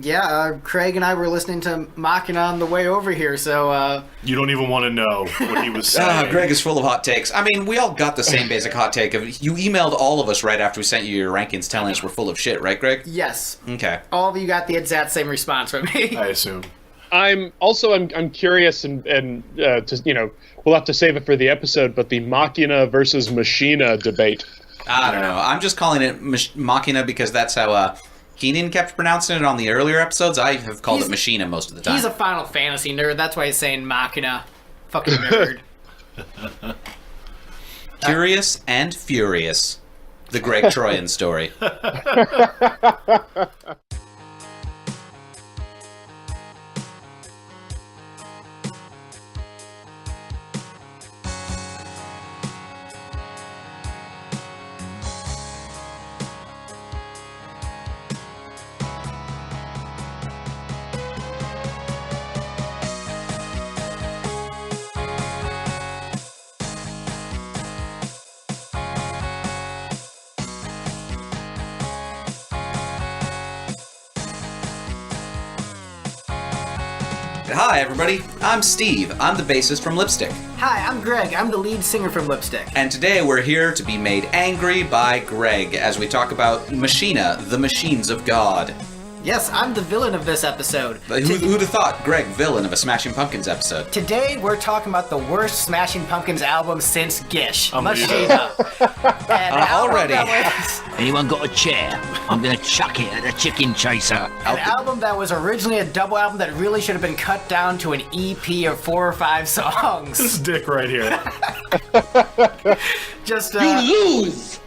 Yeah, Craig and I were listening to Machina on the way over here, so... You don't even want to know what he was saying. Greg is full of hot takes. I mean, we all got the same basic hot take. You emailed all of us right after we sent you your rankings telling us we're full of shit, right, Greg? Yes. Okay. All of you got the exact same response from me. I assume. I'm curious, and we'll have to save it for the episode, but the Machina versus Machina debate. I don't know. I'm just calling it Machina because that's how Keenan kept pronouncing it on the earlier episodes. I have called it Machina most of the time. He's a Final Fantasy nerd. That's why he's saying Machina. Fucking nerd. Curious and Furious. The Greg Troyan story. Hi, everybody. I'm Steve. I'm the bassist from Lipstick. Hi, I'm Greg. I'm the lead singer from Lipstick. And today we're here to be made angry by Greg as we talk about Machina, the Machines of God. Yes, I'm the villain of this episode. Who'd have thought Greg, villain of a Smashing Pumpkins episode? Today, we're talking about the worst Smashing Pumpkins album since Gish, Unbelievable. Machina. And Already. Anyone got a chair? I'm gonna chuck it at the chicken chaser. An album that was originally a double album that really should have been cut down to an EP of 4 or 5 songs. This dick right here. Just, You lose!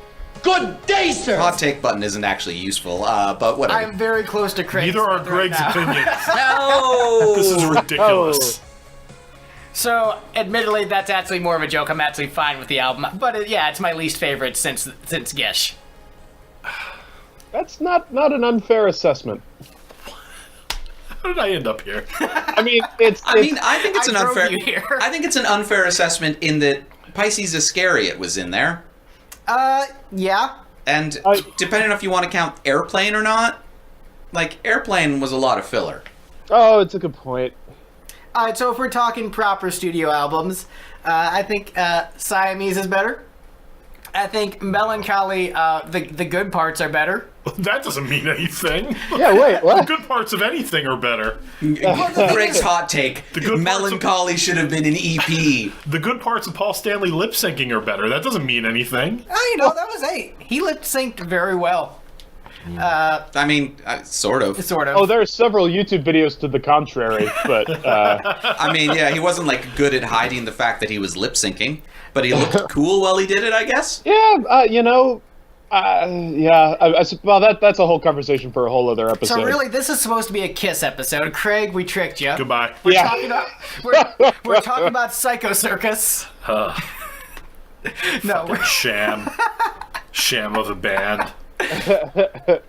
Good day, sir! Hot take button isn't actually useful, but whatever. I'm very close to Craig's. Neither are right Greg's now. opinions. No! This is ridiculous. So, admittedly, that's actually more of a joke. I'm actually fine with the album. But, it's my least favorite since Gish. That's not an unfair assessment. How did I end up here? I mean, I think it's I an drove unfair. you here. I think it's an unfair assessment in that Pisces Iscariot was in there, Yeah. and depending on if you want to count Airplane or not, like Airplane was a lot of filler. Oh, it's a good point. Alright, so if we're talking proper studio albums, I think Siamese is better. I think Melancholy, the good parts are better. That doesn't mean anything. Yeah, wait, The what? good parts of anything are better. Greg's hot take: The good parts Melancholy should have been an EP. The good parts of Paul Stanley lip syncing are better. That doesn't mean anything. That was 8. He lip synced very well. I mean, sort of. Sort of. Oh, there are several YouTube videos to the contrary, but I mean, yeah, he wasn't like good at hiding the fact that he was lip syncing, but he looked cool while he did it, I guess. yeah, well, that's a whole conversation for a whole other episode. So really, this is supposed to be a Kiss episode. Craig, we tricked you. Goodbye. We're talking about Psycho Circus. No, we're, Sham of a band. but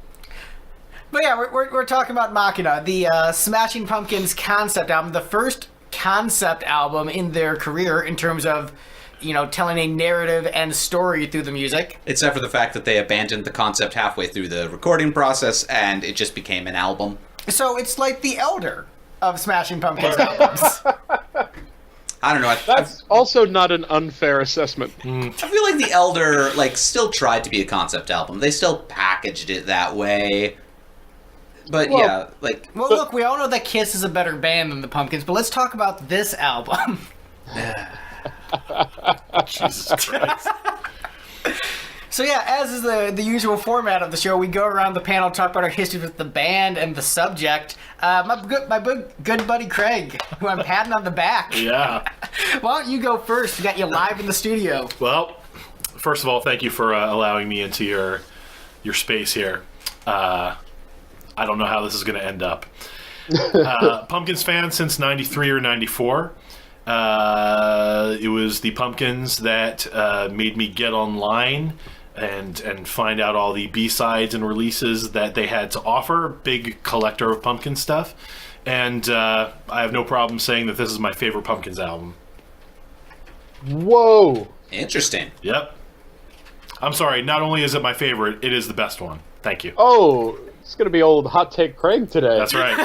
yeah, we're talking about Machina, the Smashing Pumpkins concept album, the first concept album in their career in terms of, telling a narrative and story through the music. Except for the fact that they abandoned the concept halfway through the recording process, and it just became an album. So it's like the Elder of Smashing Pumpkins albums. I don't know. That's also not an unfair assessment. I feel like The Elder still tried to be a concept album. They still packaged it that way. But Well, look, we all know that Kiss is a better band than the Pumpkins, but let's talk about this album. Jesus Christ. So yeah, as is the usual format of the show, we go around the panel, talk about our history with the band and the subject. My good buddy Craig, who I'm patting on the back. Yeah. Why don't you go first? We got you live in the studio. Well, first of all, thank you for allowing me into your space here. I don't know how this is going to end up. Pumpkins fan since 93 or 94. It was the Pumpkins that made me get online and find out all the B-sides and releases that they had to offer. Big collector of Pumpkin stuff. And I have no problem saying that this is my favorite Pumpkins album. Whoa. Interesting. Yep. I'm sorry, not only is it my favorite, it is the best one. Thank you. Oh, It's gonna be old Hot Take Craig today. That's right.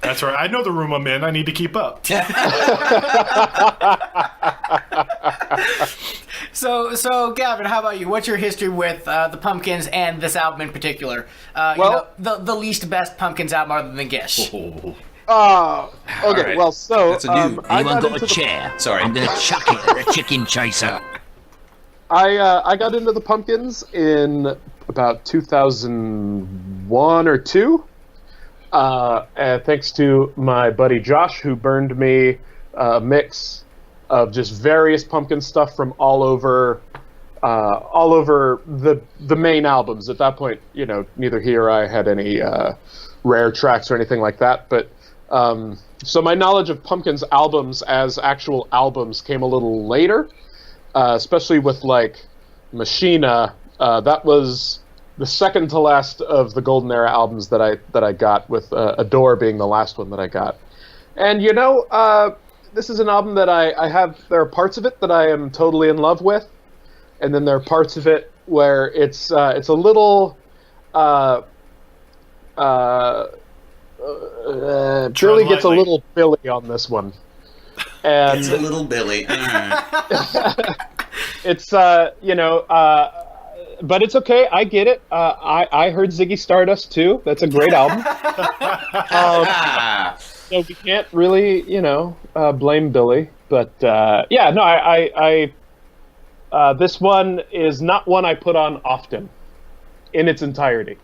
That's right. I know the room I'm in. I need to keep up. So Gavin, how about you? What's your history with the Pumpkins and this album in particular? The least best Pumpkins album other than Gish. Okay. right. Well, so That's a new- I Anyone got got a into chair? Sorry. I'm gonna chuck it at the chicken chaser. I got into the Pumpkins in about 2001 or 2. And thanks to my buddy Josh, who burned me a mix of just various Pumpkin stuff from all over the main albums. At that point, neither he or I had any rare tracks or anything like that. But so my knowledge of Pumpkins albums as actual albums came a little later, especially with like Machina. That was the second to last of the Golden Era albums that I got, with Adore being the last one that I got. And this is an album that I have. There are parts of it that I am totally in love with, and then there are parts of it where it's a little Billy gets a little Billy on this one, and It's a little Billy. All right. it's but it's okay. I get it. I heard Ziggy Stardust too. That's a great album. Ah. So we can't really, blame Billy. But I this one is not one I put on often, in its entirety.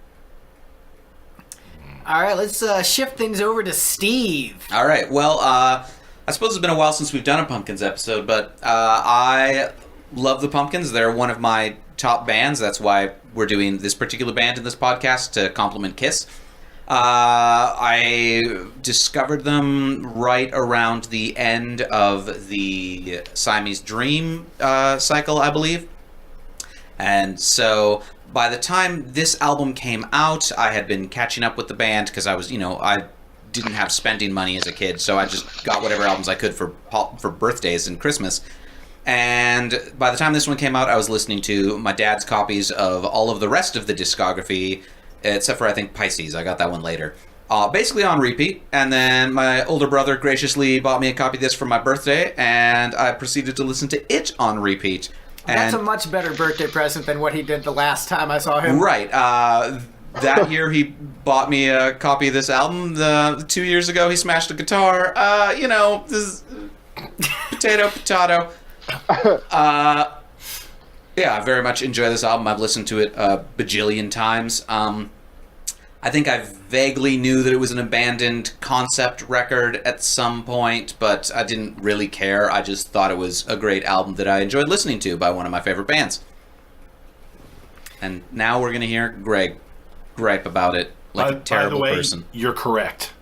All right, let's shift things over to Steve. All right. Well, I suppose it's been a while since we've done a Pumpkins episode, but I love the Pumpkins. They're one of my top bands. That's why we're doing this particular band in this podcast, to complement Kiss. I discovered them right around the end of the Siamese Dream cycle, I believe. And so by the time this album came out, I had been catching up with the band because I was, I didn't have spending money as a kid, so I just got whatever albums I could for birthdays and Christmas. And by the time this one came out, I was listening to my dad's copies of all of the rest of the discography, except for, I think, Pisces. I got that one later. Basically on repeat. And then my older brother graciously bought me a copy of this for my birthday, and I proceeded to listen to it on repeat. That's a much better birthday present than what he did the last time I saw him. Right. That year he bought me a copy of this album. 2 years ago he smashed a guitar. This is potato. Yeah, I very much enjoy this album. I've listened to it a bajillion times. I think I vaguely knew that it was an abandoned concept record at some point, but I didn't really care. I just thought it was a great album that I enjoyed listening to by one of my favorite bands. And now we're going to hear Greg gripe about it like a terrible by the way, person. You're correct.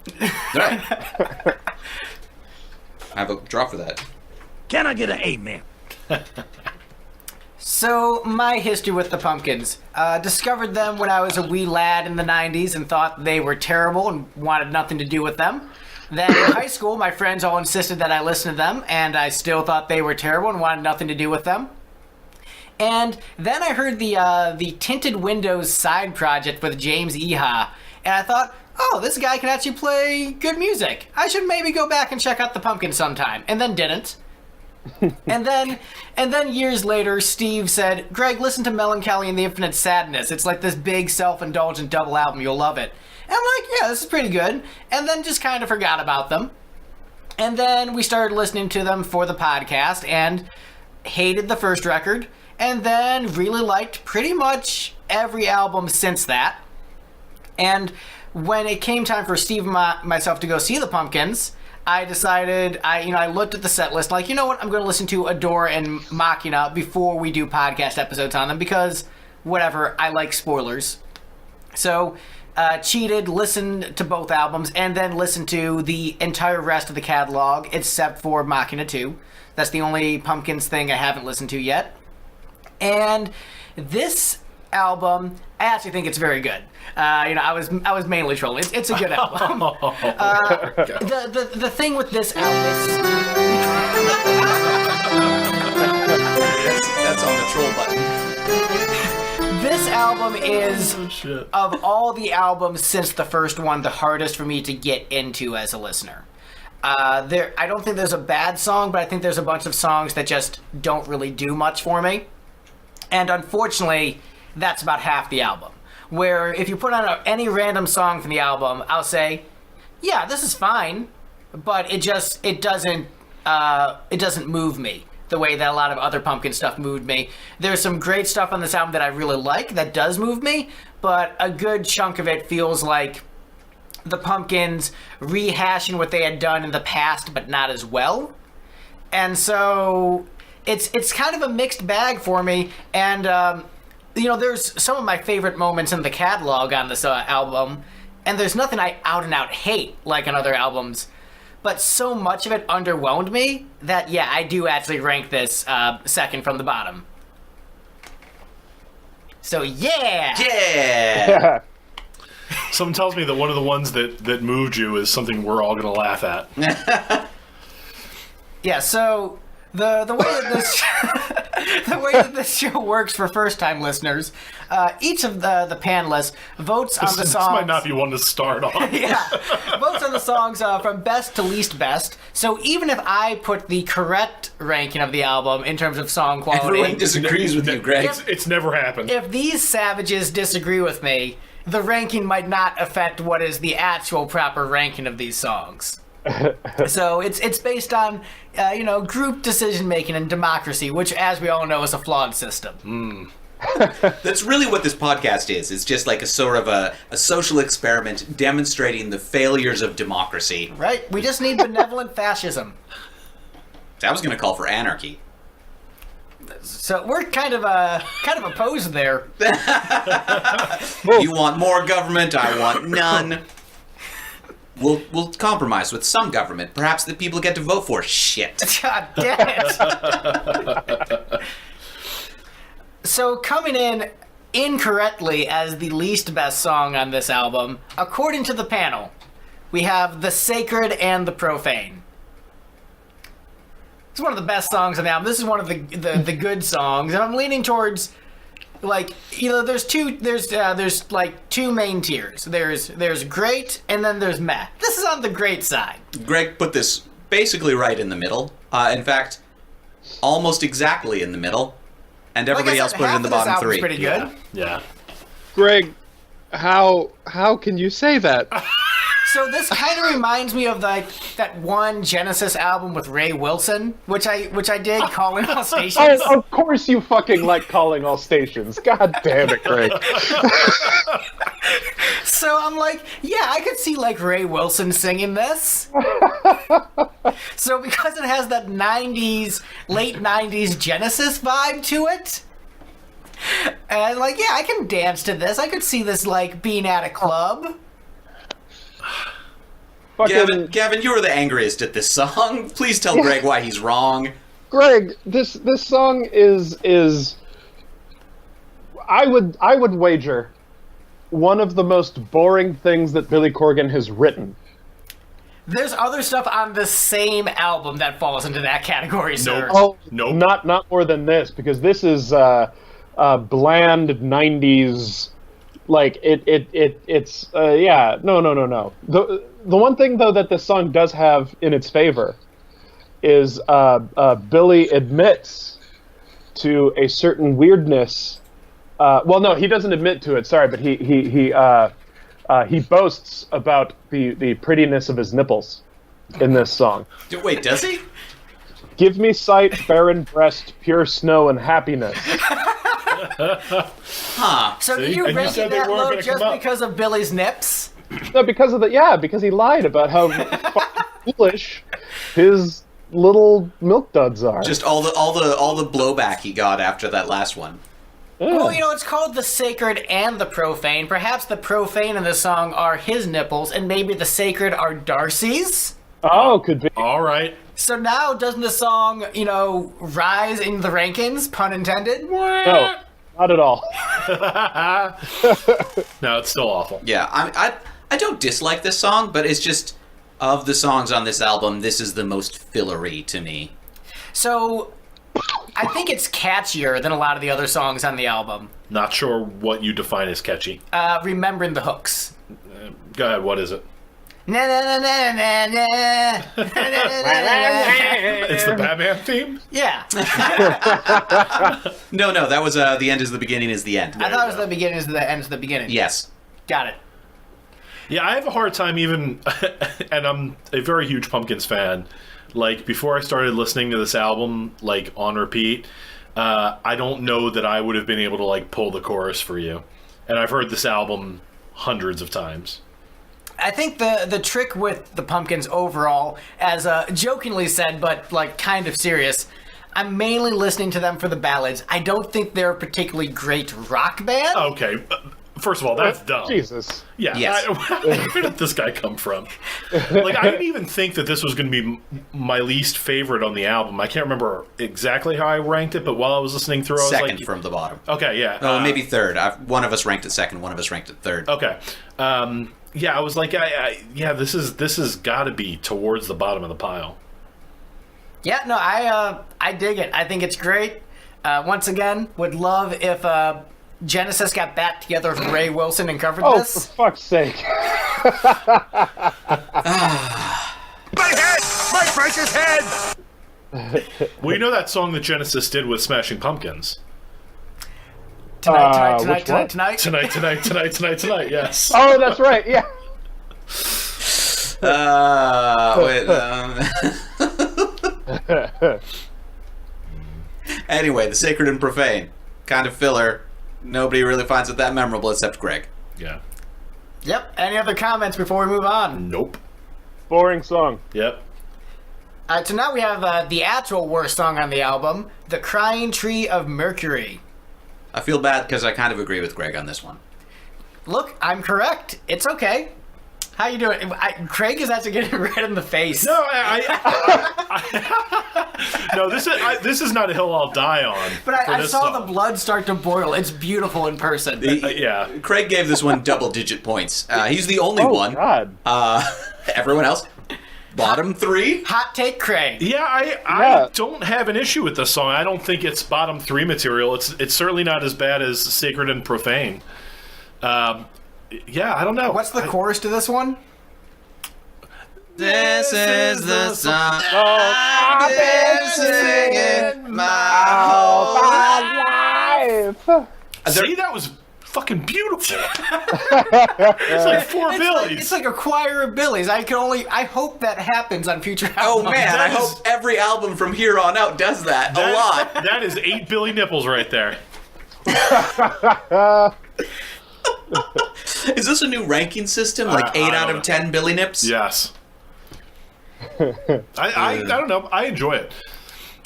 Right. I have a draw for that. Can I get an amen? So, my history with the Pumpkins. Discovered them when I was a wee lad in the 90s and thought they were terrible and wanted nothing to do with them. Then in high school, my friends all insisted that I listen to them, and I still thought they were terrible and wanted nothing to do with them. And then I heard the Tinted Windows side project with James Iha, and I thought, oh, this guy can actually play good music. I should maybe go back and check out the Pumpkins sometime, and then didn't. and then years later, Steve said, Greg, listen to Melancholy and the Infinite Sadness. It's like this big self-indulgent double album. You'll love it. And I'm like, yeah, this is pretty good. And then just kind of forgot about them. And then we started listening to them for the podcast and hated the first record. And then really liked pretty much every album since that. And when it came time for Steve and myself to go see the Pumpkins, I decided, I looked at the set list, like, you know what, I'm going to listen to Adore and Machina before we do podcast episodes on them, because, whatever, I like spoilers. So, cheated, listened to both albums, and then listened to the entire rest of the catalog, except for Machina 2. That's the only Pumpkins thing I haven't listened to yet. And this album, I actually think it's very good. I was mainly trolling. It's a good album. The thing with this album is That's on the troll button. this album is, Oh, shit. of all the albums since the first one, the hardest for me to get into as a listener. I don't think there's a bad song, but I think there's a bunch of songs that just don't really do much for me. And unfortunately, that's about half the album. Where if you put on any random song from the album, I'll say, yeah, this is fine, but it doesn't move me the way that a lot of other Pumpkin stuff moved me. There's some great stuff on this album that I really like that does move me, but a good chunk of it feels like the Pumpkins rehashing what they had done in the past, but not as well. And so it's kind of a mixed bag for me. And there's some of my favorite moments in the catalog on this album, and there's nothing I out and out hate like on other albums. But so much of it underwhelmed me that, yeah, I do actually rank this second from the bottom. So, yeah! Yeah. Something tells me that one of the ones that moved you is something we're all going to laugh at. Yeah, so the way that this the way that this show works for first-time listeners, each of the panelists votes on the songs. This might not be one to start on. Yeah, votes on the songs from best to least best. So even if I put the correct ranking of the album in terms of song quality, Everyone disagrees with you, Greg. It's never happened. if these savages disagree with me, the ranking might not affect what is the actual proper ranking of these songs. So it's based on group decision making and democracy, which, as we all know, is a flawed system. That's really what this podcast is. It's just like a sort of a social experiment demonstrating the failures of democracy. Right? We just need benevolent fascism. I was going to call for anarchy. So we're kind of opposed there. You want more government, I want none. We'll compromise with some government. Perhaps the people get to vote for. Shit. God damn it. So coming in incorrectly as the least best song on this album, according to the panel, we have The Sacred and the Profane. It's one of the best songs on the album. This is one of the good songs, and I'm leaning towards, there's two main tiers. There's great, and then there's meh. This is on the great side. Greg put this basically right in the middle. In fact, almost exactly in the middle. And everybody else put it in the bottom three. Pretty good. Yeah. Greg, how can you say that? So this kind of reminds me of that one Genesis album with Ray Wilson, which I did, Calling All Stations. Oh, of course you fucking like Calling All Stations. God damn it, Greg. So I'm like, yeah, I could see like Ray Wilson singing this. So because it has that late 90s Genesis vibe to it, and like, yeah, I can dance to this. I could see this like being at a club. Gavin, you were the angriest at this song. Please tell Greg why he's wrong. Greg, this song is I would wager one of the most boring things that Billy Corgan has written. There's other stuff on the same album that falls into that category, sir. Oh, Nope. Not more than this, because this is bland 90s. Like it's no. The one thing though that this song does have in its favor is Billy admits to a certain weirdness. Well, no, he doesn't admit to it. Sorry, but he boasts about the prettiness of his nipples in this song. Wait, does he? Give me sight, barren breast, pure snow and happiness. Huh. So See? you And you rated said they that weren't low gonna just come up. because of Billy's nips? No, because he lied about how fucking foolish his little milk duds are. Just all the blowback he got after that last one. Yeah. Well, it's called The Sacred and the Profane. Perhaps the profane in the song are his nipples, and maybe the sacred are Darcy's? Oh, could be. All right. So now, doesn't the song, rise in the rankings, pun intended? No, not at all. No, it's still awful. Yeah, I don't dislike this song, but it's just, of the songs on this album, this is the most fillery to me. So, I think it's catchier than a lot of the other songs on the album. Not sure what you define as catchy. Remembering the hooks. Go ahead, what is it? Na na na na na na. It's the Batman theme? Yeah. No, that was the end is the beginning is the end. I thought it was the beginning is the end is the beginning. Yes. Got it. Yeah, I have a hard time even, and I'm a very huge Pumpkins fan. Like, before I started listening to this album, like, on repeat, I don't know that I would have been able to, like, pull the chorus for you. And I've heard this album hundreds of times. I think the trick with the Pumpkins overall, as jokingly said, but, like, kind of serious, I'm mainly listening to them for the ballads. I don't think they're a particularly great rock band. Okay, first of all, that's dumb. Jesus. Yeah, Yes. Where did this guy come from? Like, I didn't even think that this was going to be my least favorite on the album. I can't remember exactly how I ranked it, but while I was listening through, I was Second like... from the bottom. Okay, yeah. Oh, maybe third. One of us ranked it second, one of us ranked it third. Okay. Yeah, I was like, this has got to be towards the bottom of the pile. Yeah, no, I dig it. I think it's great. Once again, would love if Genesis got back together with Ray Wilson and covered Oh, this. for fuck's sake. My head! My precious head! Well, you know that song that Genesis did with Smashing Pumpkins? Tonight, which one? tonight. Tonight, yes. Oh, that's right, yeah. Wait. Anyway, the sacred and profane. Kind of filler. Nobody really finds it that memorable except Greg. Yeah. Yep. Any other comments before we move on? Nope. Boring song. Yep. So now we have the actual worst song on the album, The Crying Tree of Mercury. I feel bad because I kind of agree with Greg on this one. Look, I'm correct. It's okay. How you doing? Craig is actually getting red in the face. No, no. This is not a hill I'll die on. But I saw song. the blood start to boil. It's beautiful in person. Yeah. Craig gave this one double-digit points. He's the only Oh, one. God. Everyone else, bottom three. Hot take, Craig. Yeah, I don't have an issue with this song. I don't think it's bottom three material. It's certainly not as bad as Sacred and Profane. Yeah, I don't know. What's the chorus to this one? This is the song I've been singing my whole life. See, that was fucking beautiful. It's like four Billies. It's like a choir of Billies. I hope that happens on future albums. Oh man, I That is- hope every album from here on out does that a lot. That is 8 Billy nipples right there. Is this a new ranking system? Like 8 I out don't of 10 Billy Nips? Yes. I don't know. I enjoy it.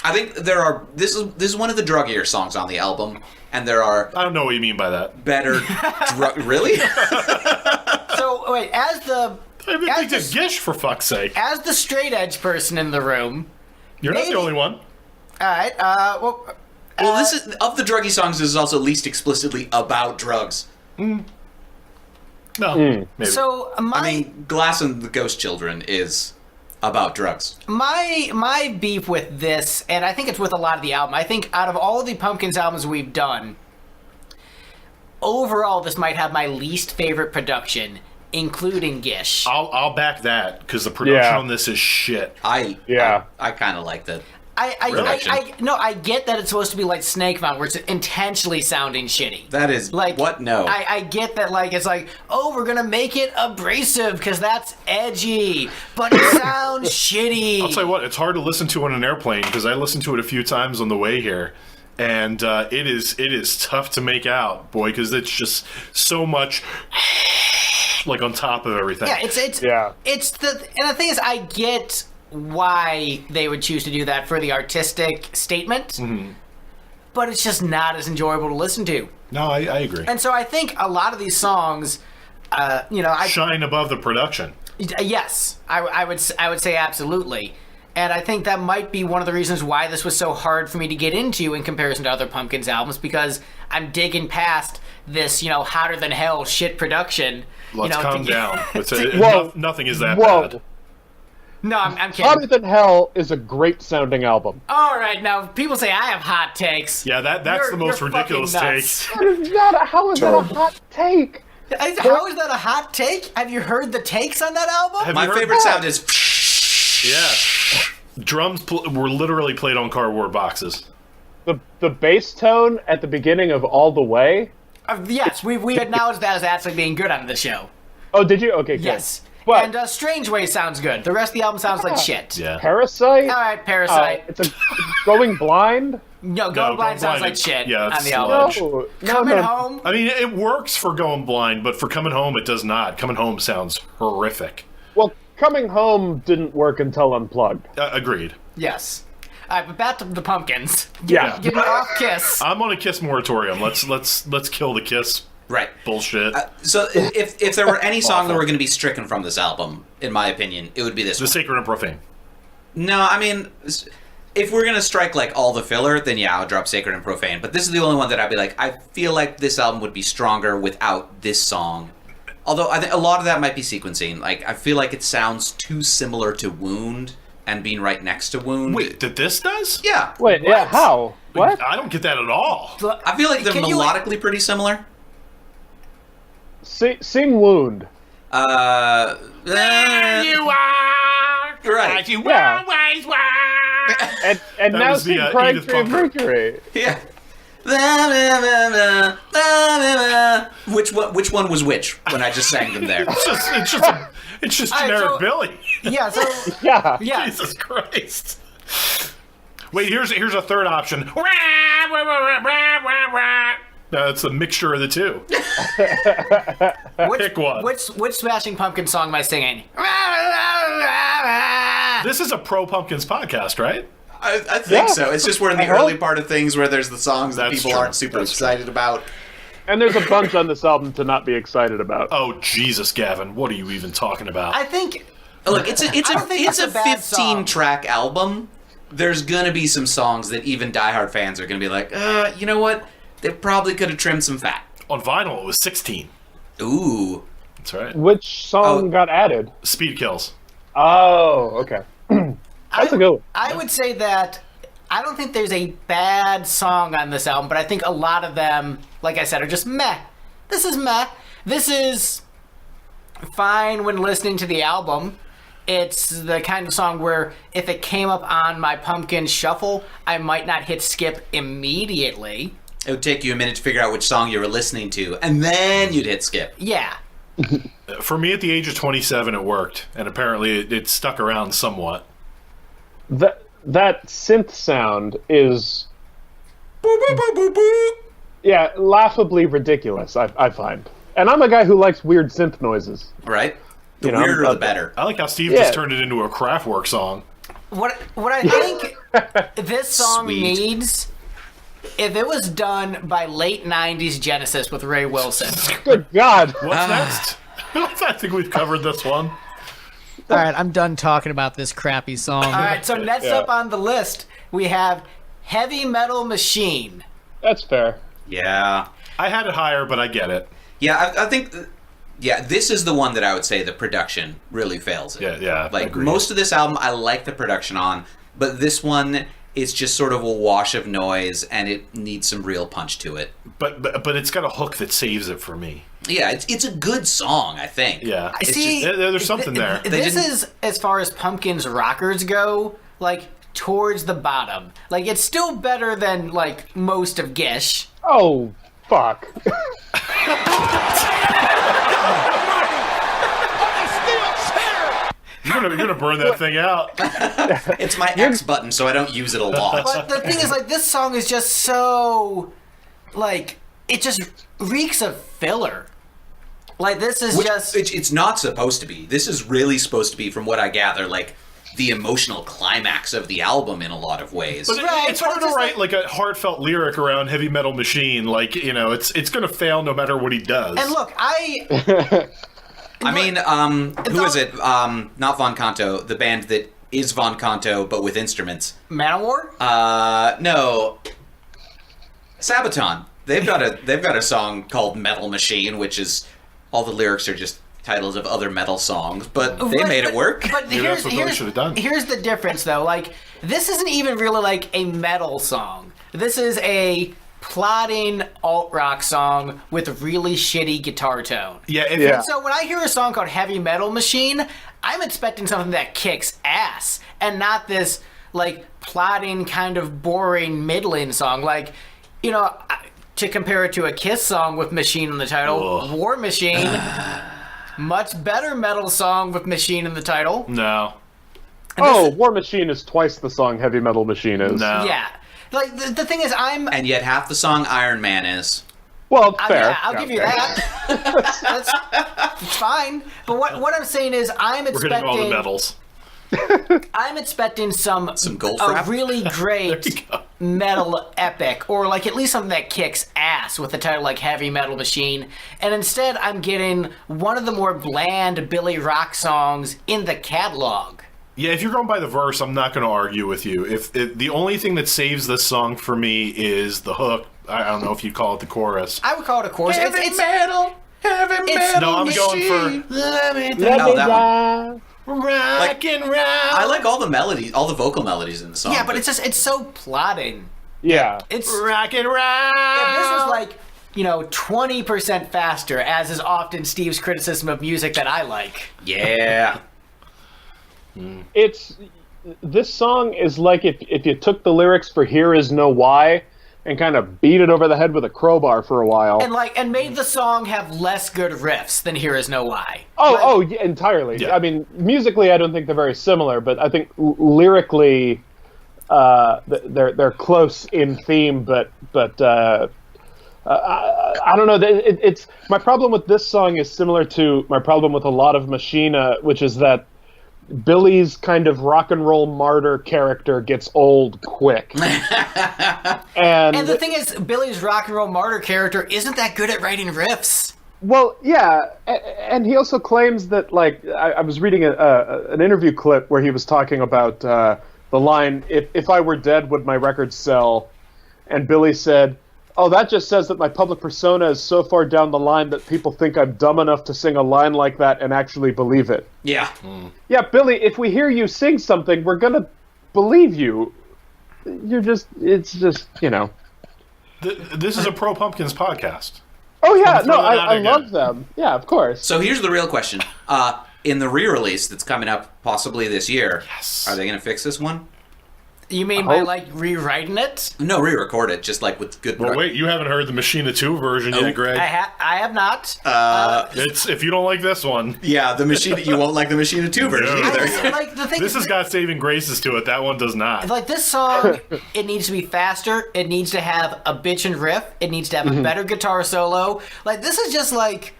I think there are. This is one of the druggier songs on the album, and there are I don't know what you mean by that. better. Really? So wait, as the I mean, As it's a gish, for fuck's sake. as the straight edge person in the room, You're not maybe- the only one. all right. Well, this is of the druggy songs. This is also least explicitly about drugs. No, maybe. so my I mean, Glass and the Ghost Children is about drugs. my beef with this, and I think it's with a lot of the album. I think out of all the Pumpkins albums we've done, overall this might have my least favorite production, including Gish. I'll back that because the production Yeah. on this is shit. I kind of like that. I get that it's supposed to be like Snakemouth, where it's intentionally sounding shitty. That is Like what? No. I get that. Like it's like, oh, we're gonna make it abrasive because that's edgy, but it sounds shitty. I'll tell you what, it's hard to listen to on an airplane because I listened to it a few times on the way here, and it is tough to make out, boy, because it's just so much like on top of everything. Yeah, it's and the thing is, I get why they would choose to do that for the artistic statement, but it's just not as enjoyable to listen to. No, I agree. And so I think a lot of these songs, Shine above the production. yes, I would say absolutely. And I think that might be one of the reasons why this was so hard for me to get into in comparison to other Pumpkins albums, because I'm digging past this, hotter than hell shit production. Let's calm down. Whoa. Nothing is that Whoa. bad. No, I'm Hotter kidding. Than Hell is a great sounding album. All right, now people say I have hot takes. Yeah, that's You're- the most you're ridiculous fucking take. nuts. How is that a hot take? How is that a hot take? Have you heard the takes on that album? Have My you heard favorite sound is. Yeah. Drums were literally played on cardboard boxes. The bass tone at the beginning of All the Way. Yes, we acknowledged that as actually being good on the show. Oh, did you? Okay, good. Yes. But And Strange Way sounds good. The rest of the album sounds like shit. Yeah. Parasite. All right, Parasite. It's Going Blind. No, No, Going Blind sounds Blind like is- shit yeah, on it's the album. sludge. No, Coming no. Home. I mean, it works for Going Blind, but for Coming Home, it does not. Coming Home sounds horrific. Well, Coming Home didn't work until Unplugged. Agreed. Yes. All right, but back to the Pumpkins. Yeah. Give me off Kiss. I'm on a Kiss moratorium. Let's kill the Kiss Right. bullshit. So if there were any song that were going to be stricken from this album, in my opinion, it would be this the one. Sacred and Profane. No, I mean, if we're going to strike like all the filler, then yeah, I'll drop Sacred and Profane. But this is the only one that I'd be like, I feel like this album would be stronger without this song. Although I think a lot of that might be sequencing. Like, I feel like it sounds too similar to Wound and being right next to Wound. Wait, that this does? Yeah. Wait, yeah, how? What? I don't get that at all. I feel like they're Can you- melodically pretty similar. Sing Wound. You are. Right. As you Yeah. always were. And That now was the, sing Edith Crying Bunker. Mercury. Yeah. Which one was which when I just sang them there? It's just All right, generic so- Billy. Yeah, so Yeah. yeah. Jesus Christ. Wait, here's a third option. No, it's a mixture of the two. Pick one. Which Smashing Pumpkins song am I singing? This is a pro Pumpkins podcast, right? I think Yeah. so. It's just we're in the Uh-huh. early part of things where there's the songs that That's people true. aren't super That's true. excited about. And there's a bunch on this album to not be excited about. Oh Jesus, Gavin, what are you even talking about? I think Look, it's a I don't think it's it's a a bad 15 track album. There's gonna be some songs that even diehard fans are gonna be like, you know what? They probably could have trimmed some fat. On vinyl, it was 16. Ooh. That's right. Which song Oh. got added? Speed Kills. Oh, okay. That's a good one. I would say that I don't think there's a bad song on this album, but I think a lot of them, like I said, are just meh. This is meh. This is fine when listening to the album. It's the kind of song where if it came up on my Pumpkin shuffle, I might not hit skip immediately. It would take you a minute to figure out which song you were listening to, and then you'd hit skip. Yeah. For me, at the age of 27, it worked, and apparently it stuck around somewhat. That synth sound is, Boop, boop, boop, boop, boop. yeah, laughably ridiculous, I find. And I'm a guy who likes weird synth noises. Right? The You know, weirder I'm- the better. I like how Steve Yeah. just turned it into a Kraftwerk song. What I think this song Sweet. needs, if it was done by late 90s Genesis with Ray Wilson. Good God. What's next? I think we've covered this one. All right, I'm done talking about this crappy song. All right, so next up on the list, we have Heavy Metal Machine. That's fair. Yeah. I had it higher, but I get it. Yeah, I think... Yeah, this is the one that I would say the production really fails in. Yeah, Like, agreed. most of this album, I like the production on, but this one is just sort of a wash of noise, and it needs some real punch to it. But it's got a hook that saves it for me. Yeah, it's a good song, I think. Yeah. It's See, just- There's something there. This didn't- is, as far as Pumpkins rockers go, like, towards the bottom. Like, it's still better than, like, most of Gish. Oh, fuck. You're gonna burn that thing out. it's my X button, so I don't use it a lot. But the thing is, like, this song is just so, like, it just reeks of filler. Like, this is Which, just... it's not supposed to be. This is really supposed to be, from what I gather, like the emotional climax of the album in a lot of ways. But Right, it's but hard it's to just write like a heartfelt lyric around Heavy Metal Machine. Like, you know, it's gonna fail no matter what he does. And look, I mean, who is it? Not Von Canto, the band that is Von Canto but with instruments. Manowar? No, Sabaton. They've got a song called Metal Machine, which is all the lyrics are just titles of other metal songs, but they made it work. But Maybe that's what Billy should have done. Here's the difference, though. Like, this isn't even really like a metal song. This is a plodding alt-rock song with really shitty guitar tone. Yeah, And so when I hear a song called Heavy Metal Machine, I'm expecting something that kicks ass, and not this, like, plodding, kind of boring, middling song. Like, you know, to compare it to a Kiss song with Machine in the title, Ugh. War Machine, much better metal song with Machine in the title. No. War Machine is twice the song Heavy Metal Machine is. No. Yeah. Like, the thing is, And yet half the song Iron Man is. Well, fair. Yeah, I'll give you that. It's fine. But what I'm saying is, I'm We're hitting expecting all the medals. I'm expecting some gold a wrap? really There great you go. metal epic, or like at least something that kicks ass with a title like Heavy Metal Machine. And instead, I'm getting one of the more bland Billy Rock songs in the catalog. Yeah, if you're going by the verse, I'm not going to argue with you. If the only thing that saves this song for me is the hook. I don't know if you call it the chorus. I would call it a chorus. It's metal No, I'm going for Let me Oh, that one. rock and roll. I like all the melodies, all the vocal melodies in the song. Yeah, but it's so plodding. Yeah. It's rock and roll. if this was like, 20% faster, as is often Steve's criticism of music that I like. Yeah. This song is like if you took the lyrics for Here Is No Why and kind of beat it over the head with a crowbar for a while. And made the song have less good riffs than Here Is No Why. Yeah, entirely. Yeah. I mean, musically, I don't think they're very similar, but I think lyrically, they're close in theme. But I don't know. It's my problem with this song is similar to my problem with a lot of Machina, which is that Billy's kind of rock and roll martyr character gets old quick. And the thing is, Billy's rock and roll martyr character isn't that good at writing riffs. Well, yeah, and he also claims that, like, I was reading an interview clip where he was talking about the line, if I were dead, would my records sell? And Billy said, oh, that just says that my public persona is so far down the line that people think I'm dumb enough to sing a line like that and actually believe it. Yeah. Yeah, Billy, if we hear you sing something, we're going to believe you. It's just. This is a Pro Pumpkins podcast. Oh, yeah, Throw no, that out I again. love them. Yeah, of course. So here's the real question. In the re-release that's coming up possibly this year, Yes. are they going to fix this one? You mean by, like, rewriting it? No, re-record it, just like with good... Well, wait, you haven't heard the Machina 2 version yet, Greg. I have not. It's if you don't like this one. Yeah, the Machina... You won't like the Machina 2 version No. either. Like, the thing This has got saving graces to it. That one does not. Like, this song, it needs to be faster. It needs to have a bitchin' riff. It needs to have a better guitar solo. Like, this is just, like...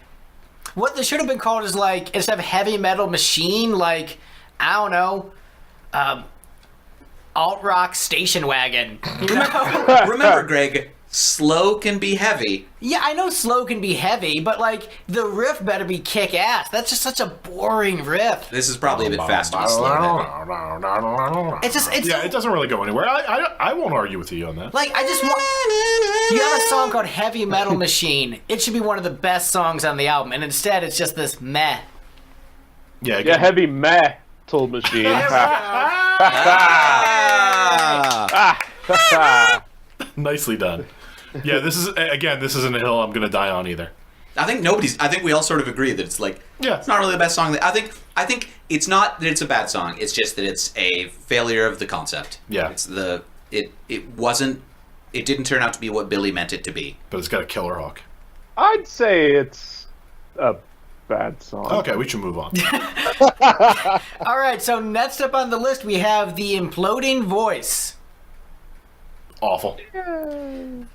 What this should have been called is, like, instead of Heavy Metal Machine, like, I don't know, alt-rock station wagon. You know? Remember, Greg, slow can be heavy. Yeah, I know slow can be heavy, but, like, the riff better be kick-ass. That's just such a boring riff. This is probably a bit faster than slow heavy. It's Yeah, it doesn't really go anywhere. I won't argue with you on that. like, I just want... You have a song called Heavy Metal Machine. It should be one of the best songs on the album, and instead it's just this meh. Yeah, Yeah, heavy metal machine. nicely done. Yeah, this isn't a hill I'm gonna die on either. I think we all sort of agree that it's like... Yeah. It's not really the best song. I think it's not that it's a bad song. It's just that it's a failure of the concept. Yeah. It's it wasn't... It didn't turn out to be what Billy meant it to be. But it's got a killer hook. I'd say it's a bad song. Okay, we should move on. All right, so next up on the list we have The Imploding Voice. Awful.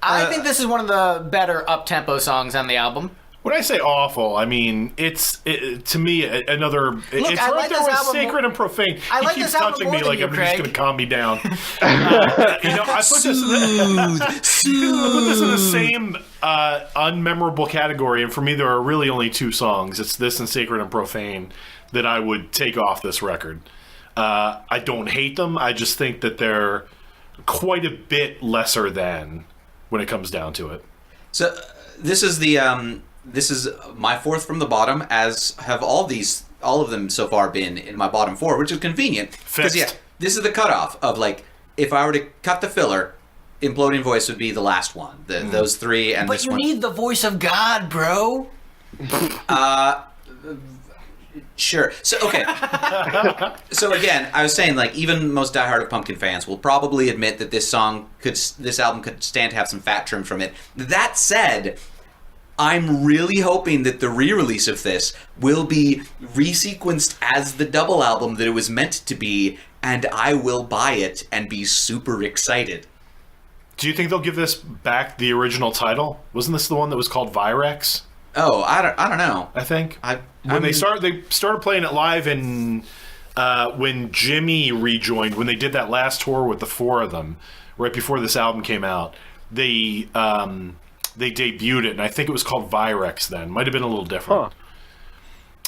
I think this is one of the better up-tempo songs on the album. When I say awful, I mean to me another. It's I right like there this with album sacred and profane. I He like keeps this album touching more me than like you, I'm just Craig. going to calm me down. I put this in the same unmemorable category, and for me there are really only two songs. It's this and Sacred and Profane that I would take off this record. I don't hate them. I just think that they're quite a bit lesser than when it comes down to it. So this is the this is my fourth from the bottom, as have all of them so far been in my bottom four, which is convenient. Because this is the cutoff of like, if I were to cut the filler, Imploding Voice would be the last one. Those three and this one. But you need the voice of God, bro. Sure. So, okay. So again, I was saying, like, even most diehard of Pumpkin fans will probably admit that this album could stand to have some fat trimmed from it. That said, I'm really hoping that the re-release of this will be resequenced as the double album that it was meant to be, and I will buy it and be super excited. Do you think they'll give this back the original title? Wasn't this the one that was called Virex? Oh, I don't know. I think they started playing it live in when Jimmy rejoined, when they did that last tour with the four of them, right before this album came out. They debuted it, and I think it was called Virex then. Might have been a little different.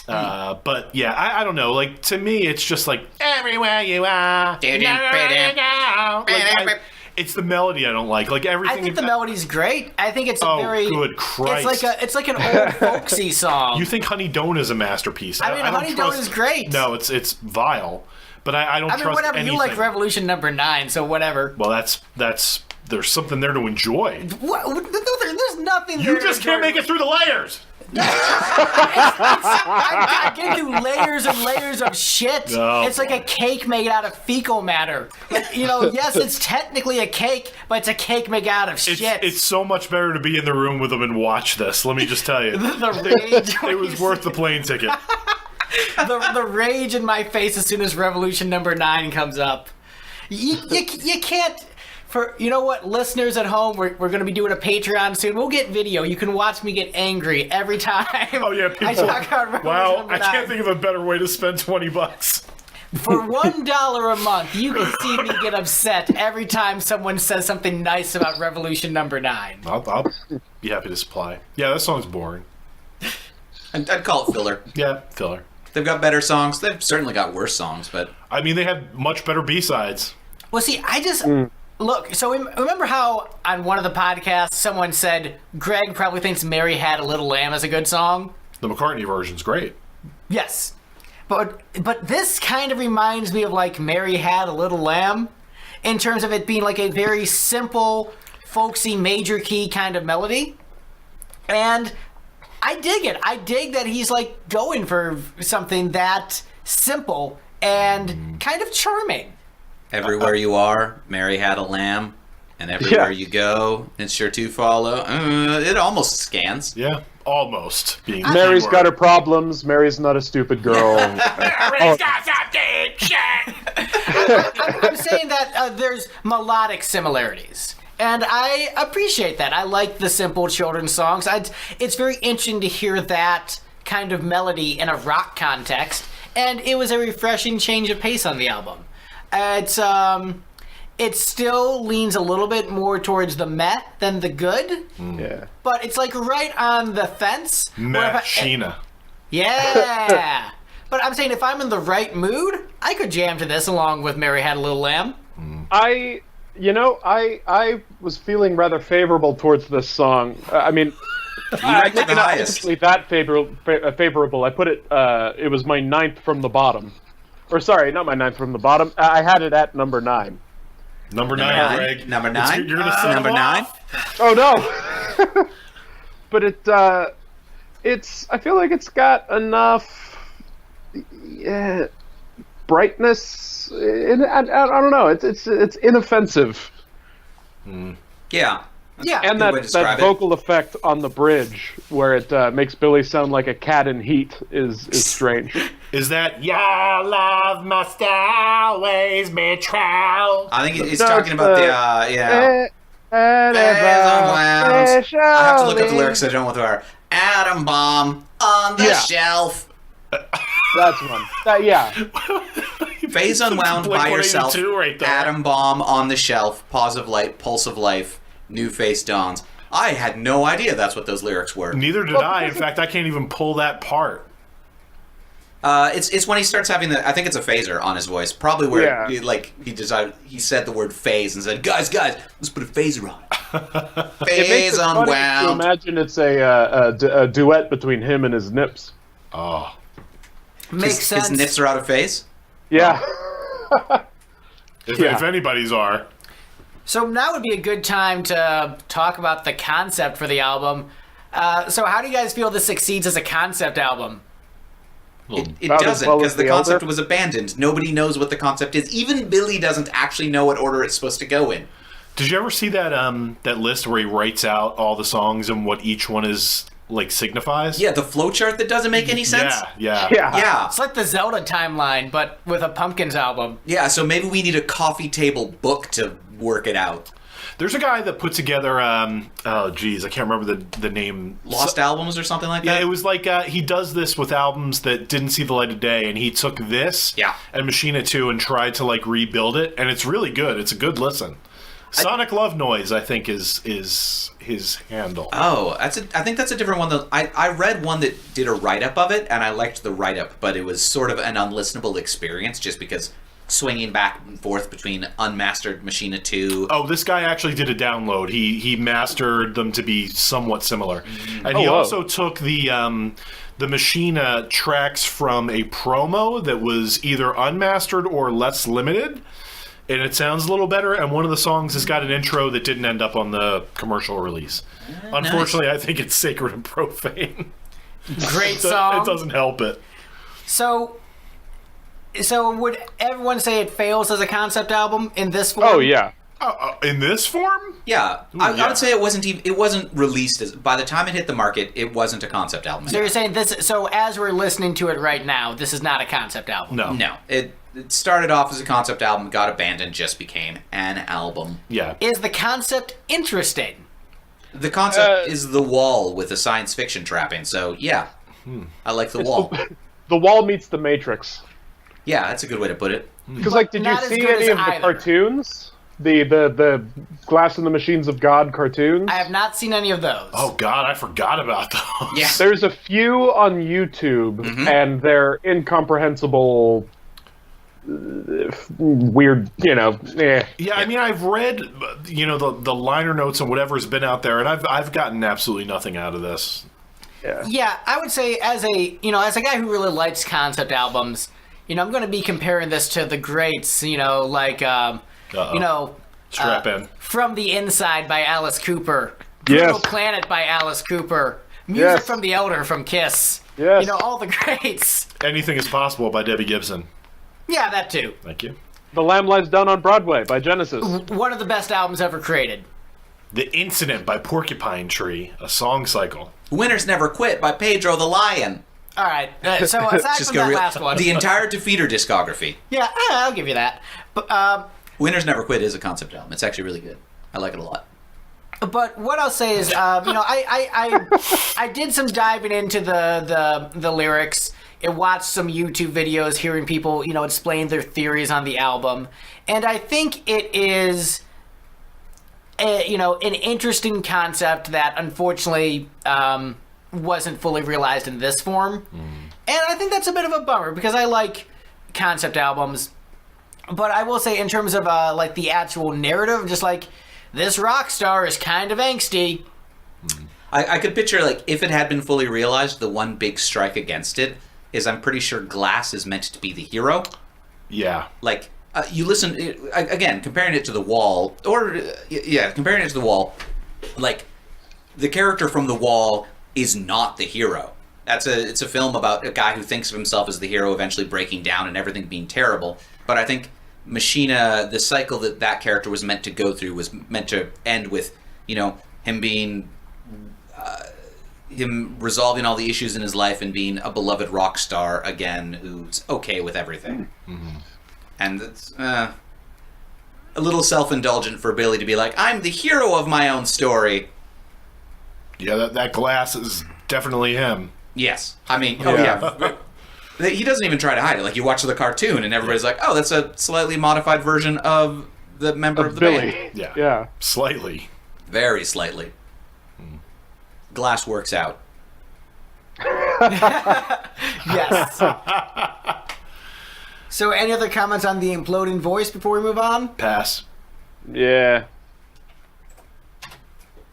Huh. But yeah, I don't know. Like, to me, it's just like everywhere you are. It's the melody I don't like. Like everything. I think the melody's great. I think it's good Christ! It's like an old folksy song. You think Honey Don't is a masterpiece? I mean, Honey Don't is great. No, it's vile. But I don't trust whatever. anything. You like Revolution Number 9, so whatever. Well, that's there's something there to enjoy. What? There's nothing. You just can't make it through the layers. I get through layers and layers of shit. Oh, it's like a cake made out of fecal matter. Like, yes, it's technically a cake, but it's a cake made out of shit. It's so much better to be in the room with them and watch this. Let me just tell you. The rage. It was worth the plane ticket. the rage in my face as soon as Revolution Number 9 comes up. You can't. You know what, listeners at home, we're going to be doing a Patreon soon. We'll get video. You can watch me get angry every time. Oh yeah, people. I talk about Revolution Wow, I Number 9. can't think of a better way to spend $20. For $1 a month, you can see me get upset every time someone says something nice about Revolution Number 9. I'll be happy to supply. Yeah, that song's boring. I'd call it filler. Yeah, filler. They've got better songs. They've certainly got worse songs, but I mean, they have much better B-sides. Well, see, I just... Look, so remember how on one of the podcasts someone said Greg probably thinks Mary Had a Little Lamb is a good song? The McCartney version's great. Yes. But this kind of reminds me of like Mary Had a Little Lamb in terms of it being like a very simple, folksy, major key kind of melody. And I dig it. I dig that he's like going for something that simple and kind of charming. Everywhere you are, Mary had a lamb, and everywhere you go, it's sure to follow. It almost scans. Yeah, almost. Mary's got her problems. Mary's not a stupid girl. Mary's got something. I'm saying that there's melodic similarities. And I appreciate that. I like the simple children's songs. It's very interesting to hear that kind of melody in a rock context. And it was a refreshing change of pace on the album. It still leans a little bit more towards the meh than the good. Yeah. But it's like right on the fence. Machina. Yeah. But I'm saying if I'm in the right mood, I could jam to this along with Mary Had a Little Lamb. I was feeling rather favorable towards this song. I mean, ranked it the highest. Not that favorable. I put it. It was my 9th from the bottom. Or sorry, not my 9th from the bottom. I had it at number 9. Number 9, Greg. Number 9? You're gonna set number 9? Oh no! But it's. I feel like it's got enough brightness. I don't know. It's inoffensive. Yeah. Yeah. And that vocal effect on the bridge where it makes Billy sound like a cat in heat is strange. Is that your love must always be true? I think he's talking about the I have to look up the lyrics. I don't know what they are. Atom bomb on the shelf. That's one. Phase unwound by yourself. Right there. Atom bomb on the shelf. Pause of light. Pulse of life. New face dawns. I had no idea that's what those lyrics were. Neither did I. In fact, I can't even pull that part. It's when he starts having I think it's a phaser on his voice. Probably where he said the word phase and said, guys, let's put a phaser on it. It makes Phase it funny to unwound. imagine it's a duet between him and his nips. Oh. Makes sense. His nips are out of phase. Yeah. If anybody's are. So now would be a good time to talk about the concept for the album. So how do you guys feel this succeeds as a concept album? It About as doesn't, well because as the The concept Elder? was abandoned. Nobody knows what the concept is. Even Billy doesn't actually know what order it's supposed to go in. Did you ever see that that list where he writes out all the songs and what each one is like signifies? Yeah, the flowchart that doesn't make any sense. Yeah. Yeah. It's like the Zelda timeline, but with a Pumpkins album. Yeah, so maybe we need a coffee table book to work it out. There's a guy that put together. Oh, geez, I can't remember the name. Lost albums or something like Yeah, that? it was like he does this with albums that didn't see the light of day, and he took this and Machina 2 and tried to like rebuild it, and it's really good. It's a good listen. Sonic Love Noise, I think, is his handle. Oh, I think that's a different one. I read one that did a write-up of it, and I liked the write-up, but it was sort of an unlistenable experience just because swinging back and forth between unmastered Machina 2. Oh, this guy actually did a download. He mastered them to be somewhat similar, and he whoa. also took the Machina tracks from a promo that was either unmastered or less limited, and it sounds a little better. And one of the songs has got an intro that didn't end up on the commercial release. Unfortunately, I think it's sacred and profane. Great song. It doesn't help it. So would everyone say it fails as a concept album in this form? Oh, yeah. In this form? Yeah, I would say it wasn't released as. By the time it hit the market, it wasn't a concept album. So you're saying this? So as we're listening to it right now, this is not a concept album. No. It started off as a concept album, got abandoned, just became an album. Yeah. Is the concept interesting? The concept is the wall with a science fiction trapping. So yeah, I like the wall. The Wall meets the Matrix. Yeah, that's a good way to put it. Because, like, did you not as see good any as of the either. cartoons? The Glass and the Machines of God cartoons? I have not seen any of those. Oh God, I forgot about those. Yeah. There's a few on YouTube, and they're incomprehensible, weird, eh. Yeah, I mean, I've read, the liner notes and whatever's been out there, and I've gotten absolutely nothing out of this. Yeah, I would say as a guy who really likes concept albums, I'm going to be comparing this to the greats, Strap in. From the Inside by Alice Cooper, Yes. Brutal Planet by Alice Cooper, Music Yes. from the Elder from Kiss. Yes. All the greats. Anything is possible by Debbie Gibson. Yeah, that too. Thank you. The Lamb Lies Down on Broadway by Genesis. One of the best albums ever created. The Incident by Porcupine Tree, a song cycle. Winners Never Quit by Pedro the Lion. All right, so aside Just from go that real. last one, The entire Defeater discography. yeah, I'll give you that. But Winners Never Quit is a concept album. It's actually really good. I like it a lot. But what I'll say is, I did some diving into the lyrics and watched some YouTube videos, hearing people, explain their theories on the album, and I think it is, an interesting concept that unfortunately wasn't fully realized in this form, and I think that's a bit of a bummer because I like concept albums, but I will say in terms of like the actual narrative, just like. This rock star is kind of angsty. I could picture, like, if it had been fully realized, the one big strike against it is I'm pretty sure Glass is meant to be the hero. Yeah. Like, you listen, again, comparing it to The Wall, comparing it to The Wall, like, the character from The Wall is not the hero. It's a film about a guy who thinks of himself as the hero eventually breaking down and everything being terrible. But I think Machina, the cycle that character was meant to go through was meant to end with, him being, him resolving all the issues in his life and being a beloved rock star again who's okay with everything. Mm-hmm. And it's a little self-indulgent for Billy to be like, I'm the hero of my own story. Yeah, that Glass is definitely him. Yes. I mean, yeah. He doesn't even try to hide it. Like, you watch the cartoon and everybody's like, oh, that's a slightly modified version of the member of the Billy. band. Yeah. Slightly. Very slightly. Glass works out. Yes. So, any other comments on the imploding voice before we move on? Pass. Yeah.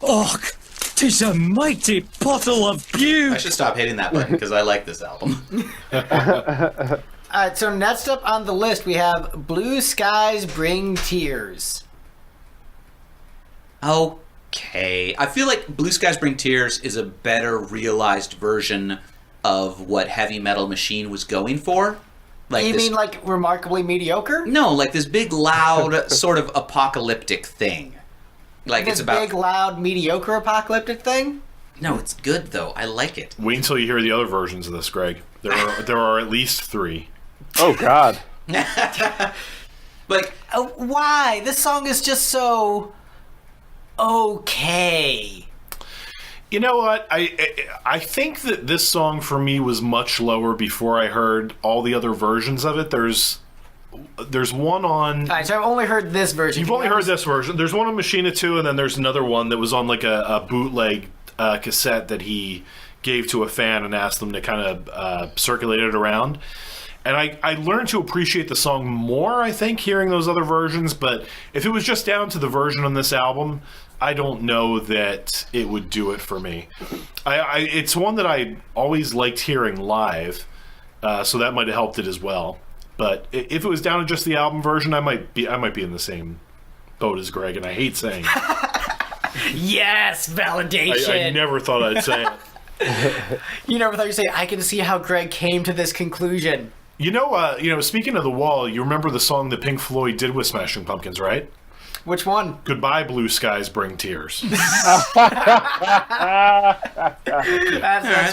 Och, 'tis a mighty pottle of I beer. should stop hitting that button because I like this album. Alright, so next up on the list we have Blue Skies Bring Tears. Okay. I feel like Blue Skies Bring Tears is a better realized version of what Heavy Metal Machine was going for. Like You this, mean like remarkably mediocre? No, like this big, loud, sort of apocalyptic thing. Like This it's about... big, loud, mediocre apocalyptic thing? No, it's good, though. I like it. Wait until you hear the other versions of this, Greg. There are at least 3. Oh God. Like, Why? This song is just so... okay. You know what? I think that this song for me was much lower before I heard all the other versions of it. There's one on... Alright, so I've only heard this version. You've only heard this version. There's one on Machina 2, and then there's another one that was on like a bootleg cassette that he gave to a fan and asked them to kind of circulate it around. And I learned to appreciate the song more, I think, hearing those other versions. But if it was just down to the version on this album, I don't know that it would do it for me. It's one that I always liked hearing live, so that might have helped it as well. But if it was down to just the album version, I might be in the same boat as Greg, and I hate saying it. Yes, validation. I never thought I'd say it. You never thought you'd say, I can see how Greg came to this conclusion. You know, speaking of The Wall, you remember the song that Pink Floyd did with Smashing Pumpkins, right? Which one? Goodbye, Blue Skies Bring Tears. That's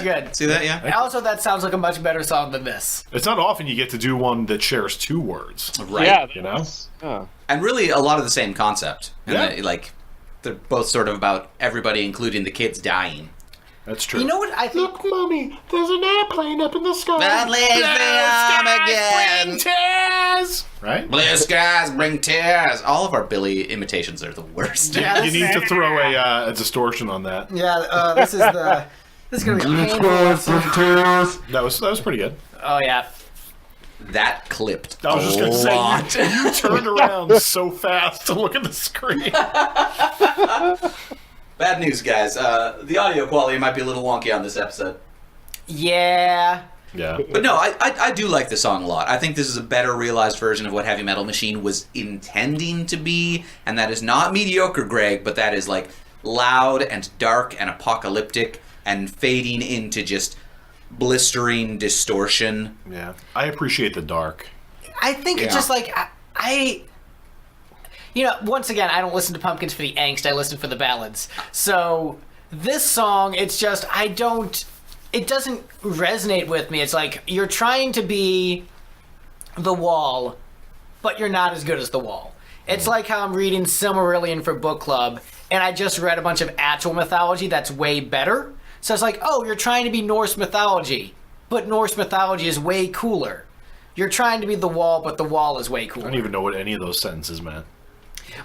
good. see that, yeah? Also, that sounds like a much better song than this. It's not often you get to do one that shares 2 words. Right. Yeah. You know? And really a lot of the same concept. And Yeah. like, they're both sort of about everybody, including the kids, dying. That's true. You know what I think? Mommy, there's an airplane up in the sky. That leaves me Bring again. tears! Right? Blue skies bring tears. All of our Billy imitations are the worst. Yeah, You need to throw a distortion on that. Yeah, this is gonna be painful. That was pretty good. Oh yeah. That clipped I was just going to a lot. say, you turned around so fast to look at the screen. Bad news, guys. The audio quality might be a little wonky on this episode. Yeah. Yeah. But no, I do like the song a lot. I think this is a better realized version of what Heavy Metal Machine was intending to be, and that is not mediocre, Greg, but that is like loud and dark and apocalyptic and fading into just blistering distortion. Yeah. I appreciate the dark. I think it's just like I you know, once again, I don't listen to Pumpkins for the angst, I listen for the ballads. So this song, it's just it doesn't resonate with me. It's like you're trying to be The Wall, but you're not as good as The Wall. It's like how I'm reading Silmarillion for book club, and I just read a bunch of actual mythology that's way better. So it's like, oh, you're trying to be Norse mythology, but Norse mythology is way cooler. You're trying to be The Wall, but The Wall is way I cooler. don't even know what any of those sentences meant.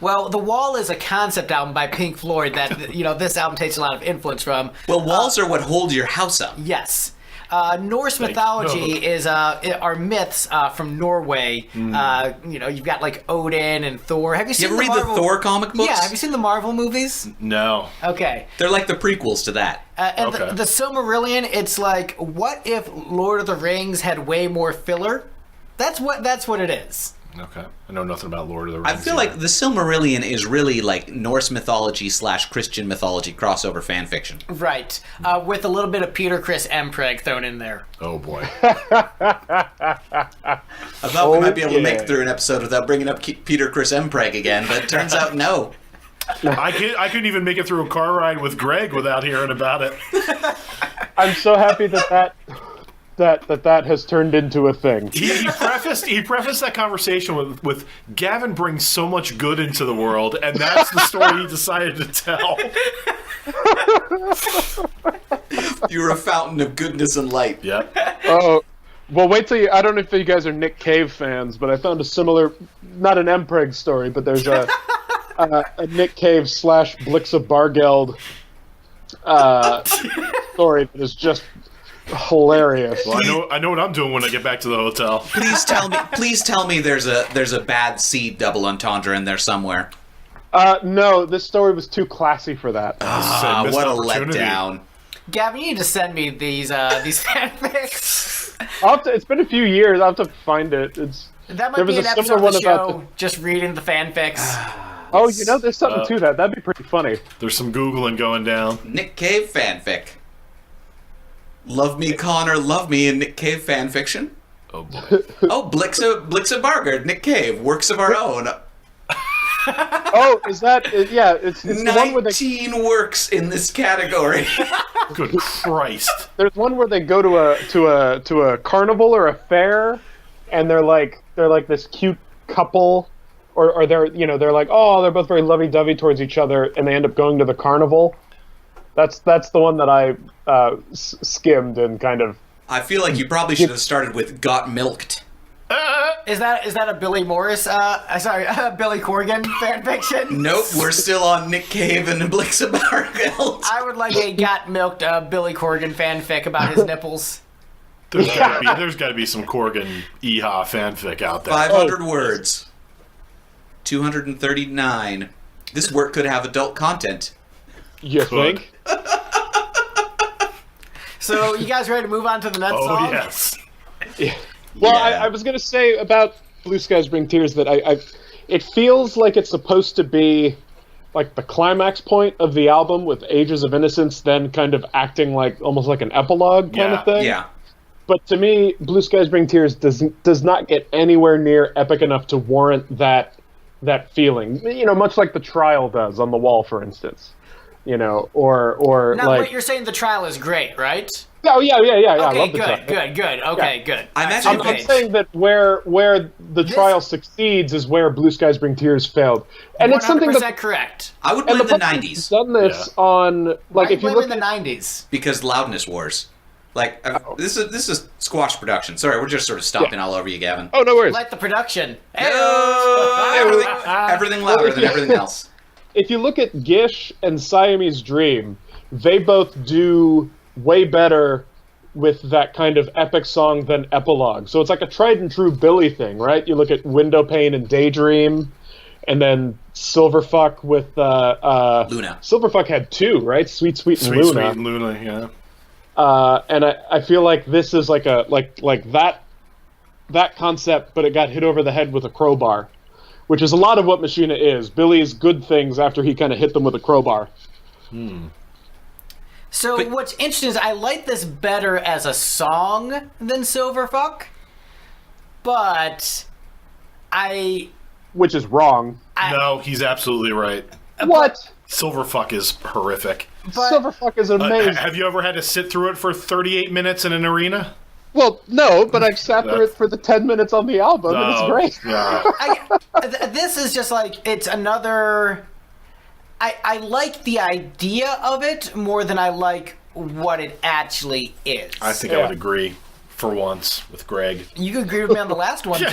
Well, The Wall is a concept album by Pink Floyd that, you know, this album takes a lot of influence from. Well, walls are what hold your house up. Yes. Norse mythology is are myths from Norway. You know, you've got like Odin and Thor. Have you You seen ever read the Thor comic books? Yeah, have you seen the Marvel movies? No. Okay. They're like the prequels to that. And Okay. the Silmarillion, it's like, what if Lord of the Rings had way more filler? That's what it is. Okay. I know nothing about Lord of the I Rings. feel like the Silmarillion is really like Norse mythology / Christian mythology crossover fan fiction. Right. With a little bit of Peter Chris Empreg thrown in there. Oh, boy. I thought we might be able to make yeah. it through an episode without bringing up Peter Chris Empreg again, but it turns out no. I couldn't even make it through a car ride with Greg without hearing about it. I'm so happy that has turned into a thing. He prefaced that conversation with Gavin brings so much good into the world, and that's the story he decided to tell. You're a fountain of goodness and light. Yep. Oh, well, wait till I don't know if you guys are Nick Cave fans, but I found a similar, not an Empreg story, but there's a Nick Cave / Blixa Bargeld story that is just hilarious. Well, I know what I'm doing when I get back to the hotel. Please tell me there's a bad seed double entendre in there somewhere. No, this story was too classy for that. Missed What a opportunity. letdown. Gavin, you need to send me these fanfics. It's been a few years. I'll have to find it. That might There be was an a episode similar of the one about show, just reading the fanfics. Oh, there's something to that. That'd be pretty funny. There's some Googling going down. Nick Cave fanfic. Love Me Connor, Love Me in Nick Cave fanfiction. Oh boy. Oh, Blixa Bargard, Nick Cave, works of our own. Oh, is that? Yeah, it's the one where they. 19 works in this category. Good Christ. There's one where they go to a carnival or a fair, and they're like this cute couple, or they're like, oh, they're both very lovey-dovey towards each other, and they end up going to the carnival. That's the one that I skimmed and kind of. I feel like you probably should have started with Got Milked. Is that a Billy Morris? Billy Corgan fanfiction? Nope, we're still on Nick Cave and Blixa Bargard. I would like a got milked Billy Corgan fanfic about his nipples. There's got to be some Corgan Eha fanfic out there. 500 words. 239. This work could have adult content. You Could. think? So, you guys ready to move on to the next Oh song? yes. Well, Yeah. I was going to say about Blue Skies Bring Tears that it feels like it's supposed to be like the climax point of the album with Ages of Innocence, then kind of acting like almost like an epilogue kind of thing. Yeah. But to me, Blue Skies Bring Tears does not get anywhere near epic enough to warrant that feeling. Much like The Trial does on The Wall, for instance. Or Now, like. what you're saying, the trial is great, right? Oh yeah. I Okay, love The Trial. good. Okay, good. I imagine I'm saying that where the trial succeeds is where Blue Skies Bring Tears failed, and it's something 100% that correct. I would and blame the Pumpkins 90s has done this on like Why if you blame look in the at 90s? because loudness wars. Like this is squash production. Sorry, we're just sort of stomping all over you, Gavin. oh no worries. Like the production. Everything louder than everything else. If you look at Gish and Siamese Dream, they both do way better with that kind of epic song than epilogue. So it's like a tried and true Billy thing, right? You look at Windowpane and Daydream, and then Silverfuck with Luna. Silverfuck had two, right? Sweet and Sweet Luna. Sweet and Luna, yeah. And I feel like this is like that concept, but it got hit over the head with a crowbar, which is a lot of what Machina is. Billy's good things after he kind of hit them with a crowbar. So what's interesting is I like this better as a song than Silverfuck, but Which is wrong. No, he's absolutely right. What? Silverfuck is horrific. But Silverfuck is amazing. Have you ever had to sit through it for 38 minutes in an arena? Well, no, but I've sat through it for the 10 minutes on the album, and it's No. great. Yeah. this is just like, it's another... I like the idea of it more than I like what it actually is. I think I would agree for once with Greg. You could agree with me on the last one, too.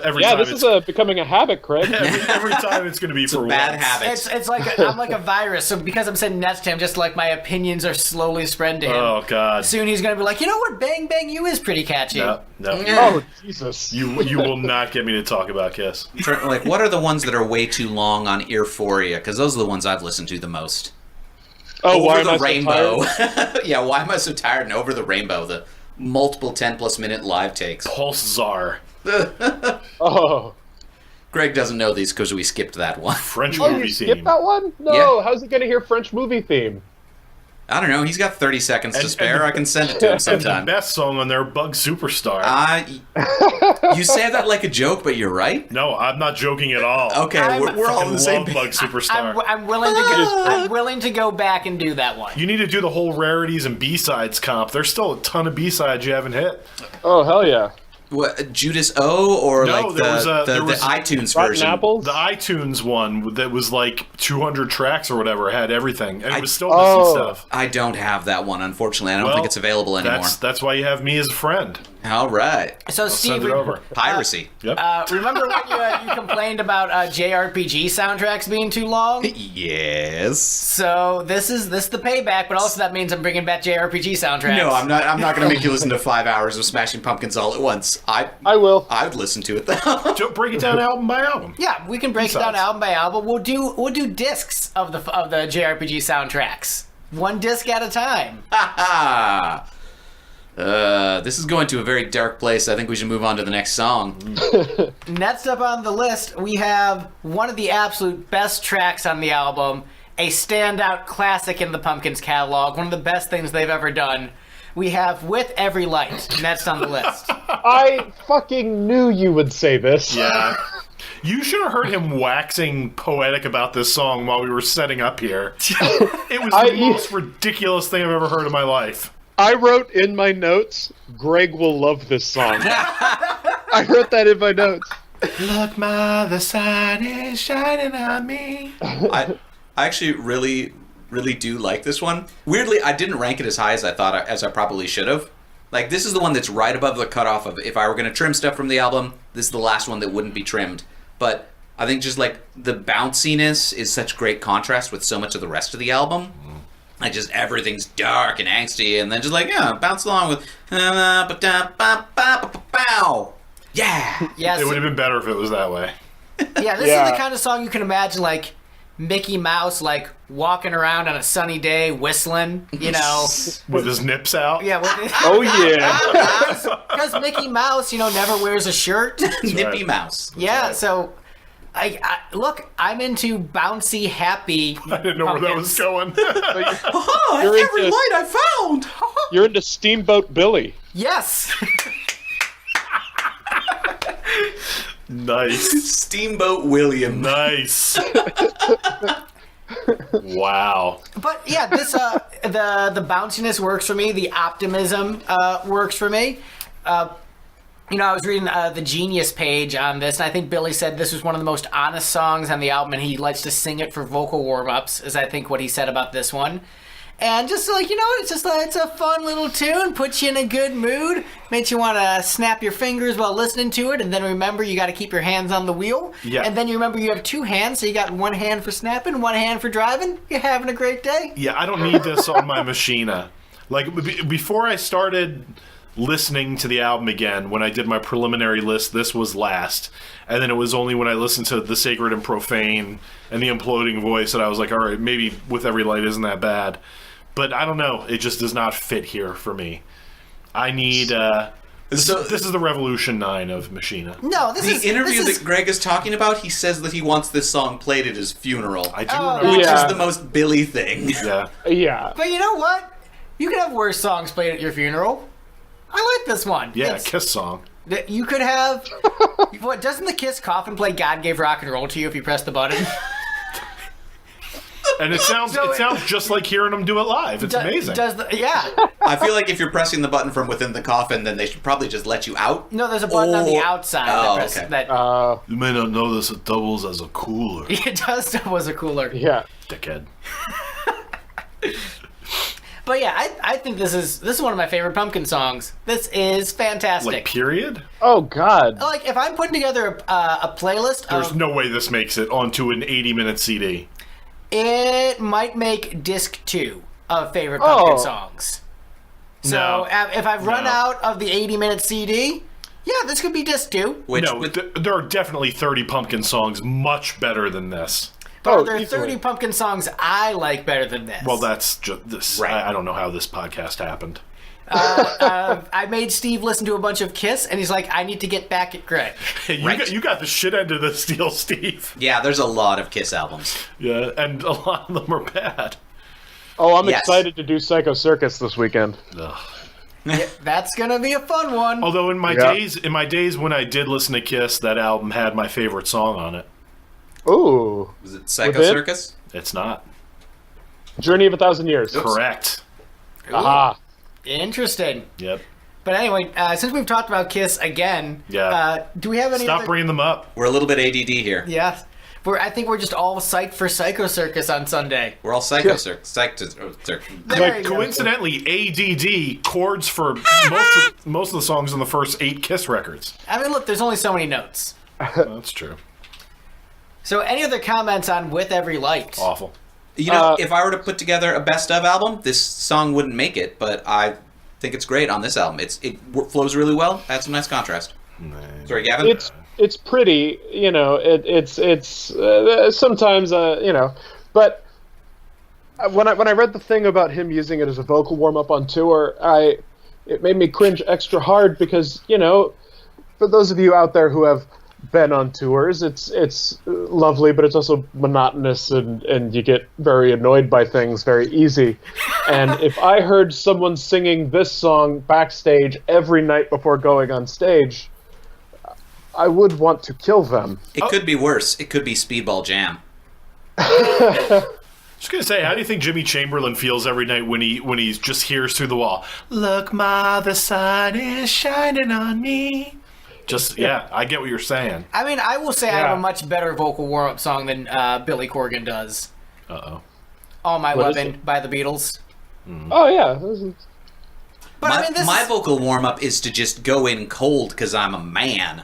Every Yeah, time this it's, is becoming a habit, Craig. every time it's going to be for Bad once. habits. It's like I'm like a virus, so because I'm sitting next to him, just like my opinions are slowly spreading to him. Oh God. Soon he's gonna be like, you know what, Bang Bang You is pretty catchy. No. Oh, Jesus. You will not get me to talk about Kiss. Like, what are the ones that are way too long on Earphoria? Because those are the ones I've listened to the most. Oh, why Over am I the Rainbow. so tired? Yeah, why am I so tired? And Over the Rainbow, the multiple 10+ minute live takes. Pulse Czar. Oh. Greg doesn't know these because we skipped that one. French Oh, movie you theme. skipped that one? No, Yeah. how's he going to hear French movie theme? I don't know. He's got 30 seconds to And- spare. and- I can send it to him And the sometime. best song on there, Bug Superstar. You say that like a joke, but you're right. No, I'm not joking at all. Okay, I'm- we're all on I the same love page. Bug Superstar. I'm willing to go back and do that one. You need to do the whole rarities and B-sides comp. There's still a ton of B-sides you haven't hit. Oh, hell yeah. What, Judas O or No, like there was a- the there was- iTunes Rotten version? Apples? The iTunes one that was like 200 tracks or whatever had everything, and it was still Oh. missing stuff. I don't have that one, unfortunately. I don't think it's available anymore. That's why you have me as a friend. All right. So, Send Steve, it over. Piracy. Yep. remember when you complained about JRPG soundtracks being too long? Yes. So this is the payback, but also that means I'm bringing back JRPG soundtracks. No, I'm not. I'm not going to make you listen to 5 hours of Smashing Pumpkins all at once. I will. I'd listen to it though. Don't break it down album by album. Yeah, we can break it down album by album. We'll do discs of the JRPG soundtracks, one disc at a time. This is going to a very dark place. I think we should move on to the next song. Next up on the list, we have one of the absolute best tracks on the album, a standout classic in the Pumpkins catalog, one of the best things they've ever done. We have With Every Light, next on the list. I fucking knew you would say this. Yeah. You should have heard him waxing poetic about this song while we were setting up here. It was the most ridiculous thing I've ever heard in my life. I wrote in my notes, Greg will love this song. I wrote that in my notes. Look, Ma, the sun is shining on me. I actually really do like this one. Weirdly, I didn't rank it as high as I probably should have. Like, this is the one that's right above the cutoff of if I were going to trim stuff from the album, this is the last one that wouldn't be trimmed. But I think just like the bounciness is such great contrast with so much of the rest of the album. Like, just everything's dark and angsty, and then just like, yeah, bounce along with yeah. Yes. It would have been better if it was that way. Yeah, this is the kind of song you can imagine, like, Mickey Mouse, like, walking around on a sunny day, whistling, you know. With his nips out. Yeah. Oh, yeah. Because Mickey Mouse, you know, never wears a shirt. Nippy Mouse. Yeah, so... look, I'm into bouncy, happy. I didn't know where that was going. You're Every into- light I found! You're into Steamboat Billy. Yes. Nice. Steamboat William. Nice. Wow. But yeah, this the bounciness works for me. The optimism works for me. You know, I was reading the Genius page on this, and I think Billy said this was one of the most honest songs on the album, and he likes to sing it for vocal warm-ups, is I think what he said about this one. And just like, you know, it's just it's a fun little tune, puts you in a good mood, makes you want to snap your fingers while listening to it, and then remember you got to keep your hands on the wheel. Yeah. And then you remember you have two hands, so you got one hand for snapping, one hand for driving. You're having a great day. Yeah, I don't need this on my Machina. Like, before I started listening to the album again, when I did my preliminary list, this was last. And then it was only when I listened to The Sacred and Profane and The Imploding Voice that I was like, all right, maybe With Every Light isn't that bad. But I don't know. It just does not fit here for me. I need... this is the Revolution 9 of Machina. No, this is... The interview this is, that Greg is talking about, he says that he wants this song played at his funeral. I do remember. Which Yeah. is the most Billy thing. Yeah. Yeah. But you know what? You could have worse songs played at your funeral. I like this one. Yeah, It's- Kiss song. You could have... What, doesn't the Kiss coffin play God Gave Rock and Roll to you if you press the button? And it sounds just like hearing them do it live. It's amazing. Yeah. I feel like if you're pressing the button from within the coffin, then they should probably just let you out. No, there's a button on the Or- outside Oh, that okay. that You may not know this, it doubles as a cooler. it does double as a cooler. Yeah. Dickhead. But yeah, I think this is one of my favorite Pumpkin songs. This is fantastic. Like, period? Oh, God. Like, if I'm putting together a playlist There's of... no way this makes it onto an 80-minute CD. It might make disc 2 of favorite Pumpkin Oh. songs. So No. if I've run No. out of the 80-minute CD, yeah, this could be disc 2. Which, No, there are definitely 30 Pumpkin songs much better than this. But Oh, there are easily. 30 Pumpkin songs I like better than this. Well, that's just this. Right. I don't know how this podcast happened. I made Steve listen to a bunch of Kiss, and he's like, I need to get back at Greg. Hey, you got the shit end of this deal, Steve. yeah, there's a lot of Kiss albums. Yeah, and a lot of them are bad. Oh, I'm Yes. excited to do Psycho Circus this weekend. Ugh. That's gonna be a fun one. Although in my Yeah. days when I did listen to Kiss, that album had my favorite song on it. Ooh. Was it Psycho Within? Circus? It's not. Journey of a Thousand Years. Correct. Aha. Interesting. Yep. But anyway, since we've talked about Kiss again, Yeah. do we have any Stop other... bringing them up. We're a little bit ADD here. Yeah. I think we're just all psyched for Psycho Circus on Sunday. We're all psyched. There you go. Coincidentally, ADD chords for most of the songs on the first 8 Kiss records. I mean, look, there's only so many notes. That's true. So, any other comments on With Every Light? Awful. You know, if I were to put together a best of album, this song wouldn't make it, but I think it's great on this album. It flows really well. Had some nice contrast. Sorry, Gavin? It's pretty, you know, it's sometimes, you know, but when I read the thing about him using it as a vocal warm-up on tour, it made me cringe extra hard because, you know, for those of you out there who have been on tours, it's lovely, but it's also monotonous and you get very annoyed by things very easy. And if I heard someone singing this song backstage every night before going on stage, I would want to kill them. It could be worse. It could be Speedball Jam. Just gonna say, how do you think Jimmy Chamberlain feels every night when he just hears through the wall, "Look, Ma, the sun is shining on me"? Just I get what you're saying. I mean, I will say I have a much better vocal warm-up song than Billy Corgan does. All My Lovin' by the Beatles. Oh yeah. But I mean, my vocal warm-up is to just go in cold because I'm a man.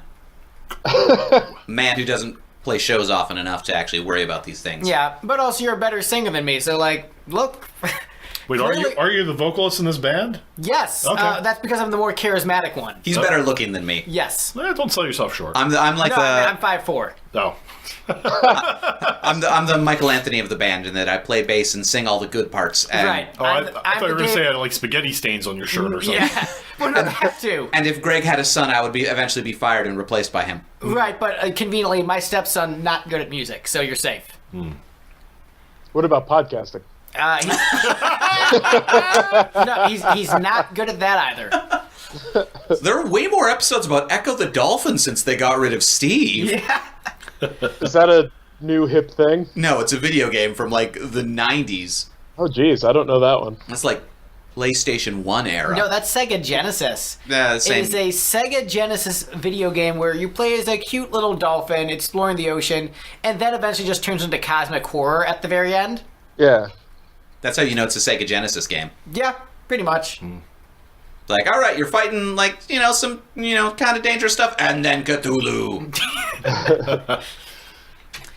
Man who doesn't play shows often enough to actually worry about these things. Yeah, but also you're a better singer than me, so like, look. Wait, are you the vocalist in this band? Yes, Okay. that's because I'm the more charismatic one. He's better looking than me. Yes. Don't sell yourself short. I'm like I'm 5'4". No. I'm the Michael Anthony of the band in that I play bass and sing all the good parts. And, Right. Oh, I thought you were going to say I had like spaghetti stains on your shirt or something. Yeah, well, no, that too. And if Greg had a son, I would eventually be fired and replaced by him. Right, but conveniently, my stepson not good at music, so you're safe. What about podcasting? He's not good at that either. There are way more episodes about Echo the Dolphin since they got rid of Steve. Yeah. Is that a new hip thing? No, it's a video game from like the 90s. Oh geez, I don't know that one. That's like PlayStation 1 era. No, that's Sega Genesis. Yeah, same. It is a Sega Genesis video game where you play as a cute little dolphin exploring the ocean, and then eventually just turns into cosmic horror at the very end. Yeah. That's how you know it's a Sega Genesis game. Yeah, pretty much. Like, all right, you're fighting, like, you know, some, you know, kind of dangerous stuff, and then Cthulhu.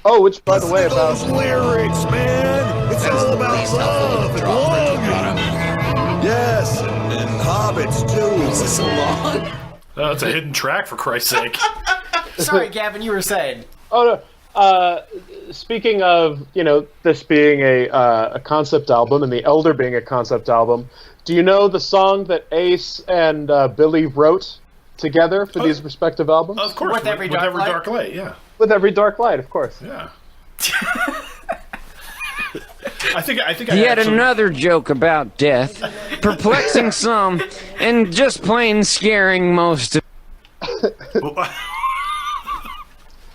Oh, which, by the way, Those lyrics, man. It's all about love and longing. Yes, and hobbits too. Is this a long? That's a hidden track, for Christ's sake. Sorry, Gavin, you were saying. Oh no. Speaking of, you know, this being a concept album and The Elder being a concept album, do you know the song that Ace and Billy wrote together for these respective albums? Of course, With Every Dark Light, yeah. With Every Dark Light, of course. Yeah. I think He had another joke about death, perplexing some, and just plain scaring most.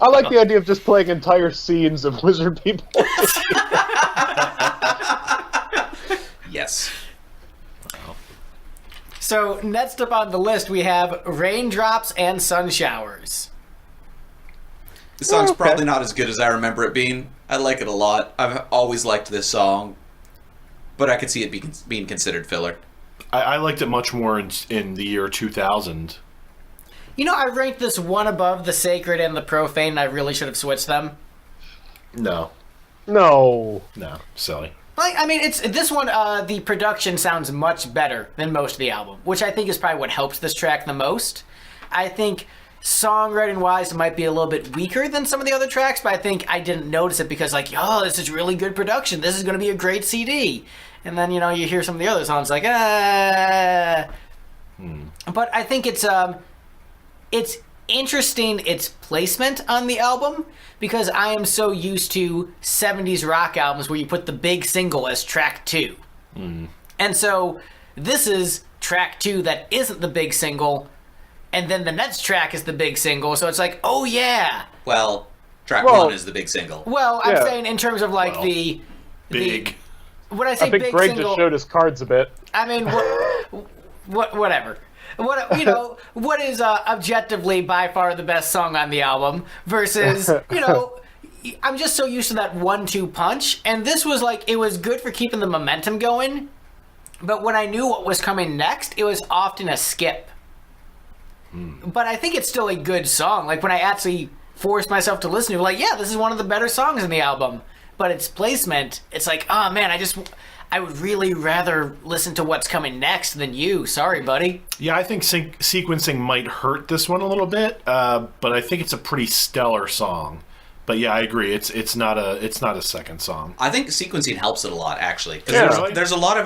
I like the idea of just playing entire scenes of wizard people. Yes. So, next up on the list, we have Raindrops and Sun Showers. This song's Okay. probably not as good as I remember it being. I like it a lot. I've always liked this song, but I could see it being considered filler. I liked it much more in the year 2000. You know, I ranked this one above the Sacred and the Profane, and I really should have switched them. No, silly. Like, I mean, it's this one. The production sounds much better than most of the album, which I think is probably what helps this track the most. I think songwriting-wise, it might be a little bit weaker than some of the other tracks, but I think I didn't notice it because, like, oh, this is really good production. This is going to be a great CD. And then, you know, you hear some of the other songs, like, But I think it's interesting, its placement on the album, because I am so used to 70s rock albums where you put the big single as track 2. And so this is track 2 that isn't the big single, and then the next track is the big single, so it's like, oh yeah. Well, track 1 is the big single. Well, I'm Yeah. saying in terms of like the Big. when I say I think big Greg single, just showed his cards a bit. I mean, whatever. What, you know, what is objectively by far the best song on the album versus, you know, I'm just so used to that 1-2 punch, and this was like, it was good for keeping the momentum going, but when I knew what was coming next, it was often a skip. But I think it's still a good song. Like, when I actually forced myself to listen to it, like, yeah, this is one of the better songs in the album. But its placement, it's like, oh man, I would really rather listen to what's coming next than you. Sorry, buddy. Yeah, I think sequencing might hurt this one a little bit, but I think it's a pretty stellar song. But yeah, I agree. It's not a second song. I think sequencing helps it a lot, actually. 'Cause Yeah. there's a lot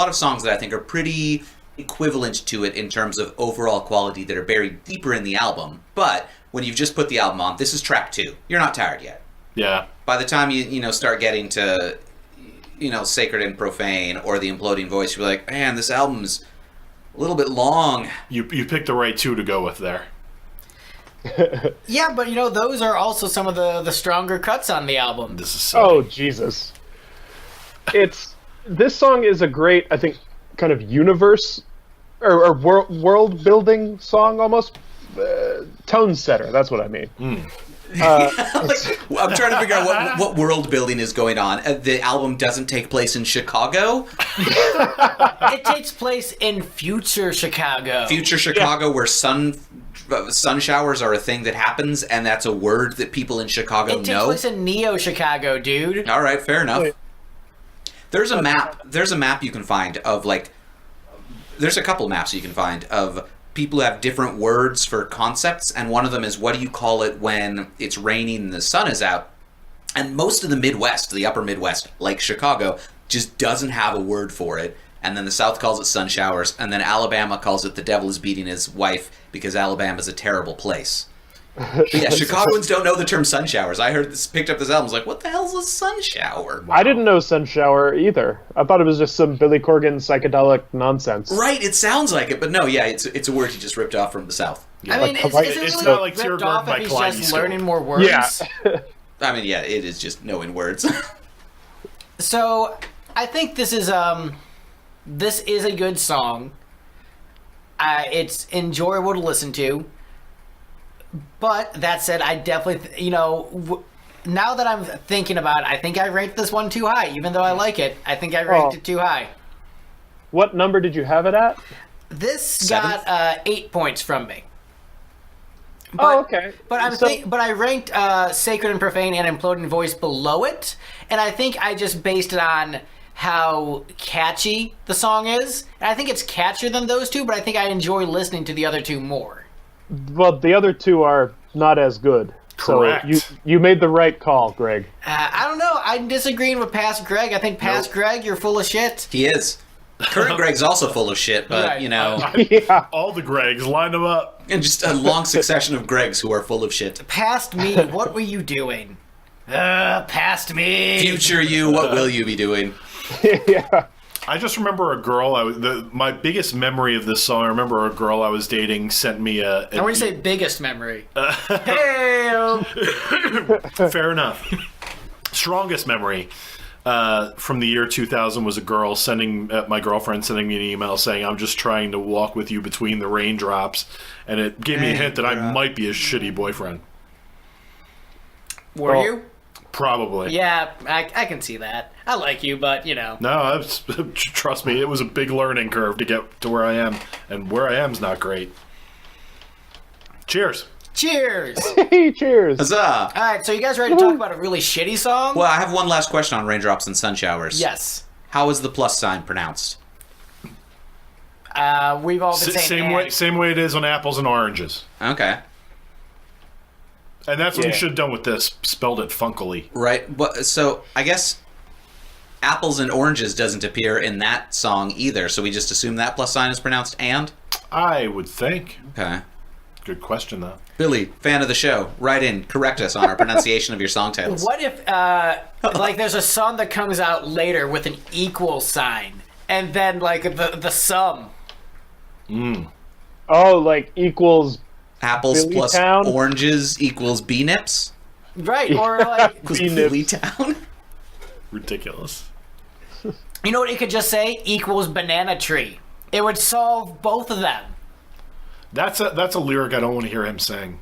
of songs that I think are pretty equivalent to it in terms of overall quality that are buried deeper in the album. But when you've just put the album on, this is track 2. You're not tired yet. Yeah. By the time you start getting to Sacred and Profane or The Imploding Voice, you're like, man, this album's a little bit long. You picked the right 2 to go with there. Yeah, but those are also some of the stronger cuts on the album. This is so. Oh, Jesus. This song is a great, I think, kind of universe or world building song almost. Tone setter, that's what I mean. I'm trying to figure out what world building is going on. The album doesn't take place in Chicago. It takes place in future Chicago. Future Chicago, where sun showers are a thing that happens, and that's a word that people in Chicago It takes know. place in Neo-Chicago, dude. All right, fair enough. Wait. There's a map you can find of there's a couple maps you can find of people who have different words for concepts, and one of them is, what do you call it when it's raining and the sun is out? And most of the Midwest, the upper Midwest, like Chicago, just doesn't have a word for it. And then the South calls it sun showers, and then Alabama calls it the devil is beating his wife because Alabama's a terrible place. But yeah, Chicagoans don't know the term sun showers. I picked up this album, was like, what the hell's a sun shower? I didn't know Sun Shower either. I thought it was just some Billy Corgan psychedelic nonsense. Right, it sounds like it, but no, yeah, it's a word he just ripped off from the South. I mean, is it It's really not like ripped Tear off Garden by if he's Kaleidoscope. just learning more words? Yeah. I mean, yeah, it is just knowing words. So, I think this is a good song. It's enjoyable to listen to. But that said, I definitely, now that I'm thinking about it, I think I ranked this one too high. Even though I like it, I think I ranked it too high. What number did you have it at? This 7? got 8 points from me. Oh, okay. But I ranked Sacred and Profane and Imploding Voice below it, and I think I just based it on how catchy the song is. And I think it's catchier than those two, but I think I enjoy listening to the other two more. Well, the other two are not as good. Correct. So you made the right call, Greg. I don't know. I'm disagreeing with past Greg. I think past Greg, you're full of shit. He is. Current Greg's also full of shit, but, Right. Yeah. All the Gregs, line them up. and just a long succession of Gregs who are full of shit. Past me, what were you doing? Past me. Future you, what will you be doing? Yeah. I just remember a girl. My biggest memory of this song. I remember a girl I was dating sent me a. I want to say biggest memory. Hey. Fair enough. Strongest memory from the year 2000 was a girl my girlfriend sending me an email saying, "I'm just trying to walk with you between the raindrops," and it gave me a hint that I might be a shitty boyfriend. Were you? Probably. Yeah, I can see that. I like you, but No, trust me, it was a big learning curve to get to where I am, and where I am is not great. Cheers. Cheers. Hey, cheers. Huzzah! All right, so you guys ready to talk about a really shitty song? Well, I have one last question on Raindrops and Sun Showers. Yes. How is the plus sign pronounced? We've all been saying Same way it is on apples and oranges. Okay. And that's what you Yeah. should have done with this. Spelled it funkily. Right. But, so, I guess apples and oranges doesn't appear in that song either, so we just assume that plus sign is pronounced and? I would think. Okay. Good question, though. Billy, fan of the show, write in, correct us on our pronunciation of your song titles. What if, there's a song that comes out later with an equal sign, and then, the sum? Oh, like equals Apples Billy plus Town? oranges equals B-nips? Right, or, like, Equals B-nips. Billy Town? Ridiculous. you know what it could just say? Equals banana tree. It would solve both of them. That's a lyric I don't want to hear him sing.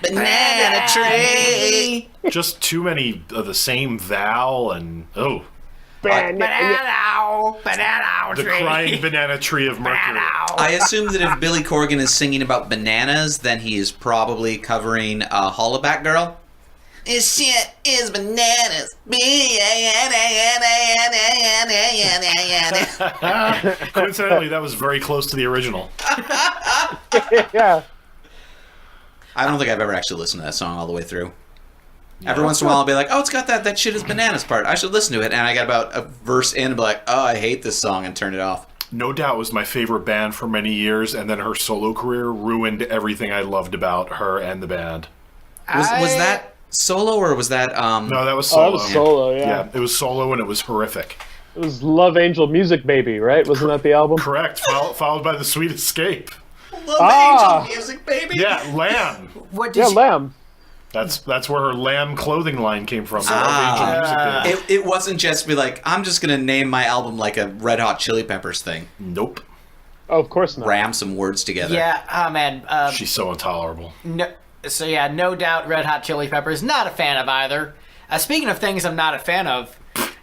Banana tree. Just too many of the same vowel and Banana the tree. crying banana tree of Mercury. I assume that if Billy Corgan is singing about bananas, then he is probably covering Hollaback Girl. This shit is bananas. Coincidentally, that was very close to the original. Yeah. I don't think I've ever actually listened to that song all the way through. Every once in a while, I'll be like, "Oh, it's got that shit is bananas part. I should listen to it." And I got about a verse in and be like, "Oh, I hate this song," and turn it off. No Doubt was my favorite band for many years, and then her solo career ruined everything I loved about her and the band. Was that solo or was that No, that was Oh, solo. that was solo, yeah. Yeah, it was solo and it was horrific. It was Love Angel Music Baby, right? Wasn't that the album? Correct. Followed by The Sweet Escape. Love Angel Music Baby? Yeah, Lamb. What did Yeah, she, Lamb. That's where her Lamb clothing line came from. Love Angel Music Baby. It wasn't just be like, I'm just going to name my album like a Red Hot Chili Peppers thing. Nope. Oh, of course not. Ram some words together. Yeah, oh man. She's so intolerable. No, so yeah, no doubt Red Hot Chili Peppers, not a fan of either. Speaking of things I'm not a fan of,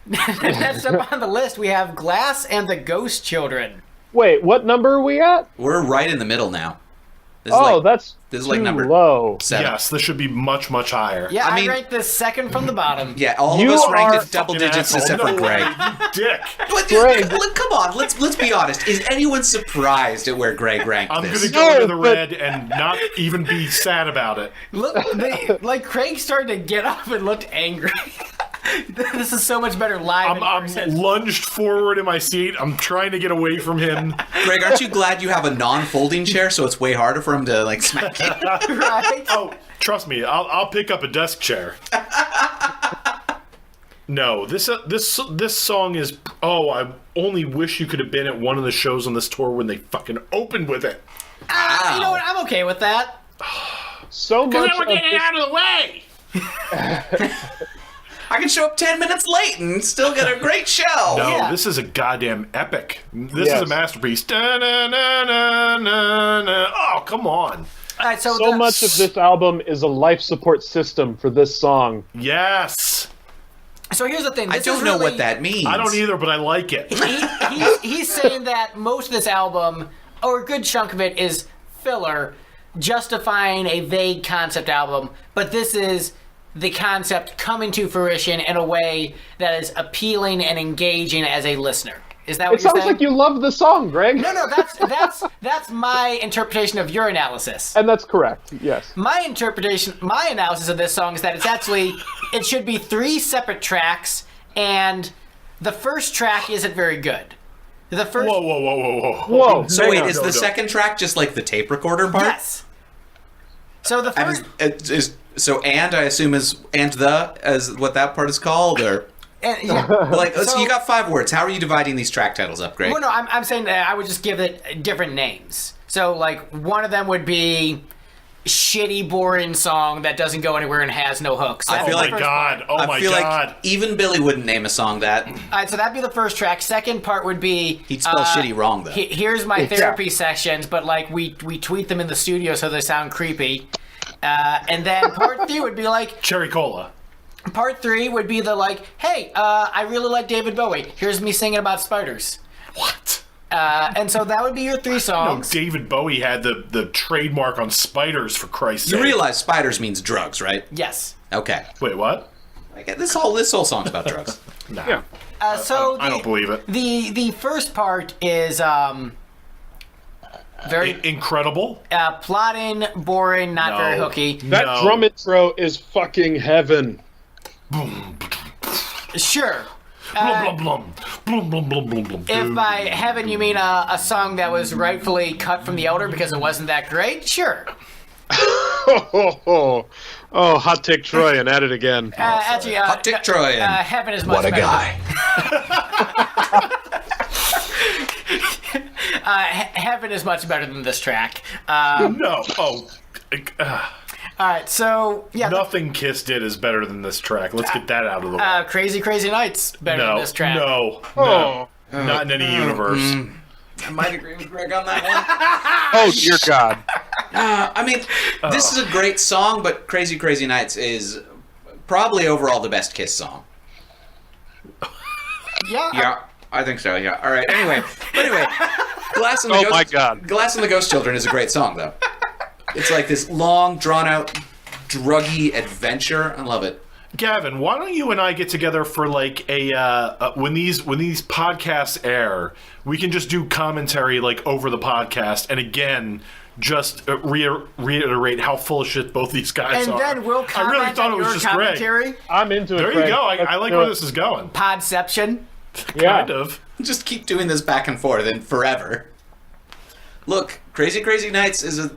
next up on the list we have Glass and the Ghost Children. Wait, what number are we at? We're right in the middle now. This is Oh, like, that's this is too like number low. 7. Yes, this should be much, much higher. Yeah, I I mean- ranked this second from the bottom. Yeah, all You of us ranked are at double Fucking digits asshole. except for No Greg. way, you dick. Greg. Look, come on, let's be honest. Is anyone surprised at where Greg ranked I'm this? gonna go to the No, but- red and not even be sad about it. Look, like Craig started to get up and looked angry. This is so much better live. in I'm person. lunged forward in my seat. I'm trying to get away from him. Greg, aren't you glad you have a non-folding chair so it's way harder for him to like smack you? Right? Oh, trust me, I'll pick up a desk chair. No, this song is. Oh, I only wish you could have been at one of the shows on this tour when they fucking opened with it. You know what? I'm okay with that. So much of this, out of the way. I can show up 10 minutes late and still get a great show. No, Yeah. this is a goddamn epic. This Yes. is a masterpiece. Da-na-na-na-na-na. Oh, come on. All right, so so much of this album is a life support system for this song. Yes. So here's the thing. I This don't is know really, what that means. I don't either, but I like it. He's saying that most of this album, or a good chunk of it, is filler, justifying a vague concept album. But this is the concept coming to fruition in a way that is appealing and engaging as a listener. Is that what It you're sounds saying? like you love the song, Greg. No, that's my interpretation of your analysis. And that's correct, yes. My analysis of this song is that it should be 3 separate tracks, and the first track isn't very good. The first, Whoa, So hang wait, on. is the second track just like the tape recorder part? yes. So the I first, mean, I assume is as what that part is called, or yeah. like so So- you got 5 words. How are you dividing these track titles up, Greg? Well, no, I'm saying that I would just give it different names. So, like, one of them would be shitty, boring song that doesn't go anywhere and has no hooks. I That's feel the Oh my first god. part. Oh I my feel god. like even Billy wouldn't name a song that. All right, so that'd be the first track. Second part would be He'd spell shitty wrong though. Here's my therapy sessions, but like we tweet them in the studio so they sound creepy. And then part 3 would be like, Cherry Cola. part 3 would be the like, hey, I really like David Bowie. Here's me singing about spiders. What? And so that would be your 3 No, songs. David Bowie had the trademark on spiders, for Christ's sake. You realize spiders means drugs, right? Yes. Okay. Wait, what? Like, this whole song's about drugs. Nah. Yeah. So I don't believe it. The first part is very Incredible. plotting, boring, not very No. hooky. That No. drum intro is fucking heaven. Sure. Blum, blum, blum. Blum, blum, blum, blum, blum. If by heaven you mean a song that was rightfully cut from The Elder because it wasn't that great, sure. Oh, hot take Troy and at it again. Actually, Hot Dick Troy. heaven is much better. Heaven is much better than this track. No. Oh. All right, so yeah, Nothing Kiss did is better than this track. Let's get that out of the way. Crazy Crazy Nights better than No. this track. No. Oh. Not in any universe. I might agree with Greg on that one. Oh dear God. I mean, this is a great song, but Crazy Crazy Nights is probably overall the best Kiss song. Yeah, I think so. Yeah. All right. Anyway, Glass and the Oh Ghost. my God. Glass and the Ghost Children is a great song, though. It's like this long, drawn-out, druggy adventure. I love it. Gavin, why don't you and I get together for like when these podcasts air, we can just do commentary like over the podcast, and again, just reiterate how full of shit both these guys And are. then we'll I really comment thought on it was your just commentary. Greg. I'm into it. There you Craig. go. I Let's like do where it. this is going. Podception. Yeah. Kind of. Just keep doing this back and forth and forever. Look, Crazy Crazy Nights is a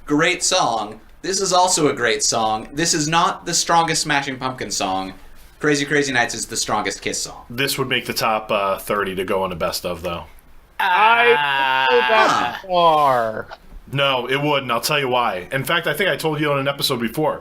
great song. This is also a great song. This is not the strongest Smashing Pumpkins song. Crazy Crazy Nights is the strongest Kiss song. This would make the top 30 to go on a best of, though. I go that far. No, it wouldn't. I'll tell you why. In fact, I think I told you on an episode before.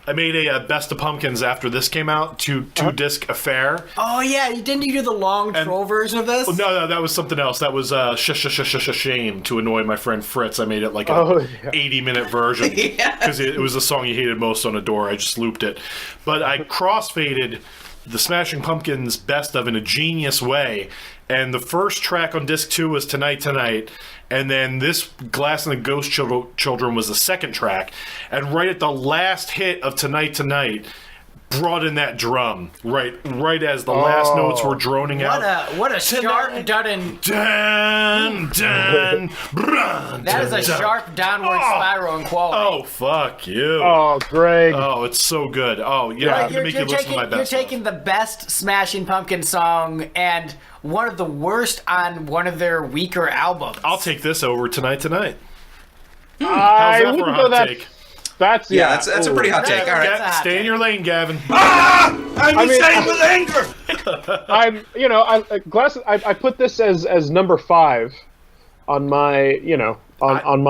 I made a Best of Pumpkins after this came out, two-disc affair. Oh yeah, didn't you do the long troll version of this? No, that was something else. That was Shame to annoy my friend Fritz. I made it like a 80-minute version because it was the song he hated most on Adore. I just looped it. But I crossfaded the Smashing Pumpkins Best of in a genius way. And the first track on disc 2 was Tonight Tonight, and then this Glass and the Ghost Children was the second track. And right at the last hit of Tonight Tonight, brought in that drum right as the last notes were droning out. What a sharp dun. That is a sharp downward spiral in quality. Oh, fuck you. Oh, Greg. Oh, it's so good. Oh, yeah, I'm going to make you listen to my best. You're taking the best Smashing Pumpkins song and one of the worst on one of their weaker albums. I'll take this over Tonight Tonight. I How's that for a wouldn't hot go that. take? That's That's a pretty hot take. All right. Stay in your lane, Gavin. I'm insane with anger. I put this as number 5 on my, on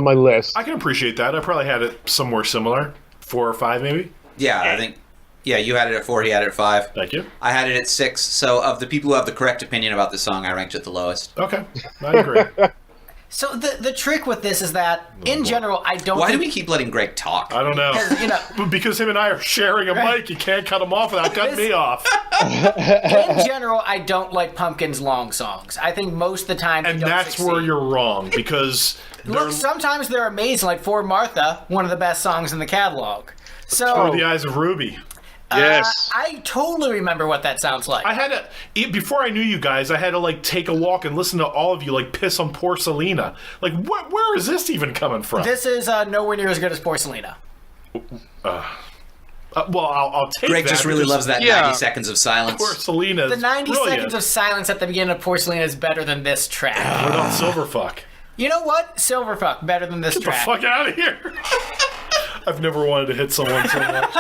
my list. I can appreciate that. I probably had it somewhere similar. 4 or 5, maybe. Yeah, I think. Yeah, you had it at 4, he had it at 5. Thank you. I had it at 6. So of the people who have the correct opinion about the song, I ranked it the lowest. Okay, I agree. So the trick with this is that, in general, I don't Why do think... we keep letting Greg talk? I don't know. Because him and I are sharing a mic, you can't cut him off without cutting me off. In general, I don't like Pumpkin's long songs. I think most of the time And they don't that's succeed. where you're wrong, because Look, sometimes they're amazing, like For Martha, one of the best songs in the catalog. So, Through the Eyes of Ruby. Yes. I totally remember what that sounds like. I had to, before I knew you guys, I had to like take a walk and listen to all of you like piss on poor Selena. Like, where is this even coming from? This is nowhere near as good as Porcelina. Well, I'll take Greg that. just really because loves that 90 seconds of silence. Poor Selena. The 90 seconds of silence at the beginning of Porcelina is better than this track. What about Silverfuck? You know what? Silverfuck, better than this Get track. the fuck out of here. I've never wanted to hit someone so much.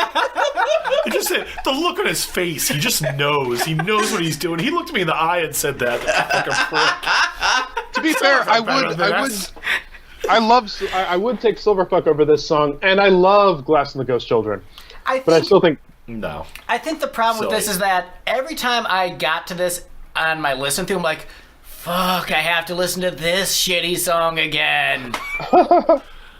It just the look on his face. He just knows. He knows what he's doing. He looked me in the eye and said that. Fucking prick. To be fair, I would take Silverfuck over this song, and I love Glass and the Ghost Children. But I still think no. I think the problem with Silly. this is that every time I got to this on my listen through, I'm like, fuck, I have to listen to this shitty song again.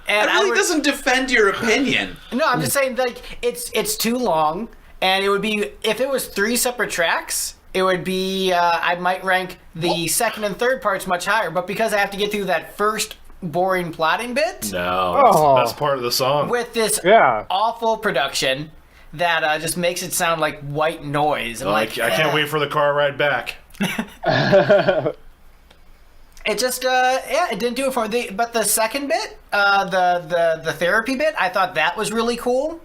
And That really doesn't defend your opinion. No, I'm just saying, like, it's too long, and it would be, if it was 3 separate tracks, it would be, I might rank the second and third parts much higher, but because I have to get through that first boring plotting bit No, that's part of the song. with this awful production that just makes it sound like white noise. I'm like, I can't wait for the car ride back. It just, it didn't do it for me. But the second bit, the therapy bit, I thought that was really cool,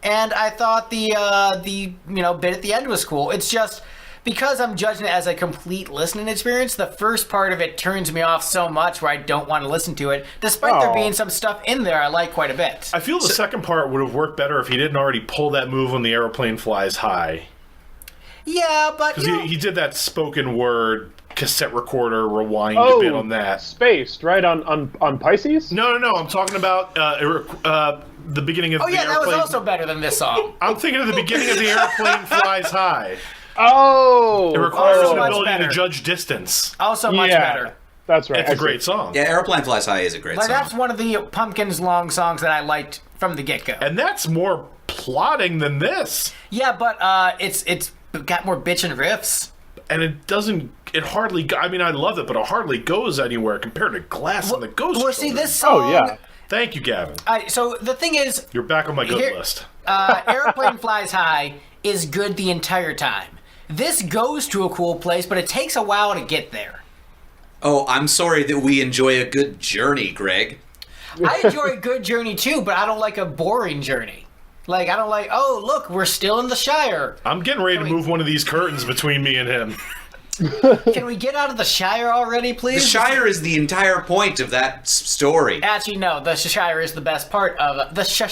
and I thought the bit at the end was cool. It's just because I'm judging it as a complete listening experience. The first part of it turns me off so much where I don't want to listen to it, despite there being some stuff in there I like quite a bit. I feel the second part would have worked better if he didn't already pull that move when the airplane flies high. Yeah, but Because he did that spoken word cassette recorder rewind bit on that. Spaced, right? On Pisces? No. I'm talking about the beginning of the airplane. that was also better than this song. I'm thinking of the beginning of the airplane flies high. Oh! It requires Also an much ability better. to judge distance. Also much better. That's right. It's a great song. Yeah, Aeroplane Flies High is a great Like, song. that's one of the Pumpkins' long songs that I liked from the get-go. And that's more plotting than this. Yeah, but it's got more bitchin' riffs. And it hardly, I mean, I love it, but it hardly goes anywhere compared to Glass and the Ghost Well, see, Children. this song... Oh, yeah. Thank you, Gavin. So the thing is, You're back on my good list. Airplane Flies High is good the entire time. This goes to a cool place, but it takes a while to get there. Oh, I'm sorry that we enjoy a good journey, Greg. I enjoy a good journey too, but I don't like a boring journey. Like, I don't like, oh, look, we're still in the Shire. I'm getting ready to move one of these curtains between me and him. Can we get out of the Shire already, please? The Shire is the entire point of that story. Actually, no, the Shire is the best part of it. The Shire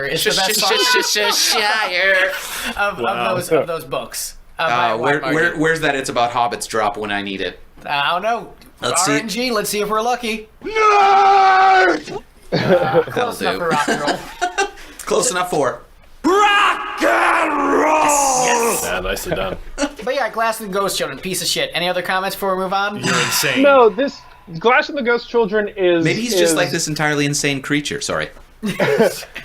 is the best part Shire. of those books. By a wide margin. Where's that It's About Hobbits drop when I need it? I don't know. Let's see. RNG, let's see if we're lucky. That'll Close enough do. for rock and roll. Close enough for Yeah, nicely done. But yeah, Glass and the Ghost Children, piece of shit. Any other comments before we move on? You're insane. No, this Glass and the Ghost Children is maybe he's just like this entirely insane creature. Sorry.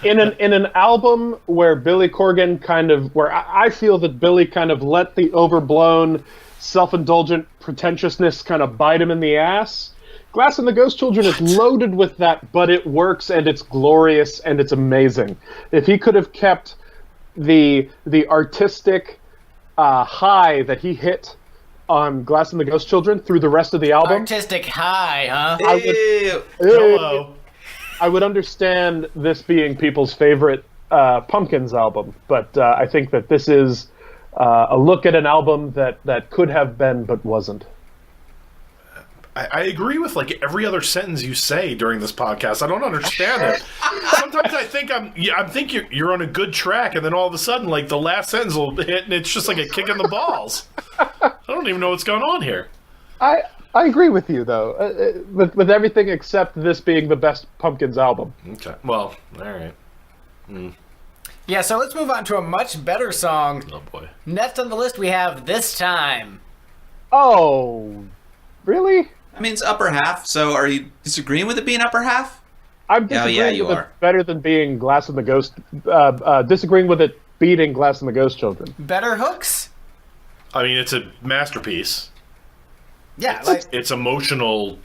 in an album where Billy Corgan where I feel that Billy kind of let the overblown, self-indulgent pretentiousness kind of bite him in the ass. Glass and the Ghost Children is loaded with that, but it works and it's glorious and it's amazing. If he could have kept the artistic high that he hit on Glass and the Ghost Children through the rest of the album, Artistic high, huh? Hello. I would understand this being people's favorite Pumpkins album, but I think that this is a look at an album that could have been but wasn't. I agree with like every other sentence you say during this podcast. I don't understand it. Sometimes I think you're on a good track, and then all of a sudden, like the last sentence will hit, and it's just like a kick in the balls. I don't even know what's going on here. I agree with you though, with everything except this being the best Pumpkins album. Okay. Well, all right. Yeah, so let's move on to a much better song. Oh boy. Next on the list we have This Time. Oh, really? I mean, it's upper half. So, are you disagreeing with it being upper half? I'm Oh, disagreeing yeah, you with are. it better than being Glass and the Ghost. Disagreeing with it beating Glass and the Ghost Children. Better hooks? I mean, it's a masterpiece. Yeah, like, It's emotional,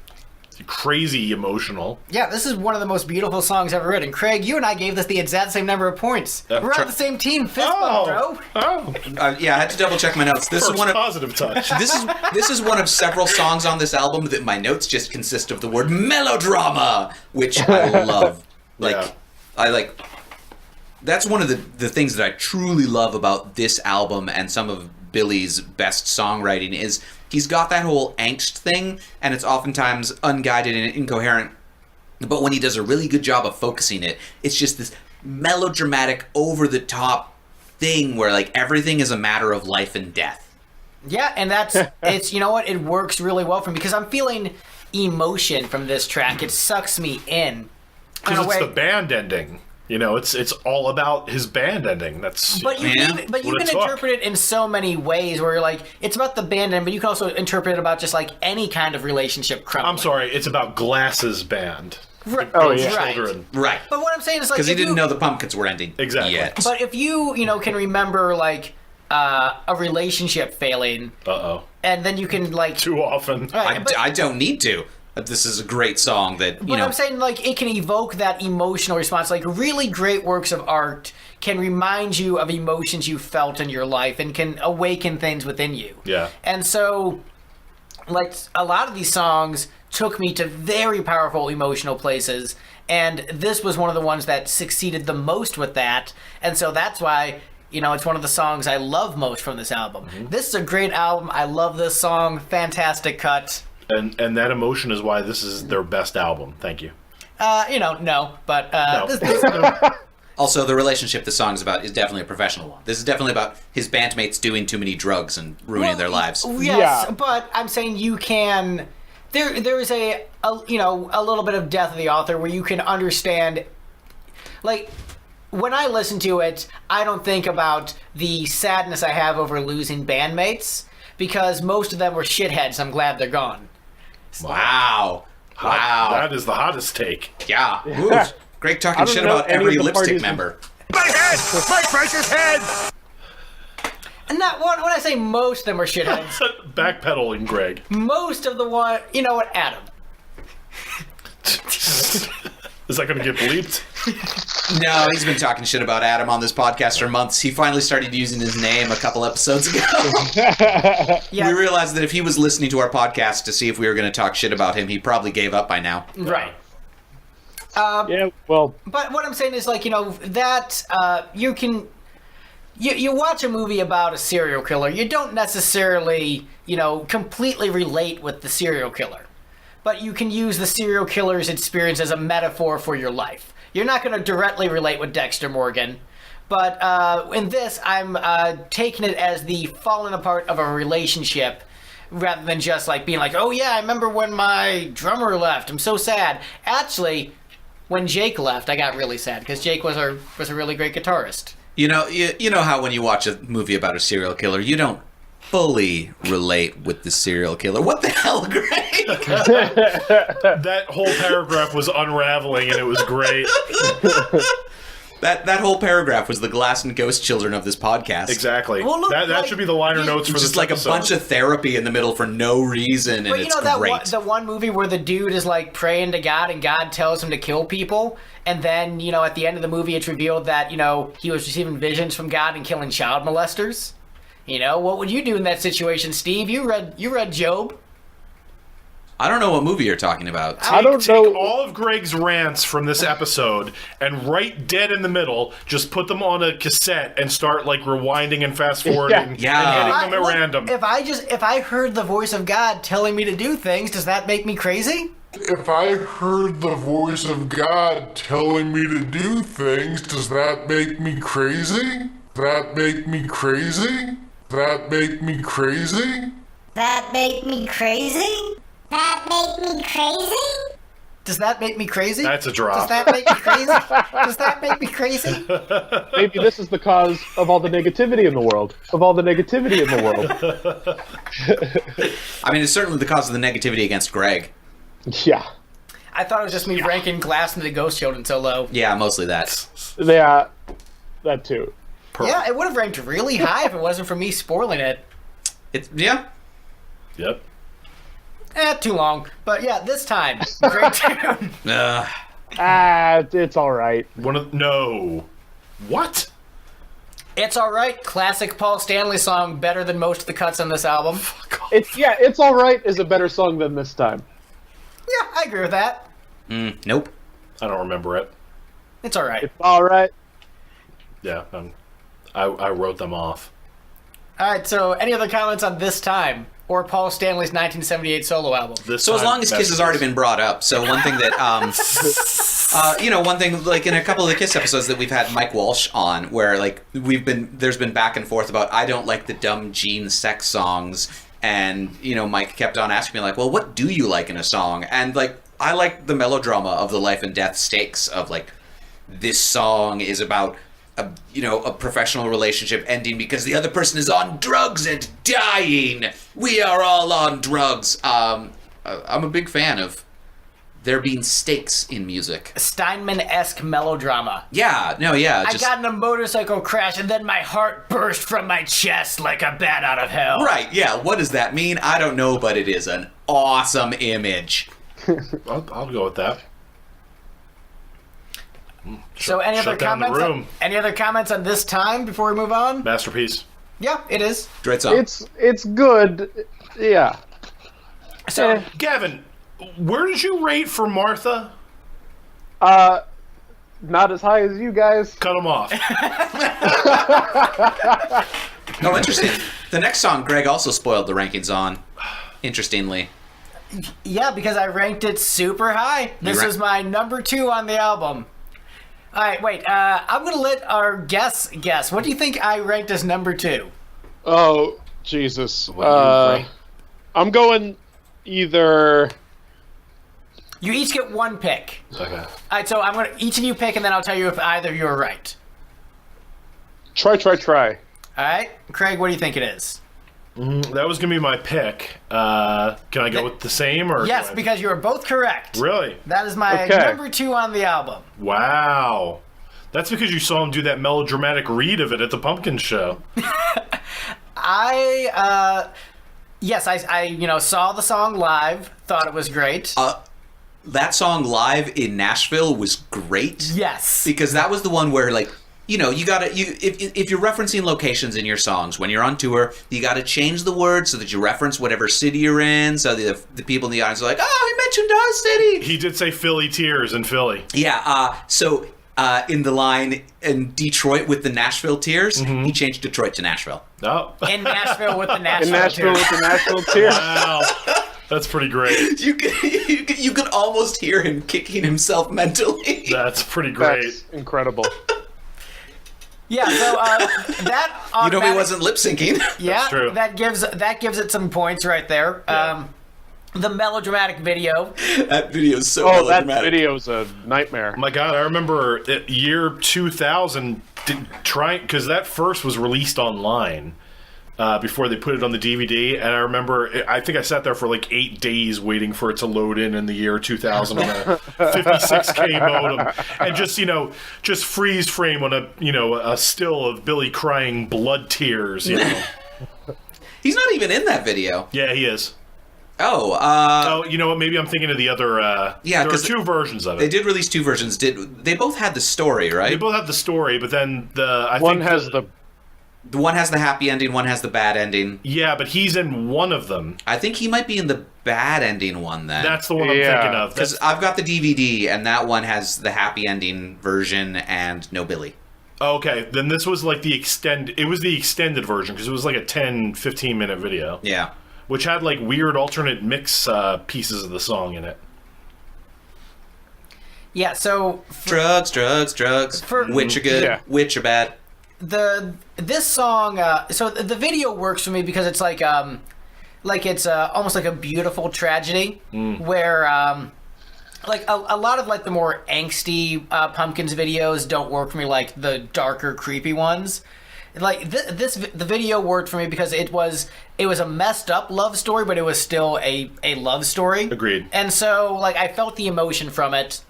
crazy emotional. yeah, this is one of the most beautiful songs ever written. Craig, you and I gave this the exact same number of points. We're on the same team. Fist bump, bro. Oh, Yeah, I had to double check my notes. This is first one of positive touch. this is one of several songs on this album that my notes just consist of the word melodrama, which I love. Yeah. That's one of the things that I truly love about this album and some of Billy's best songwriting is he's got that whole angst thing, and it's oftentimes unguided and incoherent. But when he does a really good job of focusing it, it's just this melodramatic, over-the-top thing where like everything is a matter of life and death. Yeah, and it's, you know what, it works really well for me because I'm feeling emotion from this track. It sucks me in. Because it's the band ending. You know, it's all about his band ending. That's But you can interpret it in so many ways where you're like, it's about the band end, but you can also interpret it about just like any kind of relationship crumbling. I'm sorry, it's about Glass's band. Right. Oh, yeah. Right. Children. Right. But what I'm saying is like, Because he if didn't you- know the Pumpkins were ending Exactly. yet. But if you can remember like a relationship failing, Uh-oh. and then you can like, Too often. right, but, I don't need to. This is a great song that, but I'm saying like it can evoke that emotional response. Like really great works of art can remind you of emotions you felt in your life and can awaken things within you. Yeah. And so, like a lot of these songs took me to very powerful emotional places, and this was one of the ones that succeeded the most with that. And so that's why, it's one of the songs I love most from this album. Mm-hmm. This is a great album. I love this song. Fantastic cut. And that emotion is why this is their best album. Thank you. No, but No. this Also, the relationship the song's about is definitely a professional one. This is definitely about his bandmates doing too many drugs and ruining their lives. Yes, Yeah. but I'm saying you can. There is a little bit of death of the author where you can understand. Like when I listen to it, I don't think about the sadness I have over losing bandmates because most of them were shitheads. I'm glad they're gone. Wow. Wow. That is the hottest take. Yeah. Ooh, Greg talking shit know about any every of the lipstick parties- member. My head! My precious head! And not when I say most of them are shitheads, Backpedaling, Greg. most of the one, you know what, Adam. Is that going to get bleeped? No, he's been talking shit about Adam on this podcast for months. He finally started using his name a couple episodes ago. Yeah, We realized that if he was listening to our podcast to see if we were going to talk shit about him, he probably gave up by now. right. Yeah, well, But what I'm saying is, like, you know, that you can... You watch a movie about a serial killer, you don't necessarily, you know, completely relate with the serial killer. But you can use the serial killer's experience as a metaphor for your life. You're not going to directly relate with Dexter Morgan. But in this, I'm taking it as the falling apart of a relationship rather than just, like, being like, oh, yeah, I remember when my drummer left. I'm so sad. Actually, when Jake left, I got really sad because Jake was a really great guitarist. You know how when you watch a movie about a serial killer, you don't fully relate with the serial killer. What the hell, Greg? That whole paragraph was unraveling, and it was great. That whole paragraph was the Glass and Ghost children of this podcast. Exactly. Well, look, that like, should be the liner notes for It's this just like episode. a bunch of therapy in the middle for no reason, and But you it's know that great. the one movie where the dude is like praying to God and God tells him to kill people, and then, you know, at the end of the movie it's revealed that, you know, he was receiving visions from God and killing child molesters. You know, what would you do in that situation, Steve? You read Job. I don't know what movie you're talking about. I don't Take know. all of Greg's rants from this episode and right dead in the middle, just put them on a cassette and start like rewinding and fast forwarding Yeah. and hitting them at Look, random. If I heard the voice of God telling me to do things, does that make me crazy? If I heard the voice of God telling me to do things, does that make me crazy? That make me crazy? That make me crazy? That make me crazy? That make me crazy? Does that make me crazy? That's a drop. Does that make me crazy? Does that make me crazy? Maybe this is the cause of all the negativity in the world. Of all the negativity in the world. I mean, it's certainly the cause of the negativity against Greg. Yeah. I thought it was just me ranking Glass and the Ghost Children so low. Yeah, mostly that. Yeah. That too. Yeah, it would have ranked really high if it wasn't for me spoiling it. Yeah. Yep. Too long. But yeah, this time, great tune. It's alright. No. What? It's alright. Classic Paul Stanley song, better than most of the cuts on this album. It's alright is a better song than this time. Yeah, I agree with that. Nope. I don't remember it. It's alright. It's alright. Yeah, I wrote them off. Alright, so any other comments on this time? Or Paul Stanley's 1978 solo album? So as long as Kiss has already been brought up, so one thing that, one thing, like in a couple of the Kiss episodes that we've had Mike Walsh on, where like there's been back and forth about, I don't like the dumb Gene sex songs, and, you know, Mike kept on asking me like, well, what do you like in a song? And like, I like the melodrama of the life and death stakes of like, this song is about a professional relationship ending because the other person is on drugs and dying. We are all on drugs. I'm a big fan of there being stakes in music. Steinman-esque melodrama. Yeah, no, yeah. I got in a motorcycle crash and then my heart burst from my chest like a bat out of hell. Right, yeah. What does that mean? I don't know, but it is an awesome image. I'll go with that. So any other Shut down the comments? room. Any other comments on this time before we move on? Masterpiece. Yeah, it is. Great song. It's good. Yeah. So Gavin, where did you rate for Martha? Not as high as you guys. Cut them off. Oh, interesting. The next song Greg also spoiled the rankings on. Interestingly. yeah, because I ranked it super high. This is my number 2 on the album. All right, wait. I'm gonna let our guess. What do you think I ranked as number 2? Oh, Jesus. What do you rank? I'm going either... You each get one pick. Okay. All right, so I'm gonna each of you pick, and then I'll tell you if either of you are right. Try. All right, Craig, what do you think it is? That was going to be my pick. Can I go with the same? Or Yes, because you are both correct. Really? That is my number 2 on the album. Wow. That's because you saw him do that melodramatic read of it at the Pumpkin show. I saw the song live, thought it was great. That song live in Nashville was great. Yes. Because that was the one where, like, you gotta, if you're referencing locations in your songs, when you're on tour, you gotta change the words so that you reference whatever city you're in, so the people in the audience are like, oh, he mentioned our city. He did say Philly Tears in Philly. Yeah, in the line in Detroit with the Nashville Tears, he changed Detroit to Nashville. Oh. In Nashville with the Nashville with the Nashville Tears. Wow. That's pretty great. You could almost hear him kicking himself mentally. That's pretty great. That's incredible. Yeah, so that he wasn't lip syncing. Yeah, That's true. that gives it some points right there. Yeah. The melodramatic video. That video is so melodramatic. That video is a nightmare. My God, I remember year 2000 because that first was released online before they put it on the DVD, and I remember I think I sat there for like 8 days waiting for it to load in the year 2000 on a 56K modem, and just freeze frame on a still of Billy crying blood tears. He's not even in that video. Yeah, he is. Oh, you know what? Maybe I'm thinking of the other. Yeah, there are 2 versions of it. They did release 2 versions. They both had the story, right? They both have the story, but then the one has the happy ending, one has the bad ending. Yeah, but he's in one of them. I think he might be in the bad ending one then. That's the one I'm thinking of. Because I've got the DVD, and that one has the happy ending version and no Billy. Okay, then this was like the extended. It was the extended version because it was like a 10, 15-minute video. Yeah. Which had like weird alternate mix pieces of the song in it. Yeah, so drugs. Which are good, which are bad. This song, so the video works for me because it's like it's almost like a beautiful tragedy where like a lot of like the more angsty Pumpkins videos don't work for me like the darker, creepy ones. Like the video worked for me because it was a messed up love story, but it was still a love story. Agreed. And so like I felt the emotion from it.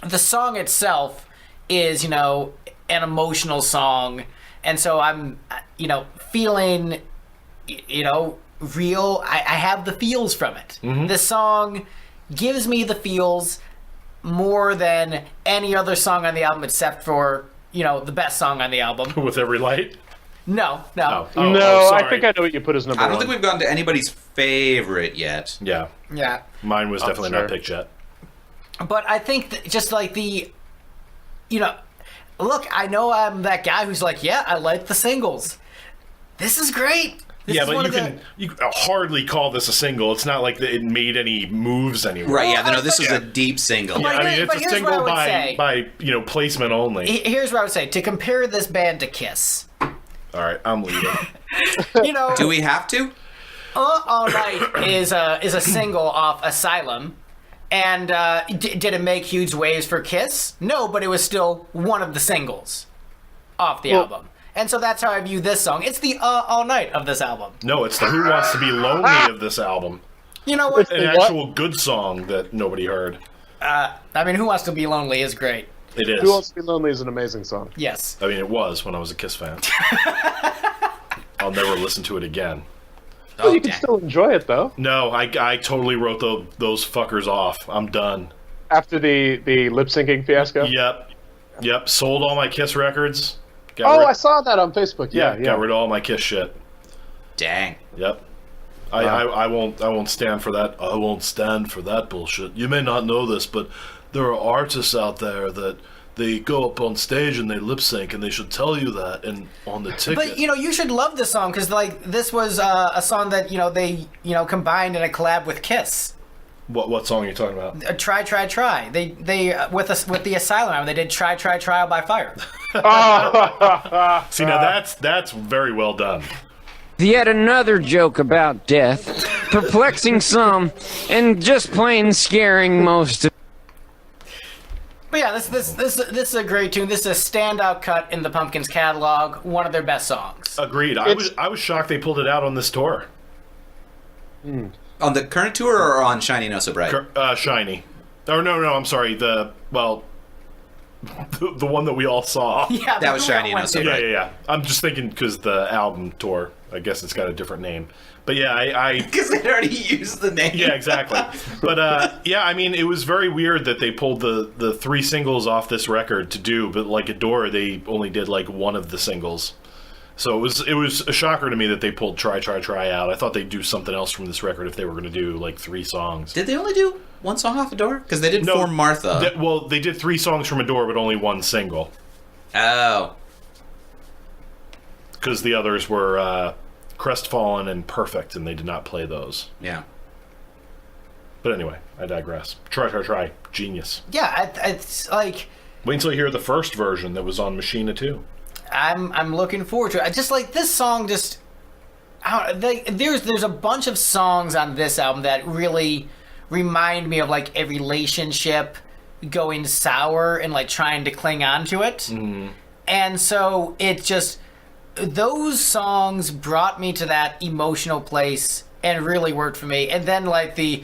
The song itself is an emotional song, and so I'm feeling real. I have the feels from it. This song gives me the feels more than any other song on the album except for the best song on the album. With Every Light? No. Oh, I think I know what you put as number 1. I don't think we've gotten to anybody's favorite yet. Yeah. Yeah. Mine was definitely not picked yet. But I think that just like look, I know I'm that guy who's like, yeah, I like the singles. This is great. Yeah, but you can hardly call this a single. It's not like it made any moves anywhere. Right, yeah, this was a deep single. Yeah, I mean, it's a single by placement only. Here's what I would say. To compare this band to Kiss. All right, I'm leaving. Do we have to? All Night is a single off Asylum. And did it make huge waves for Kiss? No, but it was still one of the singles off the album. And so that's how I view this song. It's the All Night of this album. No, it's the Who Wants to Be Lonely of this album. You know what? An actual good song that nobody heard. I mean, Who Wants to Be Lonely is great. It is. Who Wants to Be Lonely is an amazing song. Yes. I mean, it was when I was a Kiss fan. I'll never listen to it again. Well, you can still enjoy it, though. No, I totally wrote those fuckers off. I'm done. After the lip-syncing fiasco? Yep. Sold all my Kiss records. I saw that on Facebook. Yeah. Got rid of all my Kiss shit. Dang. Yep. I won't stand for that. I won't stand for that bullshit. You may not know this, but there are artists out there that they go up on stage and they lip sync, and they should tell you that and on the ticket. But you should love this song because like this was a song that they combined in a collab with Kiss. What song are you talking about? Try. They with the Asylum album, they did Try Trial by Fire. See, now that's very well done. Yet another joke about death, perplexing some and just plain scaring most. But yeah, this is a great tune. This is a standout cut in the Pumpkins catalog. One of their best songs. Agreed. I was shocked they pulled it out on this tour. On the current tour or on Shiny No So Bright? Shiny. Or no, I'm sorry. The one that we all saw. Yeah, That was Shiny No So Bright. Yeah. I'm just thinking because the album tour, I guess it's got a different name. But yeah, Because they already used the name. yeah, exactly. But yeah, I mean, it was very weird that they pulled the 3 singles off this record to do, but like Adore, they only did like one of the singles. So it was a shocker to me that they pulled Try out. I thought they'd do something else from this record if they were going to do like 3 songs. Did they only do one song off Adore? Because they did For Martha. They did 3 songs from Adore, but only 1 single. Oh. Because the others were Crestfallen and Perfect, and they did not play those. Yeah. But anyway, I digress. Try. Genius. Yeah, it's like... Wait until you hear the first version that was on Machina too. I'm looking forward to it. I just like this song. Just there's a bunch of songs on this album that really remind me of like a relationship going sour and like trying to cling on to it. And so it just those songs brought me to that emotional place and really worked for me. And then like I'm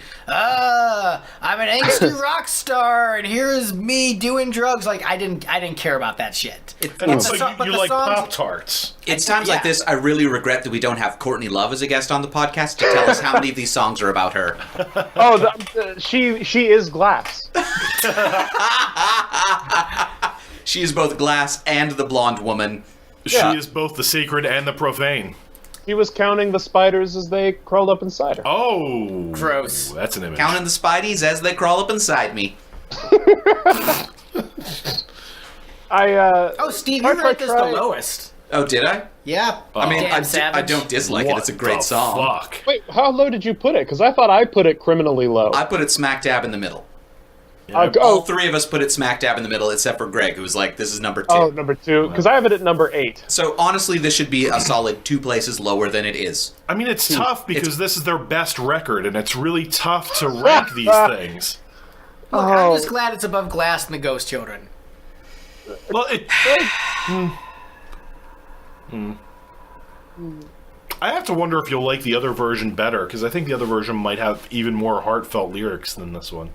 an angsty rock star and here's me doing drugs. Like I didn't care about that shit. So you like Pop-Tarts. It's times like this I really regret that we don't have Courtney Love as a guest on the podcast to tell us how many of these songs are about her. She is glass. She is both glass and the blonde woman. Yeah. She is both the sacred and the profane. He was counting the spiders as they crawled up inside her. Oh, gross. That's an image. Counting the Spideys as they crawl up inside me. Steve, you ranked this the lowest. Oh, did I? Yeah. I mean, Damn I don't dislike it. It's a great song. Fuck? Wait, how low did you put it? Because I thought I put it criminally low. I put it smack dab in the middle. Yeah. All 3 of us put it smack dab in the middle, except for Greg, who was like, this is number 2. Oh, number 2. Because I have it at number 8. So, honestly, this should be a solid 2 places lower than it is. I mean, it's tough because this is their best record, and it's really tough to rank these things. Look, I'm just glad it's above Glass and the Ghost Children. Well, I have to wonder if you'll like the other version better, because I think the other version might have even more heartfelt lyrics than this one.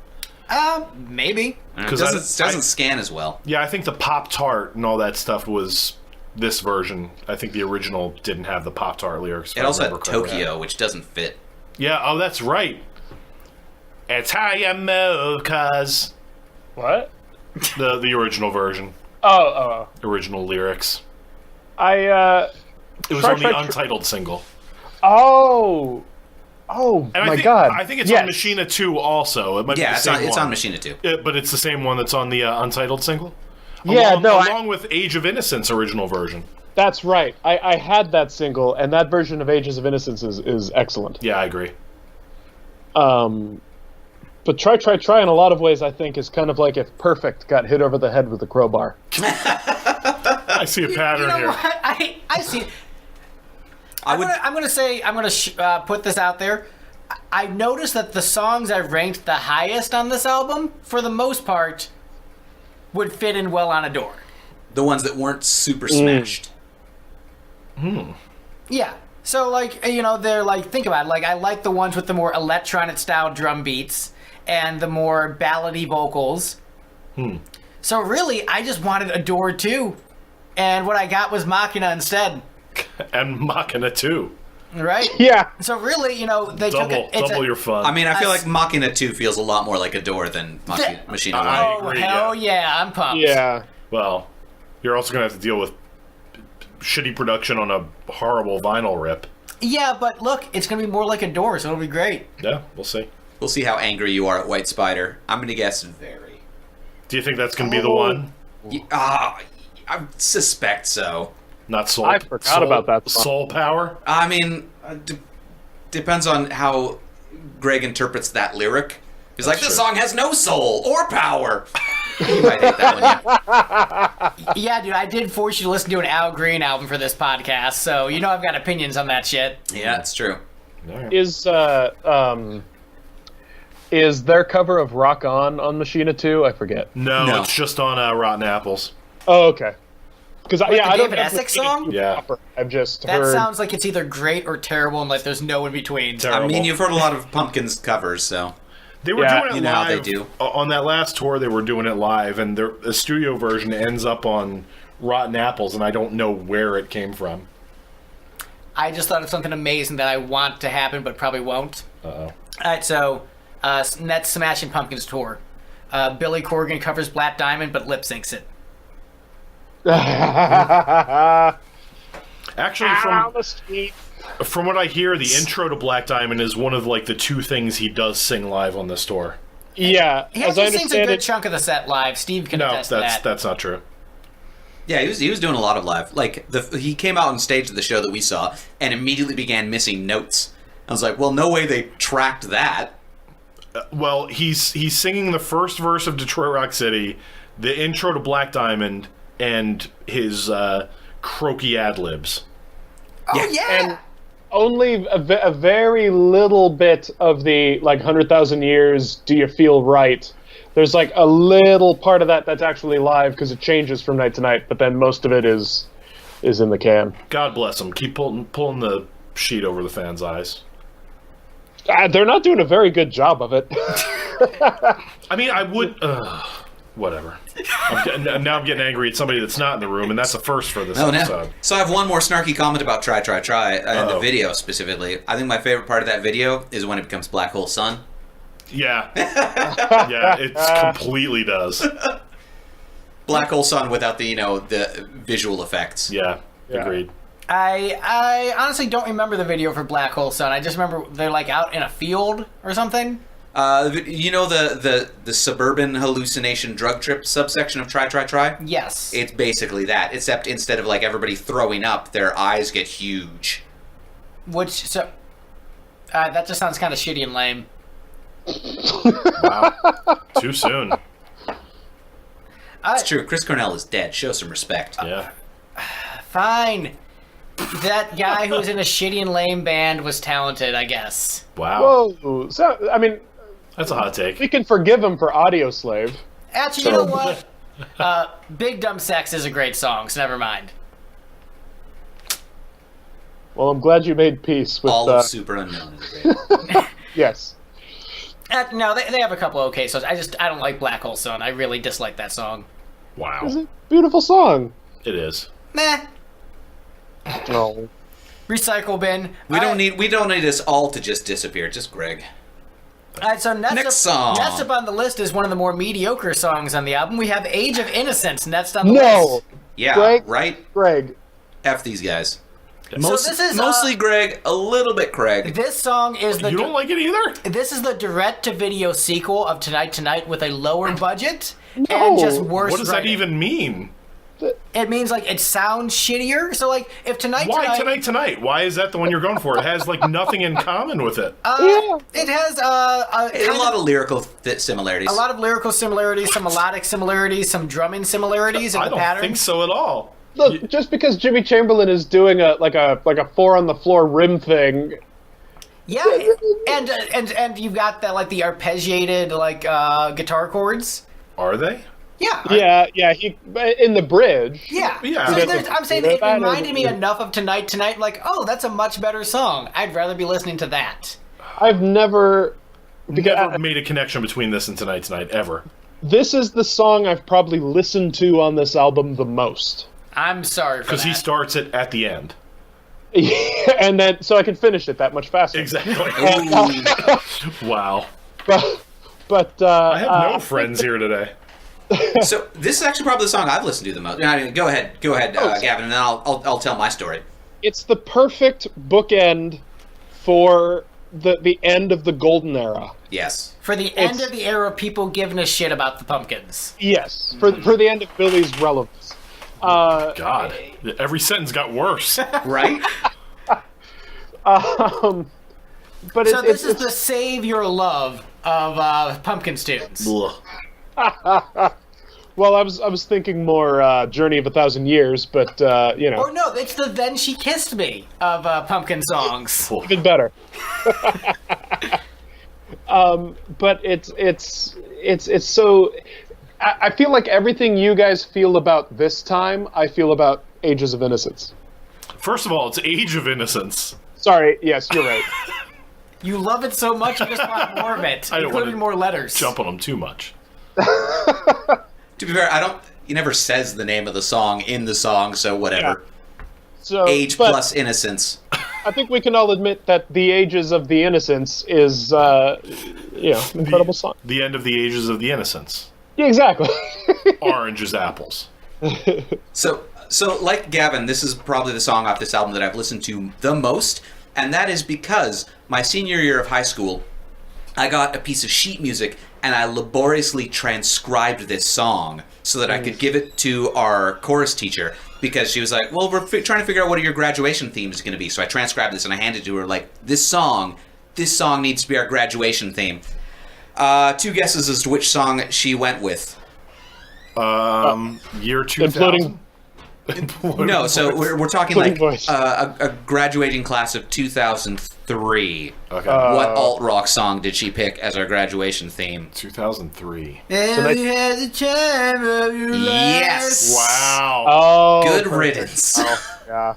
Maybe. It doesn't scan as well. Yeah, I think the Pop-Tart and all that stuff was this version. I think the original didn't have the Pop-Tart lyrics. It also had Tokyo, which doesn't fit. Yeah, that's right. It's how you move, cuz. What? The original version. Oh. Original lyrics. It was on the Untitled single. Oh, and God. I think it's on Machina 2 also. It might be the same one. It's on Machina 2. But it's the same one that's on the Untitled single? Yeah, along with Age of Innocence original version. That's right. I had that single, and that version of Ages of Innocence is excellent. Yeah, I agree. But Try in a lot of ways, I think, is kind of like if Perfect got hit over the head with a crowbar. I see a pattern here. What? I see. I'm gonna put this out there. I noticed that the songs I ranked the highest on this album, for the most part, would fit in well on Adore. The ones that weren't super smashed. Yeah. So, like, they're like, think about it. Like, I like the ones with the more electronic-style drum beats and the more ballady vocals. So, really, I just wanted Adore 2. And what I got was Machina instead. And Machina 2. Right? Yeah. So, really, they took it. Double your fun. I mean, I feel like Machina 2 feels a lot more like Adore than Machina 1. I agree, hell yeah. I'm pumped. Yeah. Well, you're also going to have to deal with shitty production on a horrible vinyl rip. Yeah, but look, it's going to be more like Adore, so it'll be great. Yeah, we'll see. We'll see how angry you are at White Spider. I'm going to guess very. Do you think that's going to be the one? I suspect so. Not Soul. I forgot about that song. Soul Power? I mean, depends on how Greg interprets that lyric. He's like, this song has no soul or power. You might hate that one, yeah, dude, I did force you to listen to an Al Green album for this podcast, so I've got opinions on that shit. Yeah, it's true. Is Is their cover of Rock On Machina 2? I forget. No, it's just on Rotten Apples. Oh, okay. Because the I don't David know Essex song? Yeah. I've just That heard. sounds like it's either great or terrible, and like there's no in between. Terrible. I mean, you've heard a lot of Pumpkins covers, so They were Yeah, doing it you know how live. they do. On that last tour, they were doing it live, and the studio version ends up on Rotten Apples, and I don't know where it came from. I just thought of something amazing that I want to happen, but probably won't. Uh-oh. All right, so that's Smashing Pumpkins tour. Billy Corgan covers Black Diamond, but lip syncs it. Actually, from what I hear, the intro to Black Diamond is one of like the two things he does sing live on this tour. Yeah, He as I actually sings a understand good it, chunk of the set live. Steve can No, attest to that. that's not true. yeah, he was doing a lot of live. Like he came out on stage at the show that we saw and immediately began missing notes. I was like, well, no way they tracked that. Well, he's singing the first verse of Detroit Rock City, the intro to Black Diamond, and his croaky ad libs. Oh, yeah! and only a very little bit of the 100,000 years. Do you feel right? There's like a little part of that that's actually live because it changes from night to night, but then most of it is in the can. God bless him. Keep pulling the sheet over the fans' eyes. They're not doing a very good job of it. I mean, I would. Whatever. Now I'm getting angry at somebody that's not in the room, and that's a first for this episode. So I have one more snarky comment about Try, and the Uh-oh. video specifically. I think my favorite part of that video is when it becomes Black Hole Sun. Yeah. Yeah, it completely does. Black Hole Sun without the visual effects. Yeah, agreed. I honestly don't remember the video for Black Hole Sun. I just remember they're like out in a field or something. You know the suburban hallucination drug trip subsection of Try? Yes. It's basically that, except instead of like everybody throwing up, their eyes get huge. That just sounds kind of shitty and lame. Wow. Too soon. It's true. Chris Cornell is dead. Show some respect. Yeah. Fine. That guy who was in a shitty and lame band was talented, I guess. Wow. Whoa! So I mean, That's a hot take. we can forgive him for Audio Slave. Actually, you know what? Big Dumb Sex is a great song, so never mind. Well, I'm glad you made peace with All of Super Unknown is great. Yes. No, they have a couple okay songs. I don't like Black Hole Sun. I really dislike that song. Wow. It's a beautiful song. It is. Meh. Oh. Recycle bin. We don't need this all to just disappear. Just Greg. Alright, so Next song. Next up on the list is one of the more mediocre songs on the album. We have Age of Innocence, next on the No, list. Yeah, Greg? right? Greg. F these guys. this is, mostly Greg, a little bit Craig. This song is You don't like it either? This is the direct-to-video sequel of Tonight Tonight with a lower budget No. and just worse What does that writing. even mean? It means like it sounds shittier. So like if Why Tonight? Why is that the one you're going for? It has like nothing in common with it. Yeah. It has A lot of lyrical similarities. a lot of lyrical similarities, some melodic similarities, some drumming similarities in I the don't patterns. think so at all. Look, just because Jimmy Chamberlain is doing a 4 on the floor rim thing. Yeah, and you've got that like the arpeggiated guitar chords. Are they? Yeah. Yeah, he in the bridge. Yeah. Yeah. So Yeah. I'm saying it reminded me enough of Tonight Tonight. Like, oh, that's a much better song. I'd rather be listening to that. I've never Never made a connection between this and Tonight ever. This is the song I've probably listened to on this album the most. I'm sorry for that. Because he starts it at the end. And then so I can finish it that much faster. Exactly. Wow. But I have no friends here today. So this is actually probably the song I've listened to the most. I mean, go ahead, Gavin, and then I'll tell my story. It's the perfect bookend for the end of the golden era. Yes. For the end of the era, people giving a shit about the Pumpkins. Yes, for the end of Billy's relevance. God, every sentence got worse. Right? But So this is the Save Your Love of Pumpkins tunes. Well, I was thinking more Journey of 1,000 Years, but Or no, it's the Then She Kissed Me of Pumpkin songs. even better. But it's so. I feel like everything you guys feel about this time, I feel about Ages of Innocence. First of all, it's Age of Innocence. Sorry, yes, you're right. You love it so much, you just want more of it, I don't including more letters. Jump on them too much. To be fair, he never says the name of the song in the song, so whatever. Yeah. So, Age plus Innocence. I think we can all admit that the Ages of the Innocence is, incredible song. The end of the Ages of the Innocence. Yeah, exactly. Orange is apples. So like Gavin, this is probably the song off this album that I've listened to the most, and that is because my senior year of high school, I got a piece of sheet music and I laboriously transcribed this song so that I could give it to our chorus teacher, because she was like, well, we're trying to figure out what your graduation theme is going to be. So I transcribed this and I handed it to her like, this song needs to be our graduation theme. 2 guesses as to which song she went with. Year 2000? No, so we're talking like a graduating class of 2003. Okay. What alt-rock song did she pick as our graduation theme? 2003. Yes! Wow. Oh, good perfect. riddance. Oh, yeah.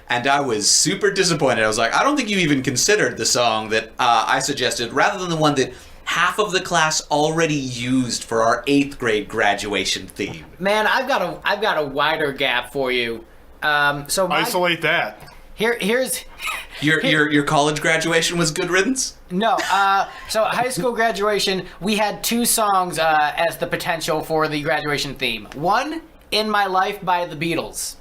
And I was super disappointed. I was like, I don't think you even considered the song that I suggested, rather than the one that half of the class already used for our 8th grade graduation theme. Man, I've got a wider gap for you. Isolate that. Here's your college graduation was good riddance? No. So high school graduation, we had 2 songs as the potential for the graduation theme. One, "In My Life" by the Beatles.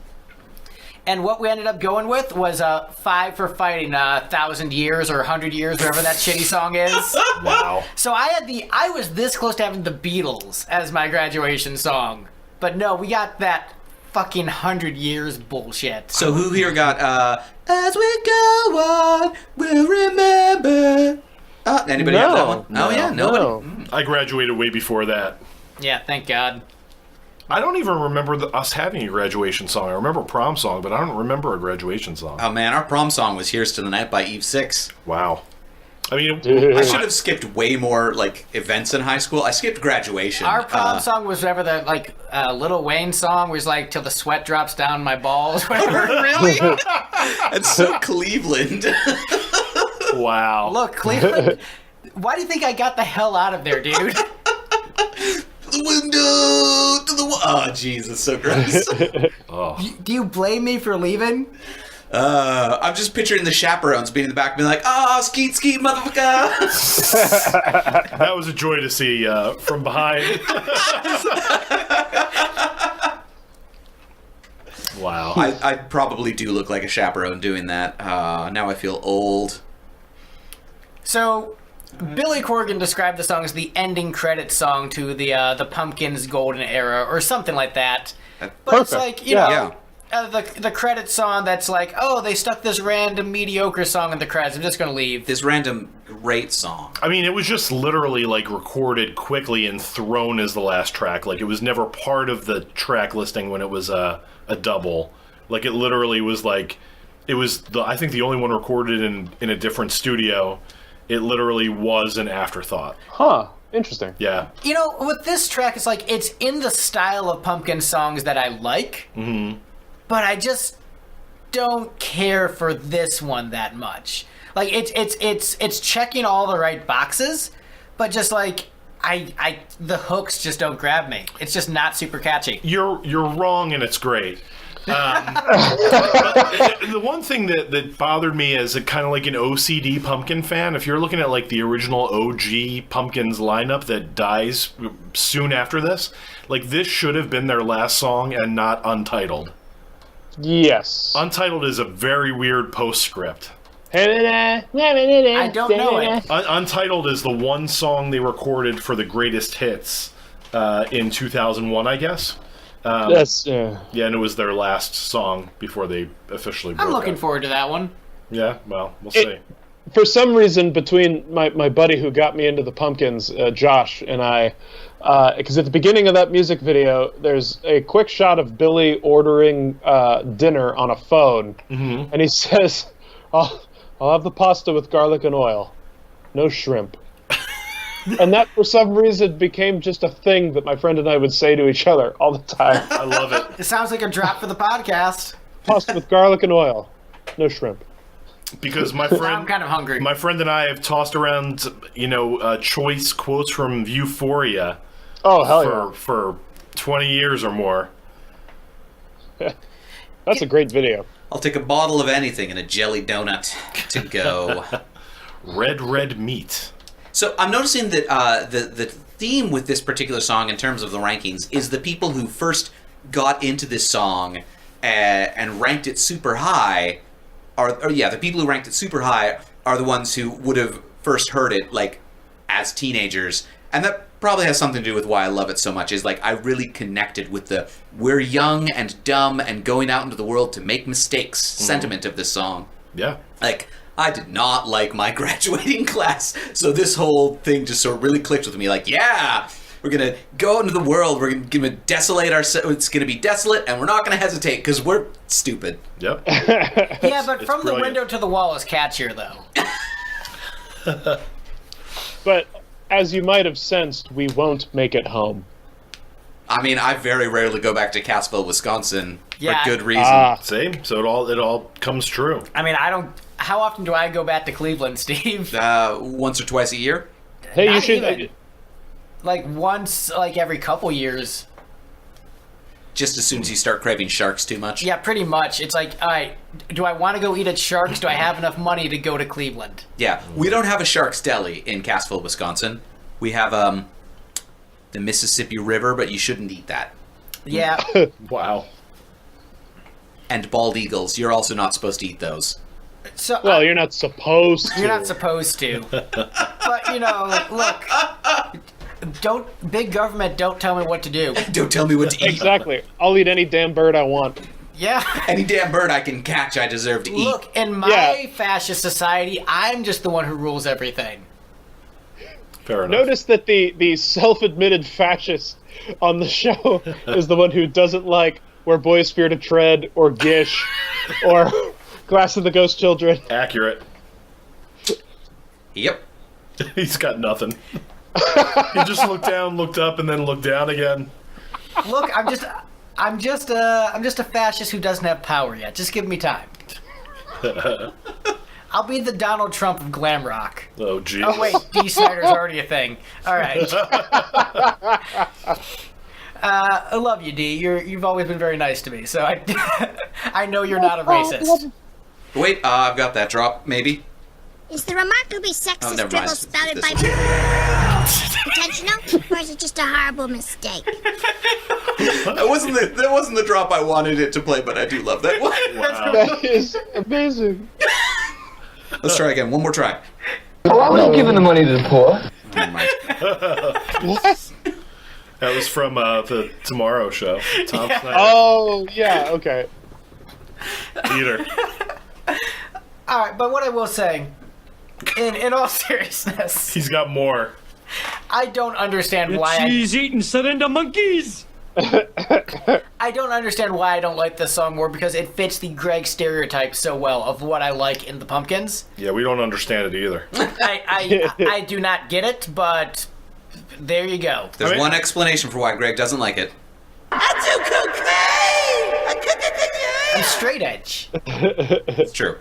And what we ended up going with was 5 for Fighting, 1,000 Years or 100 Years, whatever that shitty song is. Wow. So I was this close to having the Beatles as my graduation song. But no, we got that fucking 100 Years bullshit. So who here got, As We Go On, We'll Remember... anybody have that one? No, Oh yeah, nobody. no. I graduated way before that. Yeah, thank God. I don't even remember us having a graduation song. I remember a prom song, but I don't remember a graduation song. Oh man, our prom song was Here's to the Night by Eve 6. Wow. I mean, I should have skipped way more like events in high school. I skipped graduation. Our prom song was whatever the Lil Wayne song was like, "Till the Sweat Drops Down My Balls," whatever. Really? It's so Cleveland. wow. Look, Cleveland. Why do you think I got the hell out of there, dude? The window to the oh Jesus, so gross. Do you blame me for leaving? I'm just picturing the chaperones being in the back being like, oh, skeet skeet motherfucker. That was a joy to see from behind. Wow. I probably do look like a chaperone doing that. Now I feel old. So Billy Corgan described the song as the ending credit song to the Pumpkins' golden era, or something like that. But it's like, you know, the credit song that's like, oh, they stuck this random mediocre song in the credits. I'm just gonna leave. This random great song. I mean, it was just literally like recorded quickly and thrown as the last track. Like it was never part of the track listing when it was a double. Like it literally was like, it was I think the only one recorded in a different studio. It literally was an afterthought. Huh. Interesting. Yeah. You know, with this track, it's like, it's in the style of Pumpkin songs that I like, but I just don't care for this one that much. Like, it's checking all the right boxes, but just like, the hooks just don't grab me. It's just not super catchy. You're wrong, and it's great. The one thing that bothered me as a kind of like an OCD Pumpkin fan, if you're looking at like the original OG Pumpkins lineup that dies soon after this, like this should have been their last song and not Untitled. Yes. Untitled is a very weird postscript. I don't know it. Untitled is the one song they recorded for the greatest hits in 2001, I guess. Yeah, and it was their last song before they officially broke I'm looking up. forward to that one. Yeah, well, we'll see. For some reason, between my buddy who got me into the Pumpkins, Josh, and I, because at the beginning of that music video, there's a quick shot of Billy ordering dinner on a phone, and he says, I'll have the pasta with garlic and oil. No shrimp. And that, for some reason, became just a thing that my friend and I would say to each other all the time. I love it. It sounds like a drop for the podcast. Tossed with garlic and oil. No shrimp. Because my I'm friend, kind of hungry. my friend and I have tossed around, choice quotes from Euphoria Oh, hell for 20 years or more. yeah. That's a great video. I'll take a bottle of anything and a jelly donut to go. Red meat. So I'm noticing that the theme with this particular song in terms of the rankings is the people who first got into this song and ranked it super high the people who ranked it super high are the ones who would have first heard it like as teenagers, and that probably has something to do with why I love it so much. Is like I really connected with the we're young and dumb and going out into the world to make mistakes sentiment of this song. Yeah. Like, I did not like my graduating class, so this whole thing just sort of really clicked with me. Like, yeah, we're going to go out into the world, we're going to desolate ourselves, it's going to be desolate, and we're not going to hesitate, because we're stupid. Yep. Yeah, but from the brilliant. window to the wall is catchier, though. But as you might have sensed, we won't make it home. I mean, I very rarely go back to Cassville, Wisconsin, Yeah. for good reason. Same. So it all comes true. I mean, I don't... How often do I go back to Cleveland, Steve? Once or twice a year. Hey, you Not should... even. Like, once, like, every couple years. Just as soon as you start craving sharks too much. Yeah, pretty much. It's like, all right, do I want to go eat at Sharks? Do I have enough money to go to Cleveland? Yeah, we don't have a Sharks Deli in Cassville, Wisconsin. We have the Mississippi River, but you shouldn't eat that. Yeah. Wow. And bald eagles, you're also not supposed to eat those. So Well, you're not supposed to. You're not supposed to. But, you know, look, big government, don't tell me what to do. Don't tell me what to eat. Exactly. I'll eat any damn bird I want. Yeah. Any damn bird I can catch, I deserve to eat. Look, in my fascist society, I'm just the one who rules everything. Fair enough. Notice that the self-admitted fascist on the show is the one who doesn't like Where Boys Fear to Tread, or Gish, or Glass of the Ghost Children. Accurate. Yep. He's got nothing. He just looked down, looked up, and then looked down again. Look, I'm just a fascist who doesn't have power yet. Just give me time. I'll be the Donald Trump of glam rock. Oh, geez. Oh wait, D. Snyder's already a thing. All right. I love you, D. You've always been very nice to me, so I know you're not a racist. Wait, I've got that drop, maybe. Is the remarkably sexist never dribble mind. spouted by intentional, or is it just a horrible mistake? That wasn't the drop I wanted it to play, but I do love that one. Wow. That is amazing. Let's try again. One more try. Oh, I'm not giving the money to the poor. Never mind. What? That was from the Tomorrow Show. Tom Snyder. Oh, yeah, okay. Peter. All right, but what I will say, in all seriousness, He's got more. I don't understand why. Cheese-eating surrender monkeys! I don't understand why I don't like this song more, because it fits the Greg stereotype so well of what I like in the Pumpkins. Yeah, we don't understand it either. I do not get it, but there you go. There's one explanation for why Greg doesn't like it. I'm straight edge. It's true.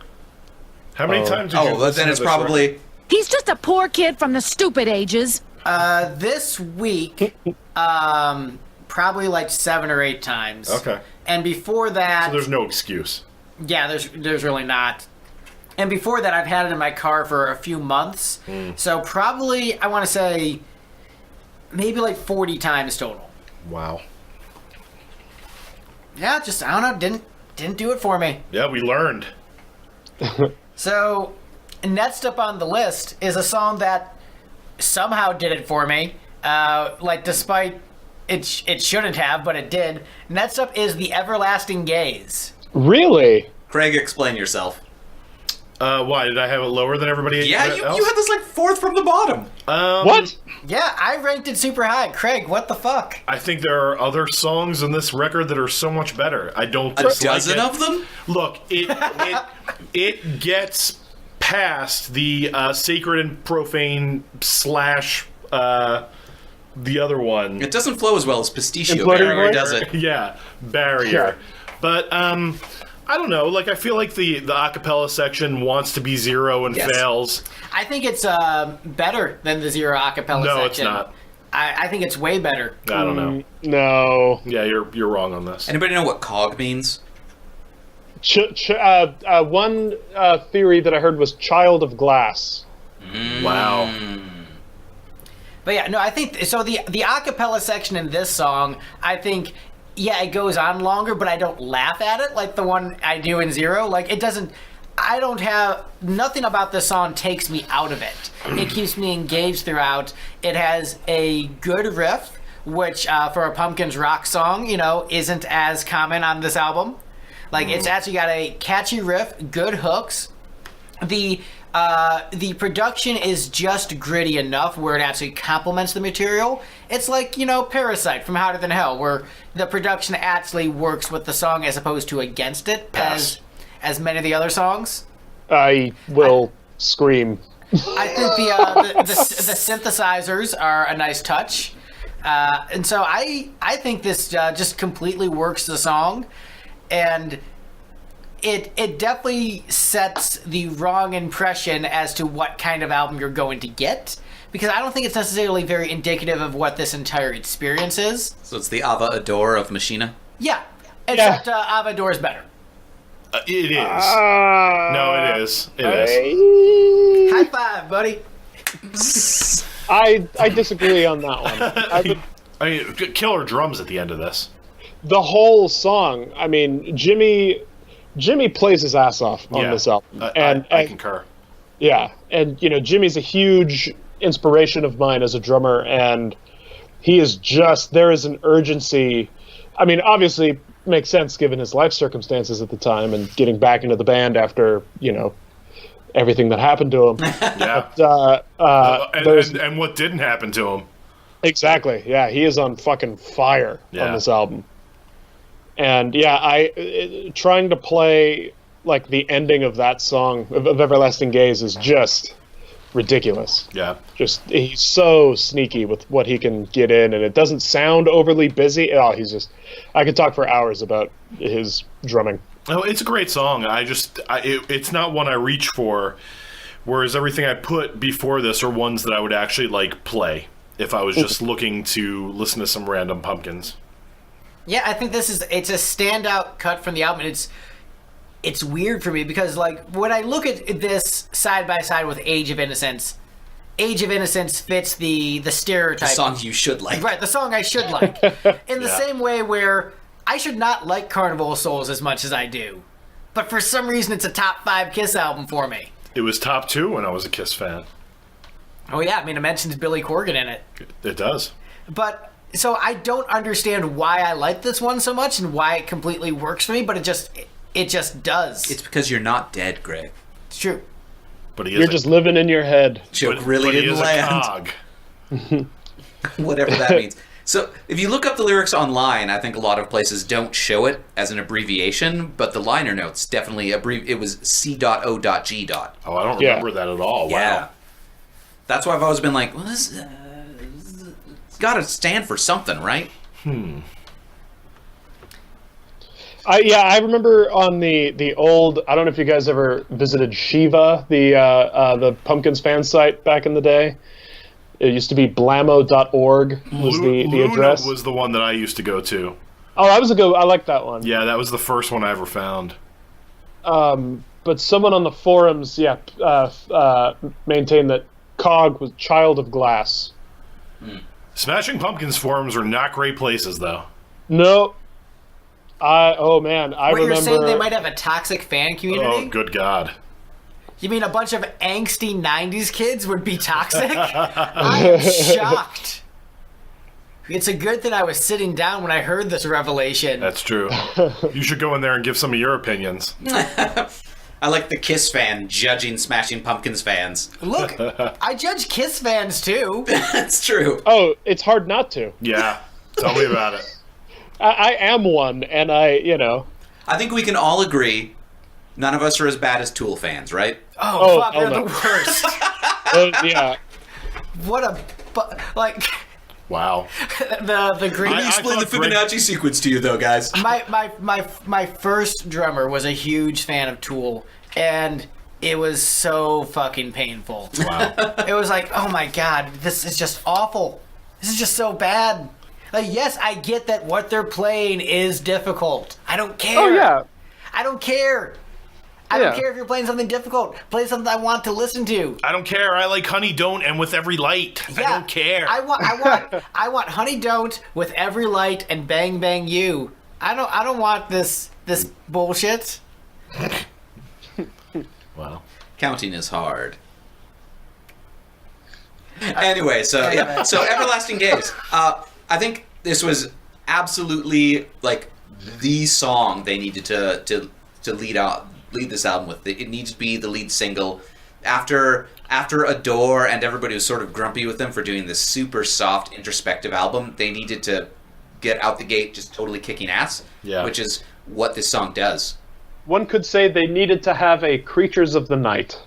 How many times did you Oh, but listen then to it's this probably... He's just a poor kid from the stupid ages. This week, probably like 7 or 8 times. Okay. And before that, So there's no excuse. yeah, there's really not. And before that, I've had it in my car for a few months. So probably, I want to say, maybe like 40 times total. Wow. Yeah, just, I don't know, didn't do it for me. Yeah, we learned. So, next up on the list is a song that somehow did it for me. Like, despite it shouldn't have, but it did. Next up is The Everlasting Gaze. Really? Craig, explain yourself. Why? Did I have it lower than everybody Yeah, else? you had this like 4th from the bottom. What? Yeah, I ranked it super high. Craig, what the fuck? I think there are other songs in this record that are so much better. I don't A dislike dozen it. of them? Look, it gets past the sacred and profane / the other one. It doesn't flow as well as Pistachio Imploding Barrier, Voice? does it? Yeah, Barrier. Sure. But I don't know. Like, I feel like the acapella section wants to be Zero and Yes. fails. I think it's better than the Zero acapella section. No, it's not. I think it's way better. I don't know. No. Yeah, you're wrong on this. Anybody know what cog means? One theory that I heard was Child of Glass. Wow. But yeah, no, I think so. The acapella section in this song, I think, yeah, it goes on longer, but I don't laugh at it like the one I do in Zero. Like, it doesn't. I don't have nothing about this song takes me out of it. It keeps me engaged throughout. It has a good riff, which for a Pumpkins rock song, isn't as common on this album. Like, it's actually got a catchy riff, good hooks. The production is just gritty enough where it actually complements the material. It's like, Parasite from Hotter Than Hell, where the production actually works with the song as opposed to against it, as many of the other songs. I will scream. I think the synthesizers are a nice touch. And so I think this just completely works the song. And it definitely sets the wrong impression as to what kind of album you're going to get, because I don't think it's necessarily very indicative of what this entire experience is. So it's the Ava Adore of Machina? Yeah, except Ava Adore is better. It is. No, it is. It is. High five, buddy. I disagree on that one. I mean, killer drums at the end of this. The whole song, I mean, Jimmy plays his ass off on this album. I concur. Yeah, and Jimmy's a huge inspiration of mine as a drummer, and he is there is an urgency. I mean, obviously makes sense given his life circumstances at the time and getting back into the band after, everything that happened to him. Yeah. But, and what didn't happen to him. Exactly. Yeah, he is on fucking fire on this album. And yeah, trying to play like the ending of that song of Everlasting Gaze is just ridiculous. Yeah. Just he's so sneaky with what he can get in, and it doesn't sound overly busy. Oh, I could talk for hours about his drumming. Oh, it's a great song. It's not one I reach for, whereas everything I put before this are ones that I would actually like play if I was just looking to listen to some random Pumpkins. Yeah, I think it's a standout cut from the album. It's weird for me because, like, when I look at this side by side with Age of Innocence fits the stereotype. The song you should like. Right, the song I should like. In the same way where I should not like Carnival of Souls as much as I do. But for some reason, it's a top 5 Kiss album for me. It was top 2 when I was a Kiss fan. Oh, yeah, I mean, it mentions Billy Corgan in it. It does. But, so I don't understand why I like this one so much and why it completely works for me, but it just does. It's because you're not dead, Greg. It's true. But you're just living in your head. Joke really didn't land. Whatever that means. So, if you look up the lyrics online, I think a lot of places don't show it as an abbreviation, but the liner notes definitely it was C.O.G. Oh, I don't remember that at all. Wow. Yeah. That's why I've always been like, well, this got to stand for something, right? I remember on the old. I don't know if you guys ever visited Shiva, the Pumpkins fan site back in the day. It used to be blammo.org was the address. Luna was the one that I used to go to. Oh, that was a good. I like that one. Yeah, that was the first one I ever found. But someone on the forums, maintained that Cog was Child of Glass. Smashing Pumpkins forums are not great places, though. No. I remember. You're saying they might have a toxic fan community? Oh, good God. You mean a bunch of angsty 90s kids would be toxic? I am shocked. It's a good thing I was sitting down when I heard this revelation. That's true. You should go in there and give some of your opinions. I like the Kiss fan judging Smashing Pumpkins fans. Look, I judge Kiss fans too. That's true. Oh, it's hard not to. Yeah, tell me about it. I am one, and I think we can all agree none of us are as bad as Tool fans, right? Oh fuck, they're the worst. Yeah. What a But like, Wow. the great. Let me explain the Fibonacci sequence to you, though, guys. My first drummer was a huge fan of Tool, and it was so fucking painful. Wow. It was like, oh my god, this is just awful. This is just so bad. Like, yes, I get that what they're playing is difficult. I don't care. Oh yeah. I don't care. I don't care if you're playing something difficult. Play something I want to listen to. I don't care. I like Honey Don't and With Every Light. Yeah, I don't care. I want Honey Don't With Every Light and Bang Bang You. I don't want this bullshit. Wow. Counting is hard. Anyway, so Everlasting Gaze. I think this was absolutely like the song they needed to lead this album with. It needs to be the lead single. After Adore and everybody was sort of grumpy with them for doing this super soft introspective album, they needed to get out the gate just totally kicking ass. Yeah. Which is what this song does. One could say they needed to have a Creatures of the Night.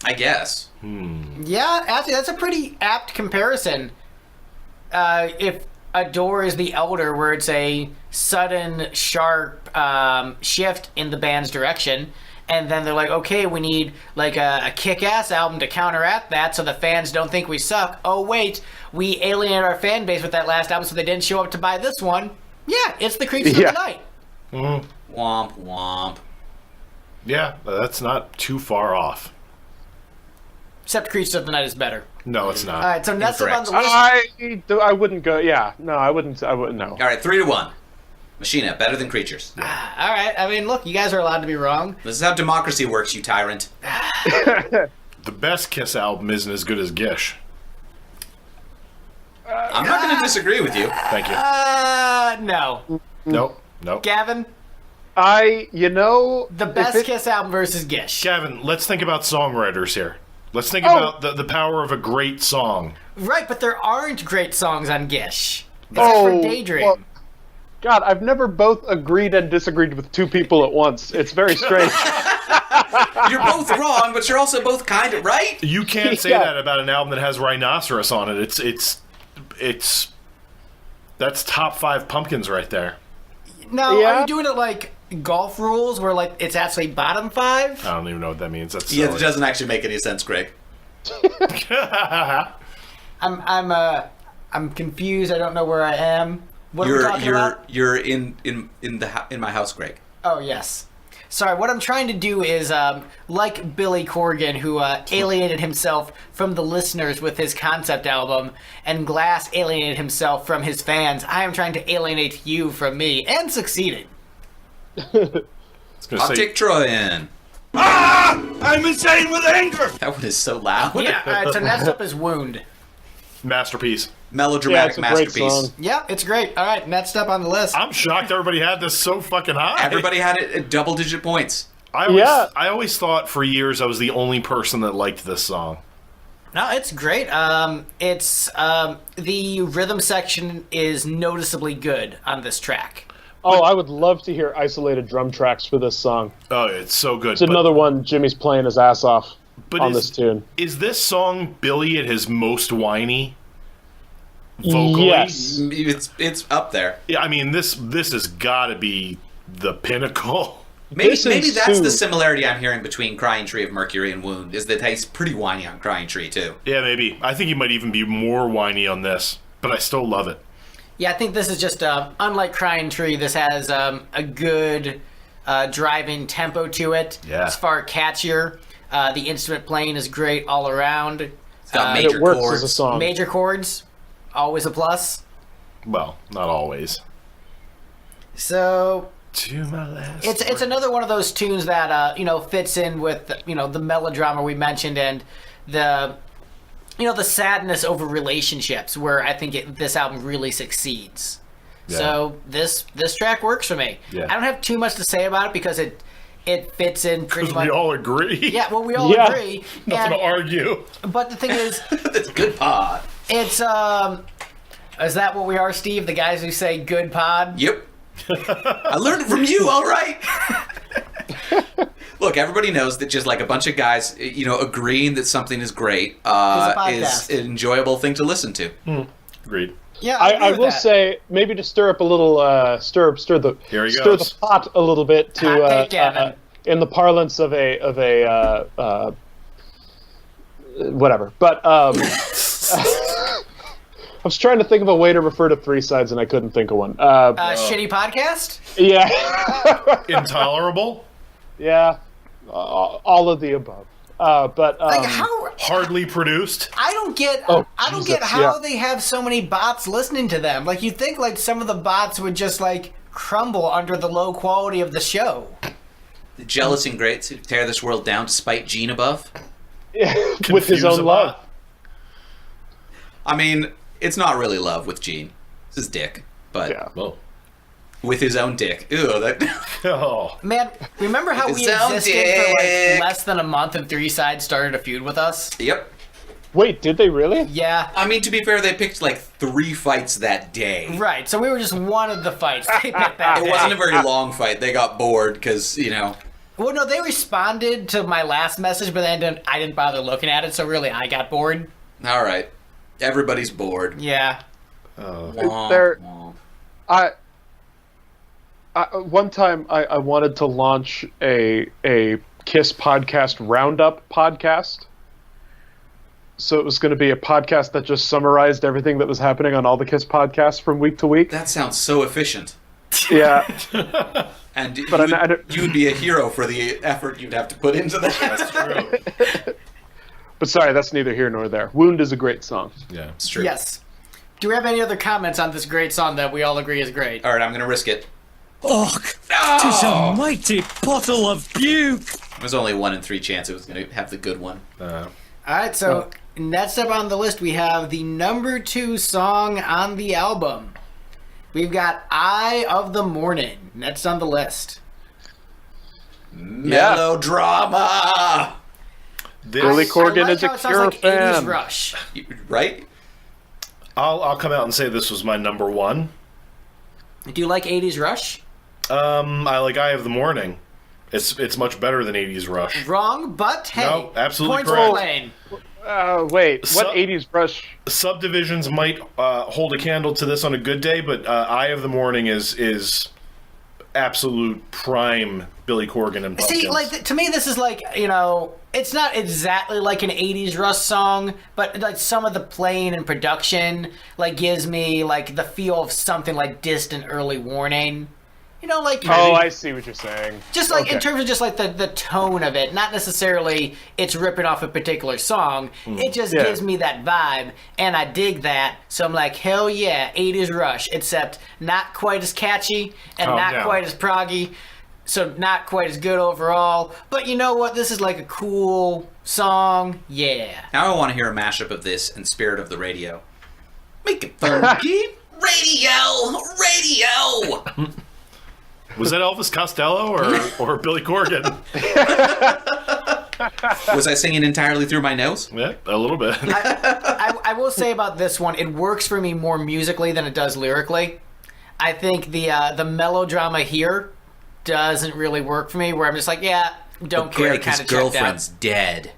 I guess. Yeah, actually, that's a pretty apt comparison. If Adore is the Elder, where it's a sudden, sharp shift in the band's direction, and then they're like, okay, we need like a kick-ass album to counteract that so the fans don't think we suck. Oh, wait, we alienated our fan base with that last album so they didn't show up to buy this one. Yeah, it's the Creatures of the Night. Mm. Womp womp. Yeah, that's not too far off. Except Creatures of the Night is better. No, it's not. All right, so next up on the list. I wouldn't go. Yeah, no, I wouldn't know. All right, 3-1. Machina, better than Creatures. All right, I mean, look, you guys are allowed to be wrong. This is how democracy works, you tyrant. The best Kiss album isn't as good as Gish. I'm not going to disagree with you. Thank you. No. Nope. Gavin? The best Kiss album versus Gish. Gavin, let's think about songwriters here. Let's think about the power of a great song. Right, but there aren't great songs on Gish. Except for Daydream. Well, God, I've never both agreed and disagreed with two people at once. It's very strange. You're both wrong, but you're also both kind of right. You can't say that about an album that has Rhinoceros on it. It's that's top 5 Pumpkins right there. No, are you doing it like golf rules where like it's actually bottom 5? I don't even know what that means. That's Yeah, silly. it doesn't actually make any sense, Greg. I'm confused. I don't know where I am. What are we talking about? You're in my house, Greg. Oh yes. Sorry, what I'm trying to do is, like Billy Corgan, who alienated himself from the listeners with his concept album, and Glass alienated himself from his fans, I am trying to alienate you from me, and succeeded. I'll take Troy in. I'm insane with anger! That one is so loud. Yeah, alright, so next up is Wound. Masterpiece. Melodramatic masterpiece. Song. Yeah, it's great. Alright, next up on the list. I'm shocked everybody had this so fucking high. Everybody had it at double-digit points. I always thought for years I was the only person that liked this song. No, it's great. The rhythm section is noticeably good on this track. Oh, I would love to hear isolated drum tracks for this song. Oh, it's so good. It's another one Jimmy's playing his ass off on this tune. Is this song Billy at his most whiny? Vocally? Yes. It's up there. Yeah, I mean, this has got to be the pinnacle. Maybe that's the similarity I'm hearing between Crying Tree of Mercury and Wound, is that he's pretty whiny on Crying Tree, too. Yeah, maybe. I think he might even be more whiny on this, but I still love it. Yeah, I think this is just, unlike Crying Tree, this has a good drive-in tempo to it. Yeah. It's far catchier. The instrument playing is great all around. It's got major it works chords. as a song. Major chords, always a plus. Well, not always. So To my last. it's another one of those tunes that fits in with the melodrama we mentioned and the sadness over relationships, where I think this album really succeeds. Yeah. So this track works for me. Yeah. I don't have too much to say about it because it fits in pretty Because much. we all agree. Yeah, well, we all agree. Nothing to argue. But the thing is, That's a good pod. it's is that what we are, Steve? The guys who say good pod? Yep. I learned it from you, all right. Look, look, everybody knows that just like a bunch of guys, agreeing that something is great is an enjoyable thing to listen to. Agreed. Yeah, I will say maybe to stir up a little, stir the pot a little bit to in the parlance of a whatever. But I was trying to think of a way to refer to Three Sides, and I couldn't think of one. Shitty podcast? Yeah. Intolerable? Yeah. All of the above. But hardly produced. I don't get. I don't get how they have so many bots listening to them. Like, you'd think like some of the bots would just like crumble under the low quality of the show. The jealous ingrates who tear this world down to spite Gene above. Yeah, with his own love. I mean, it's not really love with Gene. It's his dick, but with his own dick. Ew, that. Man, remember how we existed for like less than a month and Three Sides started a feud with us? Yep. Wait, did they really? Yeah. I mean, to be fair, they picked like 3 fights that day. Right, so we were just one of the fights they picked that day. It wasn't a very long fight. They got bored because, Well, no, they responded to my last message, but then I didn't bother looking at it, so really I got bored. All right. Everybody's bored. Yeah. One time I wanted to launch a KISS podcast roundup podcast. So it was going to be a podcast that just summarized everything that was happening on all the KISS podcasts from week to week. That sounds so efficient. Yeah. And you'd be a hero for the effort you'd have to put into that. That's true. But sorry, that's neither here nor there. Wound is a great song. Yeah, it's true. Yes. Do we have any other comments on this great song that we all agree is great? All right, I'm going to risk it. Ugh! Tis a mighty bottle of puke! There's only 1 in 3 chance it was going to have the good one. All right, so next up on the list, we have the number 2 song on the album. We've got Eye of the Morning. Next on the list. Melodrama! Billy Corgan is a Cure like fan. 80s Rush. Right? I'll come out and say this was my number 1. Do you like 80s Rush? I like Eye of the Morning. It's much better than 80s Rush. Wrong, but hey, no, absolutely points correct. for Lane. Wait, what 80s Rush? Subdivisions might hold a candle to this on a good day, but Eye of the Morning is absolute prime Billy Corgan and Pumpkins. See, like, to me, this is like, it's not exactly like an 80s Rush song, but like some of the playing and production like gives me like the feel of something like Distant Early Warning. Like... Oh, I see what you're saying. Just like in terms of just like the tone of it, not necessarily it's ripping off a particular song. It just gives me that vibe, and I dig that. So I'm like, hell yeah, 80s Rush, except not quite as catchy and quite as proggy. So not quite as good overall. But you know what? This is like a cool song. Yeah. Now I want to hear a mashup of this and Spirit of the Radio. Make it funky. Radio! Was that Elvis Costello or Billy Corgan? Was I singing entirely through my nose? Yeah, a little bit. I will say about this one, it works for me more musically than it does lyrically. I think the melodrama here doesn't really work for me, where I'm just like, yeah, don't care, kind of checked out. His girlfriend's dead,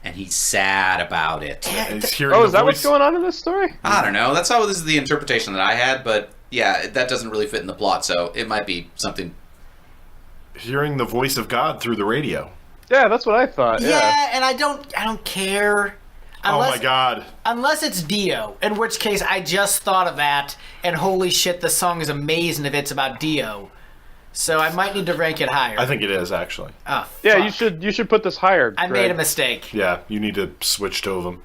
and he's sad about it. Is that what's going on in this story? I don't know. This is the interpretation that I had, but yeah, that doesn't really fit in the plot, so it might be something. Hearing the voice of God through the radio. Yeah, that's what I thought. Yeah, and I don't care. Unless, oh my God. Unless it's Dio, in which case I just thought of that, and holy shit, the song is amazing if it's about Dio. So I might need to rank it higher. I think it is, actually. Oh, fuck. Yeah, you should put this higher. I made a mistake. Yeah, you need to switch to them.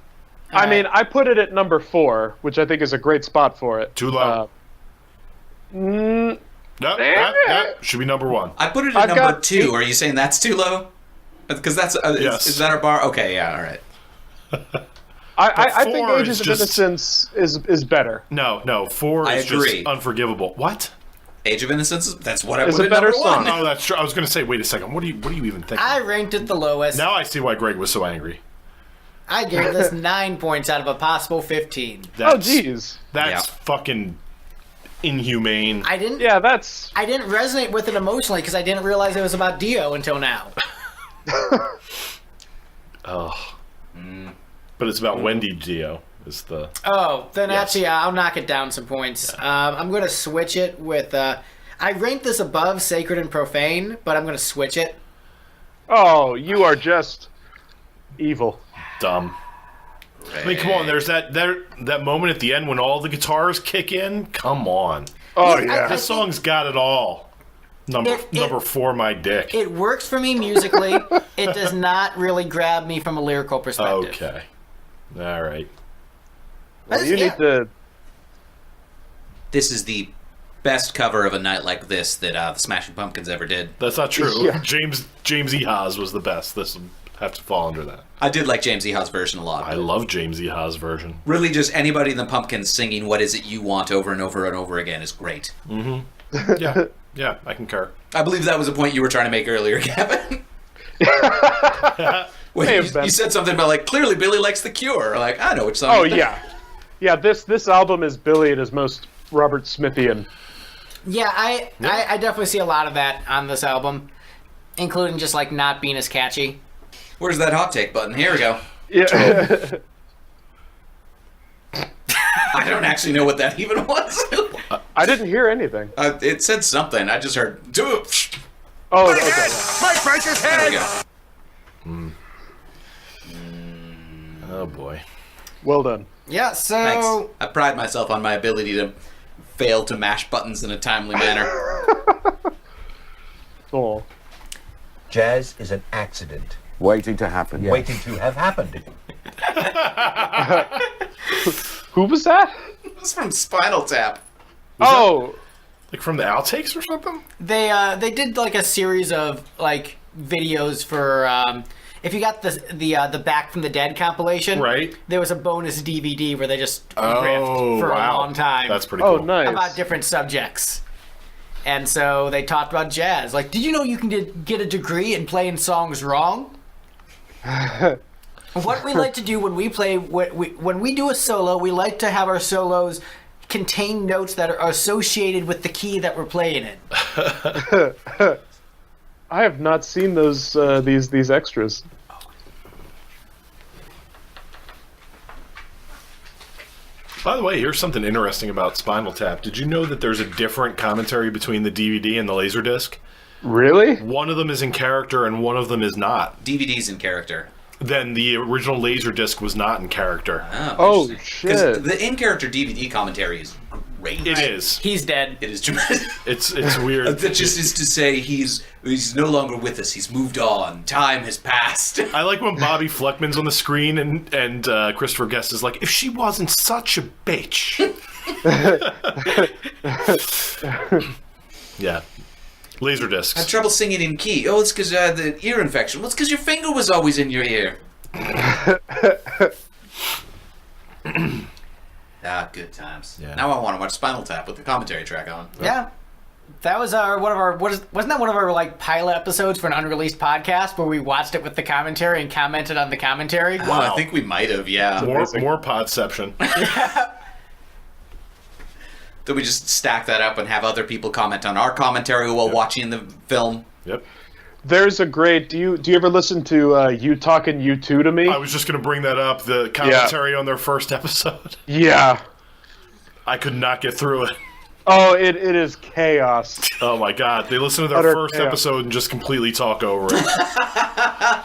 I mean, I put it at number 4, which I think is a great spot for it. Too low. No, that should be number 1. I put it at number 2. Are you saying that's too low? Because that's yes. Is that our bar? Okay, yeah, all right. I think Ages of Innocence is better. No, 4 I is agree. just unforgivable. What? Age of Innocence? That's what I It's put a at better number song. 1. Oh, that's true. I was going to say, wait a second. What do you even think? I ranked it the lowest. Now I see why Greg was so angry. I gave this 9 points out of a possible 15. Jeez. That's fucking inhumane. I didn't resonate with it emotionally because I didn't realize it was about Dio until now. Oh. But it's about Wendy Dio. Is the then actually I'll knock it down some points. I'm going to switch it with... I ranked this above Sacred and Profane, but I'm going to switch it. Oh, you are just evil. Dumb. I mean, come on. There's that moment at the end when all the guitars kick in. Come on. Oh, yeah. This song's got it all. Number 4, my dick. It works for me musically. It does not really grab me from a lyrical perspective. Okay. All right. Well, you need to... This is the best cover of A Night Like This that the Smashing Pumpkins ever did. That's not true. Yeah. James E. Haas was the best. This would have to fall under that. I did like James E. Haas' version a lot. I love James E. Haas' version. Really, just anybody in the Pumpkins singing "What Is It You Want" over and over and over again is great. Mm-hmm. Yeah, I concur. I believe that was a point you were trying to make earlier, Gavin. Wait, you said something about, like, clearly Billy likes The Cure. Like, I know which song. Oh, yeah. Yeah, this album is Billy at his most Robert Smithian. Yeah, I definitely see a lot of that on this album, including just, like, not being as catchy. Where's that hot take button? Here we go. Yeah. I don't actually know what that even was. I didn't hear anything. It said something. I just heard... Oh, okay. Mike Breaker's There we head! go. Oh, boy. Well done. Yeah, so... Thanks. I pride myself on my ability to fail to mash buttons in a timely manner. Oh. Jazz is an accident. Waiting to happen. Waiting to have happened. Who was that? It was from Spinal Tap. Like from the outtakes or something? They did like a series of like videos for if you got the Back from the Dead compilation, right? There was a bonus DVD where they just riffed for a long time. That's pretty cool. Oh, nice. About different subjects. And so they talked about jazz. Like, did you know you can get a degree in playing songs wrong? What we like to do when we play, when we do a solo, we like to have our solos contain notes that are associated with the key that we're playing in. I have not seen those these extras. By the way, here's something interesting about Spinal Tap. Did you know that there's a different commentary between the DVD and the Laserdisc? Really? One of them is in character and one of them is not. DVD's in character. Then the original Laserdisc was not in character. Oh, shit. Because the in-character DVD commentary is great. It is. He's dead. It is tremendous. It's weird. That just is to say he's no longer with us. He's moved on. Time has passed. I like when Bobby Fleckman's on the screen and Christopher Guest is like, if she wasn't such a bitch. Yeah. Laserdiscs. I have trouble singing in key. Oh, it's because the ear infection. Well, it's because your finger was always in your ear. Good times. Yeah. Now I want to watch Spinal Tap with the commentary track on. Yeah. That was wasn't that one of our like pilot episodes for an unreleased podcast where we watched it with the commentary and commented on the commentary? Wow. I think we might have, yeah. More podception. Then we just stack that up and have other people comment on our commentary while watching the film. Yep. There's a great. Do you ever listen to You Talking U2 to Me? I was just going to bring that up. The commentary on their first episode. Yeah. I could not get through it. Oh, it is chaos. Oh my god. They listen to their Utter first chaos. episode and just completely talk over it.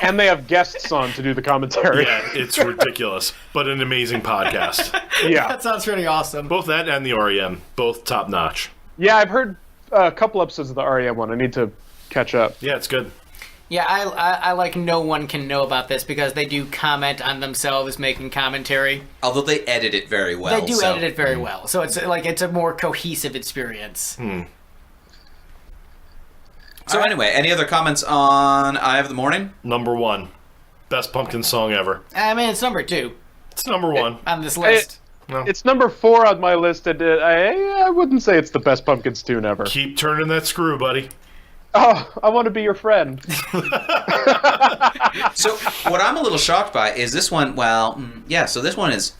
And they have guests on to do the commentary. Yeah, it's ridiculous. But an amazing podcast. Yeah. That sounds pretty awesome. Both that and the REM. Both top notch. Yeah, I've heard a couple episodes of the REM one. I need to catch up. Yeah, it's good. Yeah, I like no one can know about this because they do comment on themselves making commentary. Although they edit it very well. They do edit it very well. So it's like it's a more cohesive experience. So anyway, any other comments on Eye of the Morning? Number 1. Best Pumpkin song ever. I mean, it's number 2. It's number 1. On this list. It's number 4 on my list, and I wouldn't say it's the best Pumpkins tune ever. Keep turning that screw, buddy. Oh, I want to be your friend. So what I'm a little shocked by is this one, so this one is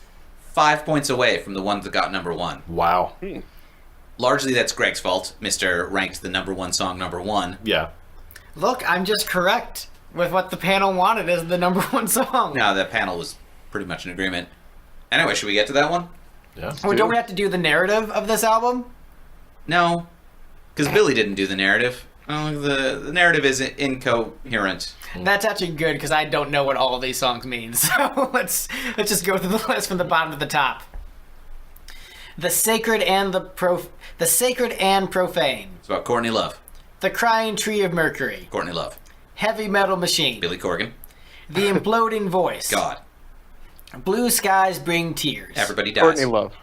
5 points away from the one that got number 1. Wow. Largely that's Greg's fault. Mr. ranked the number 1 song number 1. Yeah. Look, I'm just correct with what the panel wanted as the number one song. No, that panel was pretty much in agreement. Anyway, should we get to that one? Yeah. Well, don't we have to do the narrative of this album? No, because Billy didn't do the narrative. The narrative is incoherent. That's actually good because I don't know what all of these songs mean. So let's just go through the list from the bottom to the top. The Sacred and Profane. It's about Courtney Love. The Crying Tree of Mercury. Courtney Love. Heavy Metal Machine. Billy Corgan. The Imploding Voice. God. Blue Skies Bring Tears. Everybody dies. Courtney Love.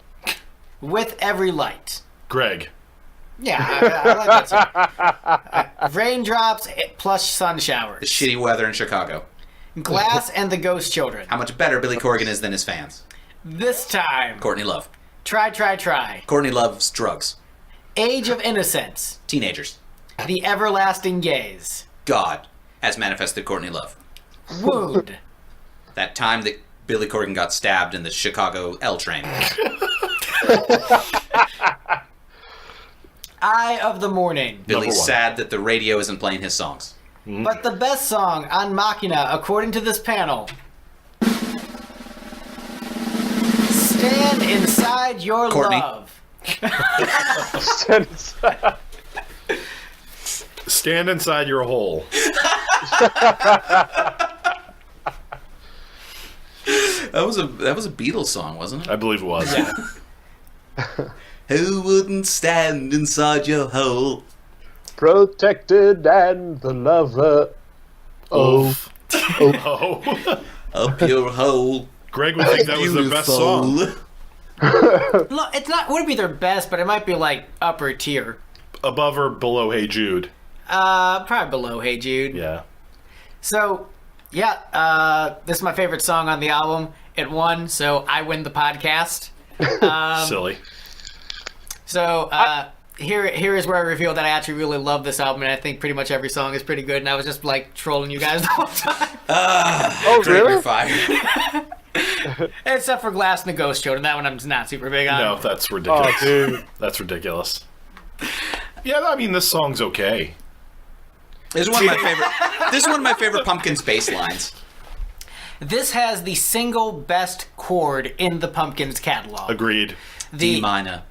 With Every Light. Greg. Yeah, I like that song. Raindrops plus Sun Showers. The shitty weather in Chicago. Glass and the Ghost Children. How much better Billy Corgan is than his fans. This Time. Courtney Love. Try, Try, Try. Courtney loves drugs. Age of Innocence. Teenagers. The Everlasting Gaze. God, as manifested Courtney Love. Wound. That time that Billy Corgan got stabbed in the Chicago L train. Eye of the Morning. Billy's sad that the radio isn't playing his songs. But the best song on Machina, according to this panel, Stand Inside Your Courtney. Love. Stand inside your hole. That was a Beatles song, wasn't it? I believe it was. Yeah. Who wouldn't stand inside your hole? Protected and the lover. Oh. Oh. Up your hole. Greg would think that was the best song. Look, it's not would be their best, but it might be like upper tier. Above or below Hey Jude? Probably below Hey Jude. Yeah. So, yeah, this is my favorite song on the album. It won, so I win the podcast. Silly. So, here is where I reveal that I actually really love this album, and I think pretty much every song is pretty good, and I was just, like, trolling you guys the whole time. Oh, really? Fire. Except for Glass and the Ghost Children. That one I'm not super big on. No, that's ridiculous. Oh, dude. That's ridiculous. Yeah, I mean, this song's okay. This is one of my favorite Pumpkins bass lines. This has the single best chord in the Pumpkins catalog. Agreed. D minor.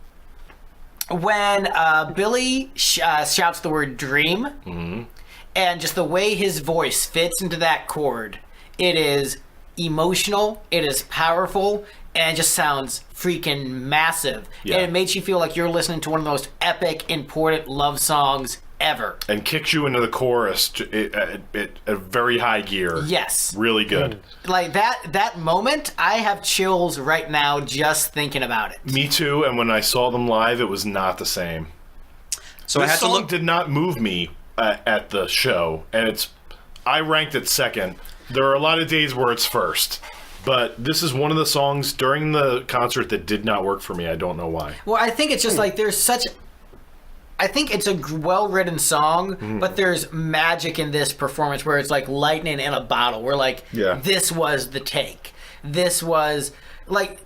When Billy shouts the word dream, and just the way his voice fits into that chord, it is emotional, it is powerful, and it just sounds freaking massive. Yeah. And it makes you feel like you're listening to one of the most epic, important love songs ever. And kicks you into the chorus at a very high gear. Yes. Really good. Like that moment, I have chills right now just thinking about it. Me too, and when I saw them live, it was not the same. So this I had to song look. did not move me at the show, and I ranked it second. There are a lot of days where it's first, but this is one of the songs during the concert that did not work for me. I don't know why. Well, I think it's just like there's such... I think it's a well-written song, but there's magic in this performance where it's like lightning in a bottle. Where like, this was the take. This was like,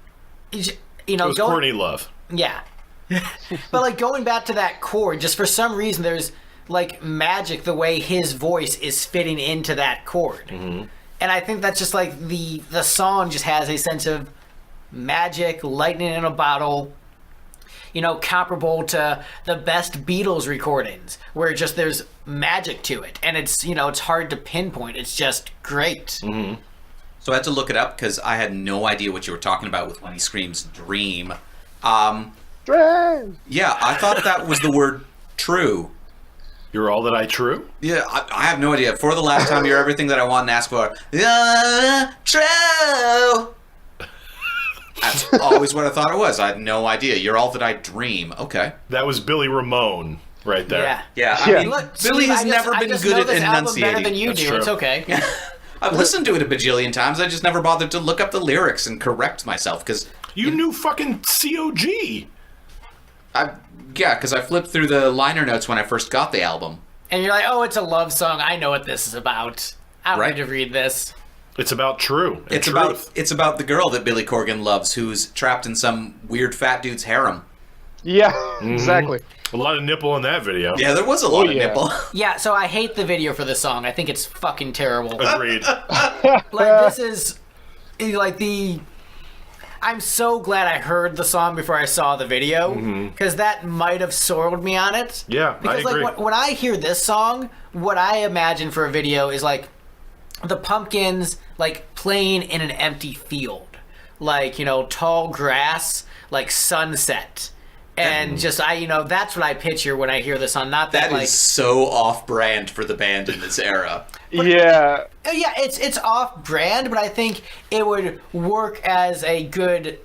you know, it was Courtney Love. Yeah, but like going back to that chord, just for some reason, there's like magic the way his voice is fitting into that chord, and I think that's just like the song just has a sense of magic, lightning in a bottle. You know, comparable to the best Beatles recordings, where just there's magic to it, and it's, you know, it's hard to pinpoint. It's just great. So I had to look it up because I had no idea what you were talking about with when he screams "dream." Dream. Yeah, I thought that was the word "true." You're all that I true? Yeah, I have no idea. For the last time, you're everything that I want and ask for. True. That's always what I thought it was. I had no idea. You're all that I dream. Okay. That was Billy Ramone right there. Yeah. I mean, Look, Billy Steve, has never been good at enunciating. Better than you That's do. true. It's okay. I've listened to it a bajillion times. I just never bothered to look up the lyrics and correct myself because you knew fucking COG. Because I flipped through the liner notes when I first got the album. And you're like, oh, it's a love song. I know what this is about. I don't need to read this. It's about true. It's about the girl that Billy Corgan loves, who's trapped in some weird fat dude's harem. Yeah, exactly. A lot of nipple in that video. Yeah, there was a lot of nipple. Yeah, so I hate the video for this song. I think it's fucking terrible. Agreed. This is like I'm so glad I heard the song before I saw the video, because that might have soiled me on it. Yeah, because I agree. when I hear this song, what I imagine for a video is like the Pumpkins like playing in an empty field, like tall grass, like sunset. And just that's what I picture when I hear this song. Not that is so off-brand for the band in this era. Yeah, it's off-brand, but I think it would work as a good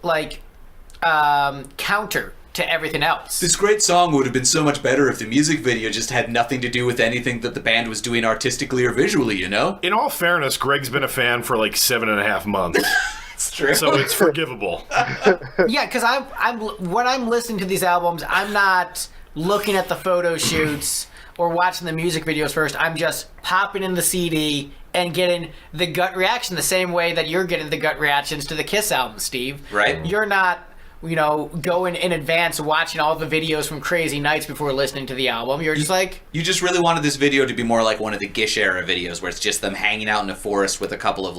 counter to everything else. This great song would have been so much better if the music video just had nothing to do with anything that the band was doing artistically or visually. In all fairness, Greg's been a fan for like 7.5 months. It's true. So it's forgivable. Yeah, because when I'm listening to these albums, I'm not looking at the photo shoots or watching the music videos first. I'm just popping in the CD and getting the gut reaction the same way that you're getting the gut reactions to the Kiss album, Steve. Right. You're not, going in advance watching all the videos from Crazy Nights before listening to the album. You're just like... You just really wanted this video to be more like one of the Gish era videos where it's just them hanging out in a forest with a couple of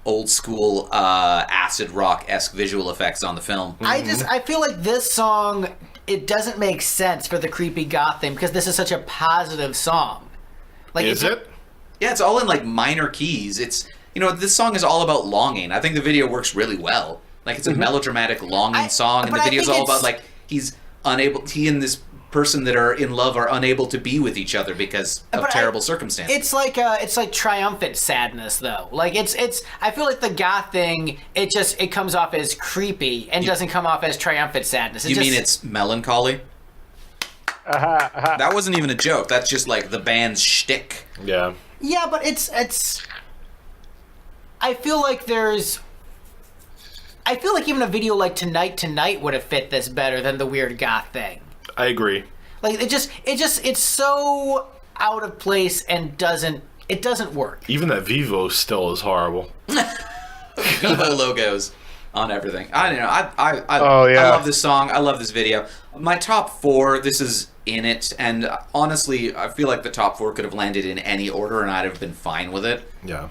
old school acid rock-esque visual effects on the film. I feel like this song, it doesn't make sense for the creepy goth thing because this is such a positive song. Is it? Yeah, it's all in minor keys. It's this song is all about longing. I think the video works really well. It's a melodramatic longing song, and the video's all about he and this person that are in love are unable to be with each other because of terrible circumstances. It's like triumphant sadness though. I feel like the goth thing, it comes off as creepy and doesn't come off as triumphant sadness. You mean it's melancholy? That wasn't even a joke. That's just the band's shtick. Yeah. Yeah, but it's I feel like even a video like Tonight would have fit this better than the weird goth thing. I agree. It's so out of place and doesn't work. Even that Vivo still is horrible. Vivo logos on everything. I don't know. I love this song. I love this video. My top 4, this is in it, and honestly, I feel like the top 4 could have landed in any order, and I'd have been fine with it. Yeah.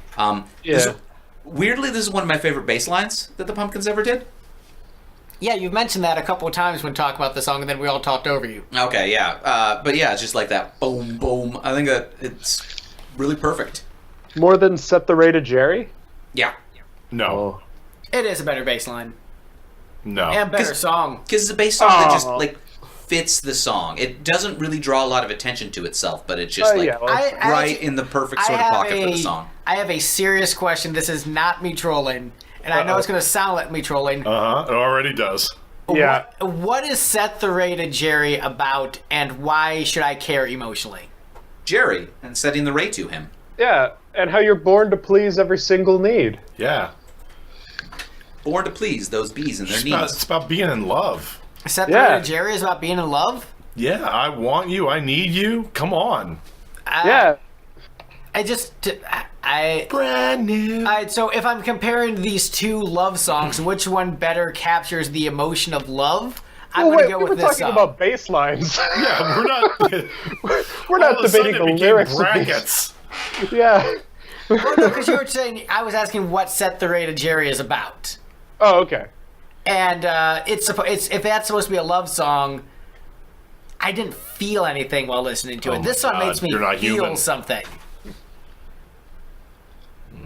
Weirdly, this is one of my favorite bass lines that the Pumpkins ever did. Yeah, you've mentioned that a couple of times when talking about the song, and then we all talked over you. Okay, yeah. But yeah, it's just like that boom, boom. I think that it's really perfect. More than Set the Ray to Jerry? Yeah. No. It is a better bass line. No. And better song. Because it's a bass song that just, fits the song. It doesn't really draw a lot of attention to itself, but it's just, right in the perfect sort of pocket for the song. I have a serious question. This is not me trolling. And I know it's going to sound like me trolling. It already does. Yeah. What is Set the Ray to Jerry about, and why should I care emotionally? Jerry, and setting the ray to him. Yeah, and how you're born to please every single need. Yeah. Born to please those bees and their needs. It's about being in love. Set the Ray to Jerry is about being in love? Yeah, I want you. I need you. Come on. Yeah. Brand new. So if I'm comparing these two love songs, which one better captures the emotion of love? I'm going to go with this song. We were talking about bass lines. Yeah, we're not... we're not debating the lyrics. Brackets. Yeah. Well, no, because you were saying, I was asking what Set the Ray to Jerry is about. Oh, okay. And if that's supposed to be a love song, I didn't feel anything while listening to it. This song makes me feel something.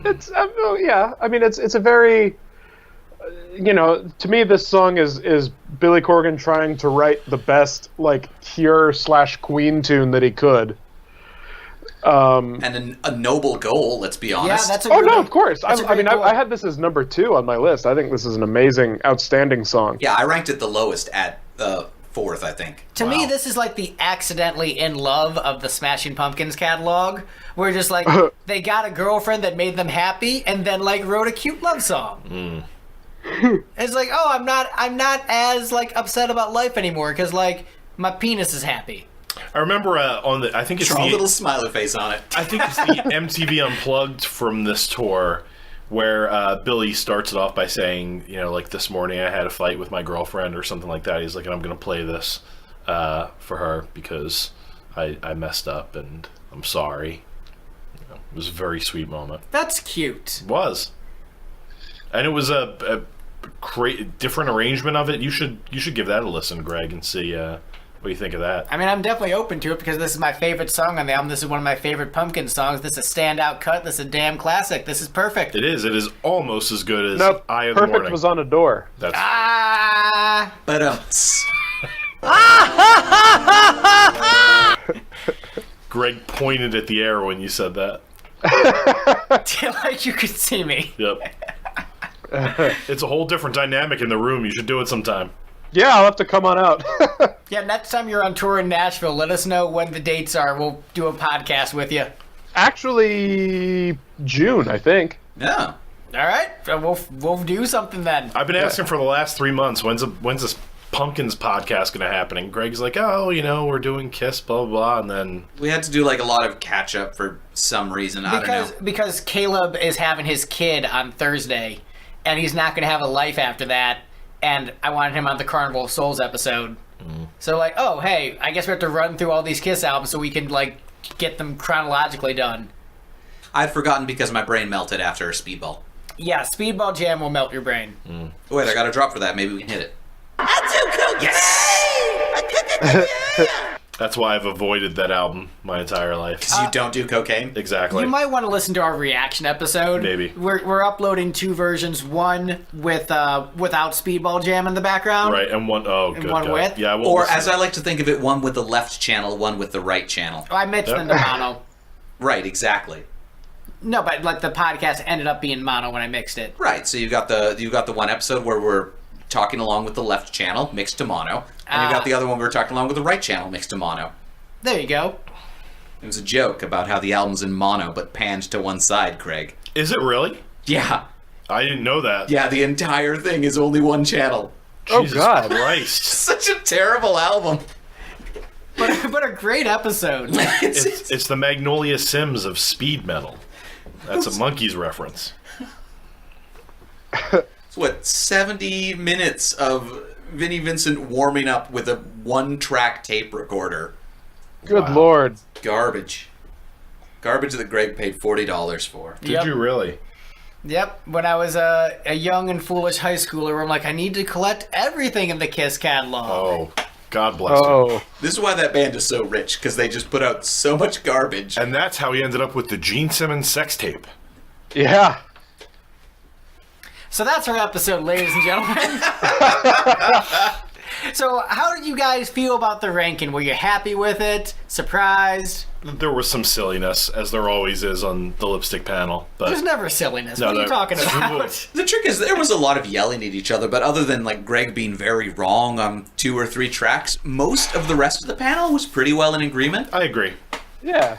It's yeah. I mean, it's a very, to me, this song is Billy Corgan trying to write the best Cure/Queen tune that he could. And a noble goal, let's be honest. Yeah, that's of course. I had this as number 2 on my list. I think this is an amazing, outstanding song. Yeah, I ranked it the lowest at 4th, I think. To me, this is like the Accidentally in Love of the Smashing Pumpkins catalog, where just they got a girlfriend that made them happy, and then wrote a cute love song. It's I'm not as upset about life anymore because my penis is happy. I remember I think it's Draw a little smiley face on it. I think it's the MTV Unplugged from this tour where Billy starts it off by saying, you know, like, this morning I had a fight with my girlfriend or something like that. He's like, and I'm going to play this for her because I messed up and I'm sorry. You know, it was a very sweet moment. That's cute. It was. And it was a different arrangement of it. You should give that a listen, Greg, and see what do you think of that. I mean, I'm definitely open to it because this is my favorite song on the album. This is one of my favorite Pumpkin songs. This is a standout cut. This is a damn classic. This is perfect. It is. It is almost as good as Nope, Eye of the Perfect Morning. was on a door. That's Greg pointed at the air when you said that. Like you could see me. Yep. It's a whole different dynamic in the room. You should do it sometime. Yeah, I'll have to come on out. Yeah, next time you're on tour in Nashville, let us know when the dates are. We'll do a podcast with you. Actually, June, I think. Yeah. All right, we'll do something then. I've been asking for the last 3 months, when's this Pumpkins podcast going to happen? And Greg's like, oh, you know, we're doing Kiss, blah, blah, blah, and then... We had to do, like, a lot of catch-up for some reason. I don't know. Because Caleb is having his kid on Thursday, and he's not going to have a life after that, and I wanted him on the Carnival of Souls episode. So, like, oh, hey, I guess we have to run through all these Kiss albums so we can, like, get them chronologically done. I'd forgotten because my brain melted after Speedball. Yeah, Speedball Jam will melt your brain. Wait, I got a drop for that. Maybe we can hit it. That's why I've avoided that album my entire life. Because you don't do cocaine? Exactly. You might want to listen to our reaction episode. Maybe. We're uploading 2 versions, one with without Speedball Jam in the background. Right, and one with? Yeah, or as I like to think of it, one with the left channel, one with the right channel. I mixed them to mono. Right, exactly. No, but like the podcast ended up being mono when I mixed it. Right, so you got the one episode where we're talking along with the left channel mixed to mono, and you got the other one where we're talking along with the right channel mixed to mono. There you go. It was a joke about how the album's in mono but panned to one side, Craig. Is it really? Yeah. I didn't know that. Yeah, the entire thing is only one channel. Jesus Christ. Such a terrible album. But a great episode. It's the Magnolia Sims of speed metal. That's a Monkees reference. It's what, 70 minutes of Vinnie Vincent warming up with a 1-track tape recorder. Good Lord. Garbage. Garbage that Greg paid $40 for. Did you really? Yep. When I was a young and foolish high schooler, I'm like, I need to collect everything in the Kiss catalog. Oh, God bless him. This is why that band is so rich, because they just put out so much garbage. And that's how he ended up with the Gene Simmons sex tape. Yeah. So that's our episode, ladies and gentlemen. So how did you guys feel about the ranking? Were you happy with it? Surprised? There was some silliness, as there always is on the lipstick panel. But There's never silliness. No, what are you talking about? The trick is there was a lot of yelling at each other, but other than like Greg being very wrong on 2 or 3 tracks, most of the rest of the panel was pretty well in agreement. I agree. Yeah.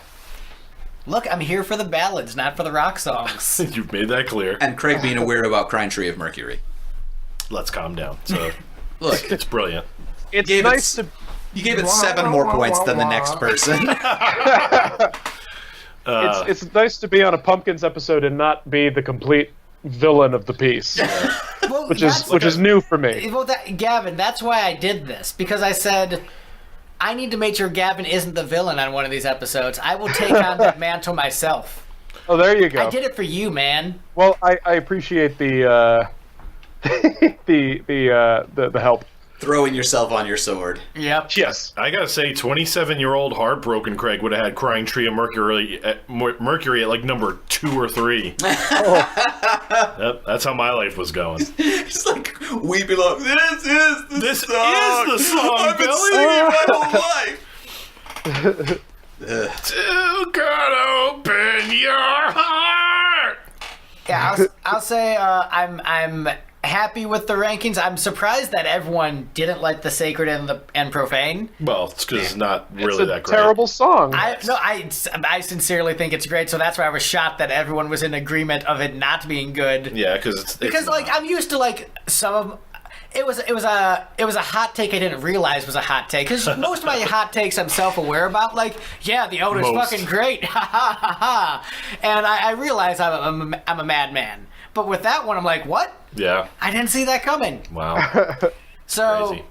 Look, I'm here for the ballads, not for the rock songs. You've made that clear. And Craig being a weirdo about Crying Tree of Mercury. Let's calm down. So, look, it's brilliant. It's nice to... You gave it 7 more points than the next person. It's nice to be on a Pumpkins episode and not be the complete villain of the piece, Well, which is new for me. Well, Gavin, that's why I did this, because I said I need to make sure Gavin isn't the villain on one of these episodes. I will take on that mantle myself. Oh, there you go. I did it for you, man. Well, I appreciate the the help. Throwing yourself on your sword. Yep. Yes. I gotta say, 27-year-old heartbroken Craig would have had Crying Tree of Mercury at like number 2 or 3. Yep, that's how my life was going. It's like weeping like, this is the song. I've been singing my whole life. You gotta open your heart. Yeah, I'll say I'm happy with the rankings. I'm surprised that everyone didn't like the Sacred and Profane. Well, it's because it's not really It's a that great. terrible song. I sincerely think it's great. So that's why I was shocked that everyone was in agreement of it not being good. Yeah, because I'm used to like some of. It was a hot take I didn't realize was a hot take, because most of my hot takes I'm self-aware about, like, yeah, the Odo's fucking great, ha ha ha ha, and I realize I'm a madman. But with that one, I'm like, what? Yeah. I didn't see that coming. Wow. So, Crazy.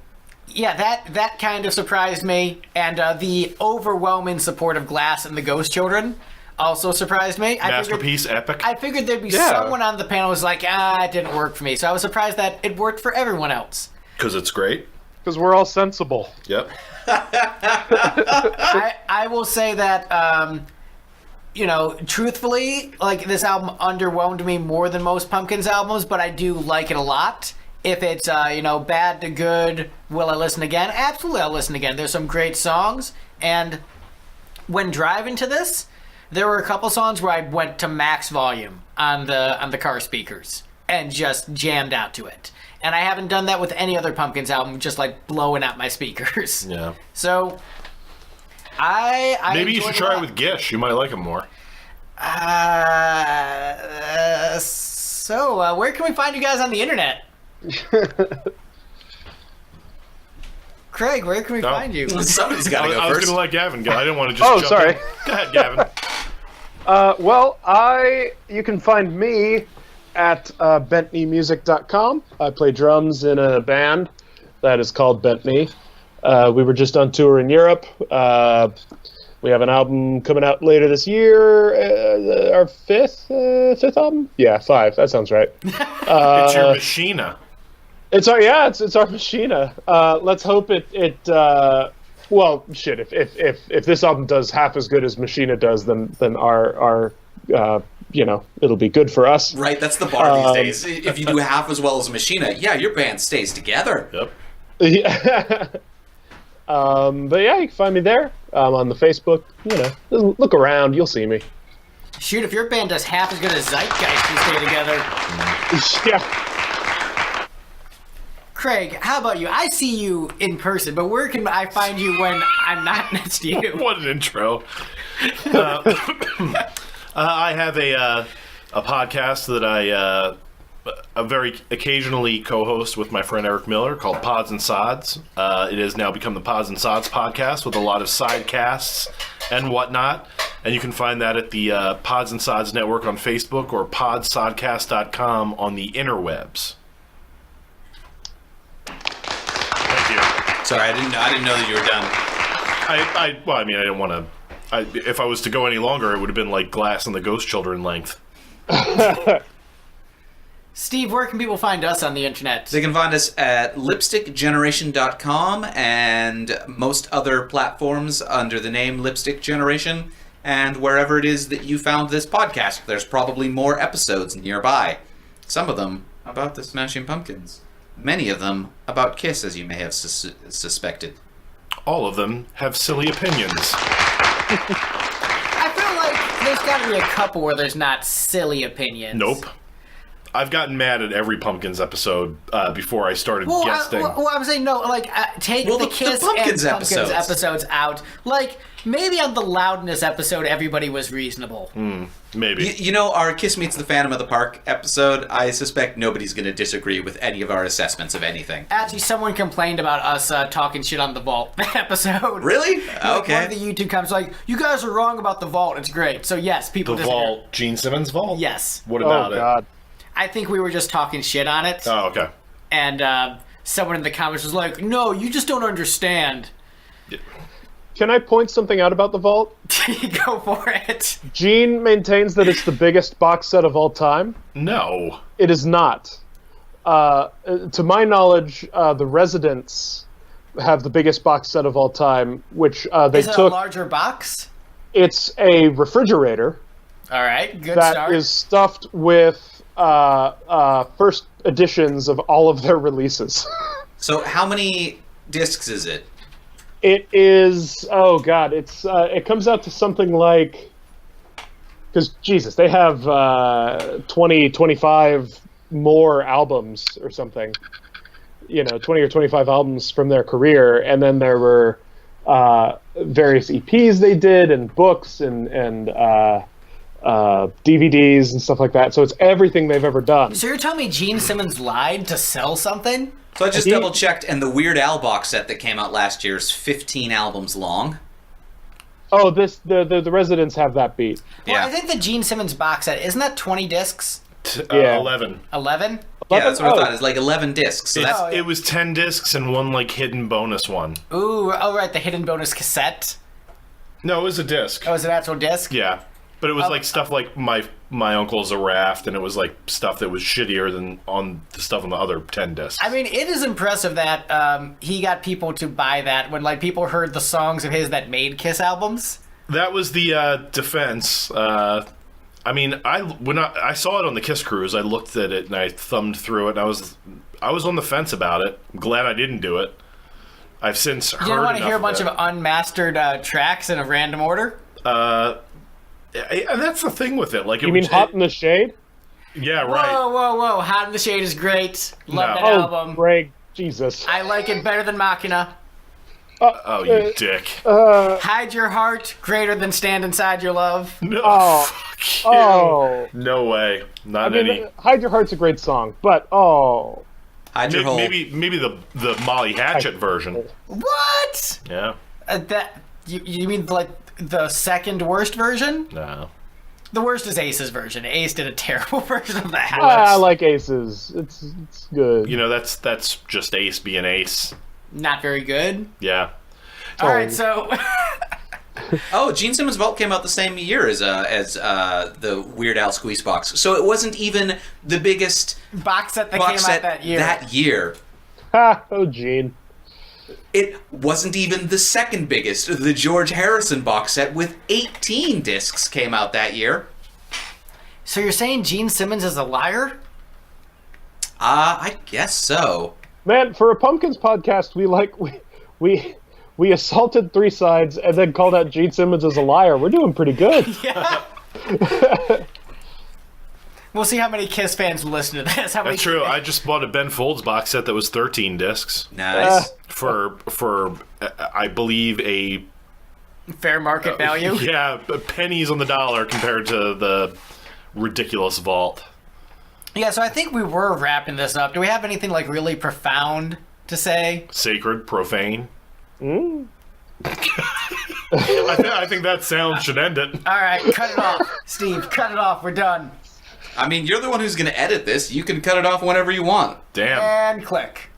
yeah, that kind of surprised me. And the overwhelming support of Glass and the Ghost Children also surprised me. Masterpiece, epic. I figured there'd be someone on the panel who was like, it didn't work for me. So I was surprised that it worked for everyone else. Because it's great. Because we're all sensible. Yep. I will say that, truthfully, like, this album underwhelmed me more than most Pumpkins albums, but I do like it a lot. If it's, bad to good, will I listen again? Absolutely, I'll listen again. There's some great songs, and when driving to this, there were a couple songs where I went to max volume on the car speakers and just jammed out to it. And I haven't done that with any other Pumpkins album, just like blowing out my speakers. Yeah. So, I maybe you should try it with Gish. You might like him more. Where can we find you guys on the internet? Craig, where can we find you? Somebody's got to go first. I was going to let Gavin go. I didn't want to just jump in. Go ahead, Gavin. You can find me at bentleymusic.com. I play drums in a band that is called Bentley. We were just on tour in Europe. We have an album coming out later this year. Our fifth album? Yeah, 5. That sounds right. It's your Machina. It's our Machina. Let's hope it. Well, shit. If this album does half as good as Machina does, then our it'll be good for us. Right, that's the bar these days. If you do half as well as Machina, your band stays together. Yep. Yeah. But yeah, you can find me there. On the Facebook. Look around, you'll see me. Shoot, if your band does half as good as Zeitgeist, you stay together. Yeah. Craig, how about you? I see you in person, but where can I find you when I'm not next to you? What an intro. I have a podcast that I very occasionally co-host with my friend Eric Miller called Pods and Sods. It has now become the Pods and Sods podcast with a lot of side casts and whatnot. And you can find that at the Pods and Sods network on Facebook or podsodcast.com on the interwebs. Thank you. Sorry, I didn't know that you were done. I didn't want to. If I was to go any longer, it would have been like Glass and the Ghost Children length. Steve, where can people find us on the internet? They can find us at lipstickgeneration.com and most other platforms under the name Lipstick Generation, and wherever it is that you found this podcast. There's probably more episodes nearby. Some of them about the Smashing Pumpkins. Many of them about Kiss, as you may have suspected. All of them have silly opinions. I feel like there's got to be a couple where there's not silly opinions. Nope. I've gotten mad at every Pumpkins episode before I started guesting. I'm saying no. Like, take the Kiss Pumpkins and Pumpkins episodes out. Like, maybe on the Loudness episode, everybody was reasonable. Maybe. Our Kiss Meets the Phantom of the Park episode, I suspect nobody's going to disagree with any of our assessments of anything. Actually, someone complained about us talking shit on the Vault episode. Really? Okay. One of the YouTube comments like, you guys are wrong about the Vault. It's great. So, yes, people The disagree. Vault, Gene Simmons' Vault? Yes. What about it? God. I think we were just talking shit on it. Oh, okay. And someone in the comments was like, no, you just don't understand. Can I point something out about the Vault? Go for it. Gene maintains that it's the biggest box set of all time. No. It is not. To my knowledge, the Residents have the biggest box set of all time, which they Is it took. a larger box? It's a refrigerator. All right, good that start. That is stuffed with first editions of all of their releases. So how many discs is it? It is, oh god, it comes out to something like, because Jesus, they have 25 more albums or something, 20 or 25 albums from their career, and then there were various EPs they did, and books, and DVDs and stuff like that. So it's everything they've ever done. So you're telling me Gene Simmons lied to sell something? So I just double-checked, and the Weird Al box set that came out last year is 15 albums long. Oh, the Residents have that beat. Well, I think the Gene Simmons box set, isn't that 20 discs? Yeah. 11. 11? Yeah, that's what I Oh. thought. It's like 11 discs. So that's, It was 10 discs and one like hidden bonus one. Ooh, oh right, the hidden bonus cassette. No, it was a disc. Oh, it was an actual disc? Yeah, but it was like stuff like my uncle's a raft, and it was like stuff that was shittier than on the stuff on the other 10 discs. I mean, it is impressive that he got people to buy that when like people heard the songs of his that made Kiss albums. That was the defense. I mean, when I saw it on the Kiss cruise, I looked at it and I thumbed through it, and I was on the fence about it. I'm glad I didn't do it. I've since heard. You don't want to hear a enough bunch of unmastered tracks in a random order? And that's the thing with it. Like, You mean Hot in the Shade? Yeah, right. Whoa. Hot in the Shade is great. Love that Oh, album. Greg, Jesus. I like it better than Machina. Oh, you dick. Hide Your Heart, greater than Stand Inside Your Love. No, Oh. fuck you. Oh. No way. Not any. Hide Your Heart's a great song, but Hide Your Hole. Maybe the Molly Hatchet version. What? Yeah. That you mean like the second worst version? No. The worst is Ace's version. Ace did a terrible version of that. I like Aces. It's good. You know, that's just Ace being Ace. Not very good. Yeah. All right, so Oh, Gene Simmons' Vault came out the same year as the Weird Al Squeeze box, so it wasn't even the biggest box set that box came set out that year. that year. Ha! Oh, Gene. It wasn't even the second biggest. The George Harrison box set with 18 discs came out that year. So you're saying Gene Simmons is a liar? I guess so. Man, for a Pumpkins podcast, we assaulted three sides and then called out Gene Simmons as a liar. We're doing pretty good. Yeah. We'll see how many Kiss fans listen to this. That's true. I just bought a Ben Folds box set that was 13 discs. Nice. For I believe a fair market value. Yeah, pennies on the dollar compared to the ridiculous vault. Yeah, so I think we were wrapping this up. Do we have anything like really profound to say? Sacred, profane. I think that sound should end it. All right, cut it off. Steve, cut it off. We're done. I mean, you're the one who's going to edit this. You can cut it off whenever you want. Damn. And click.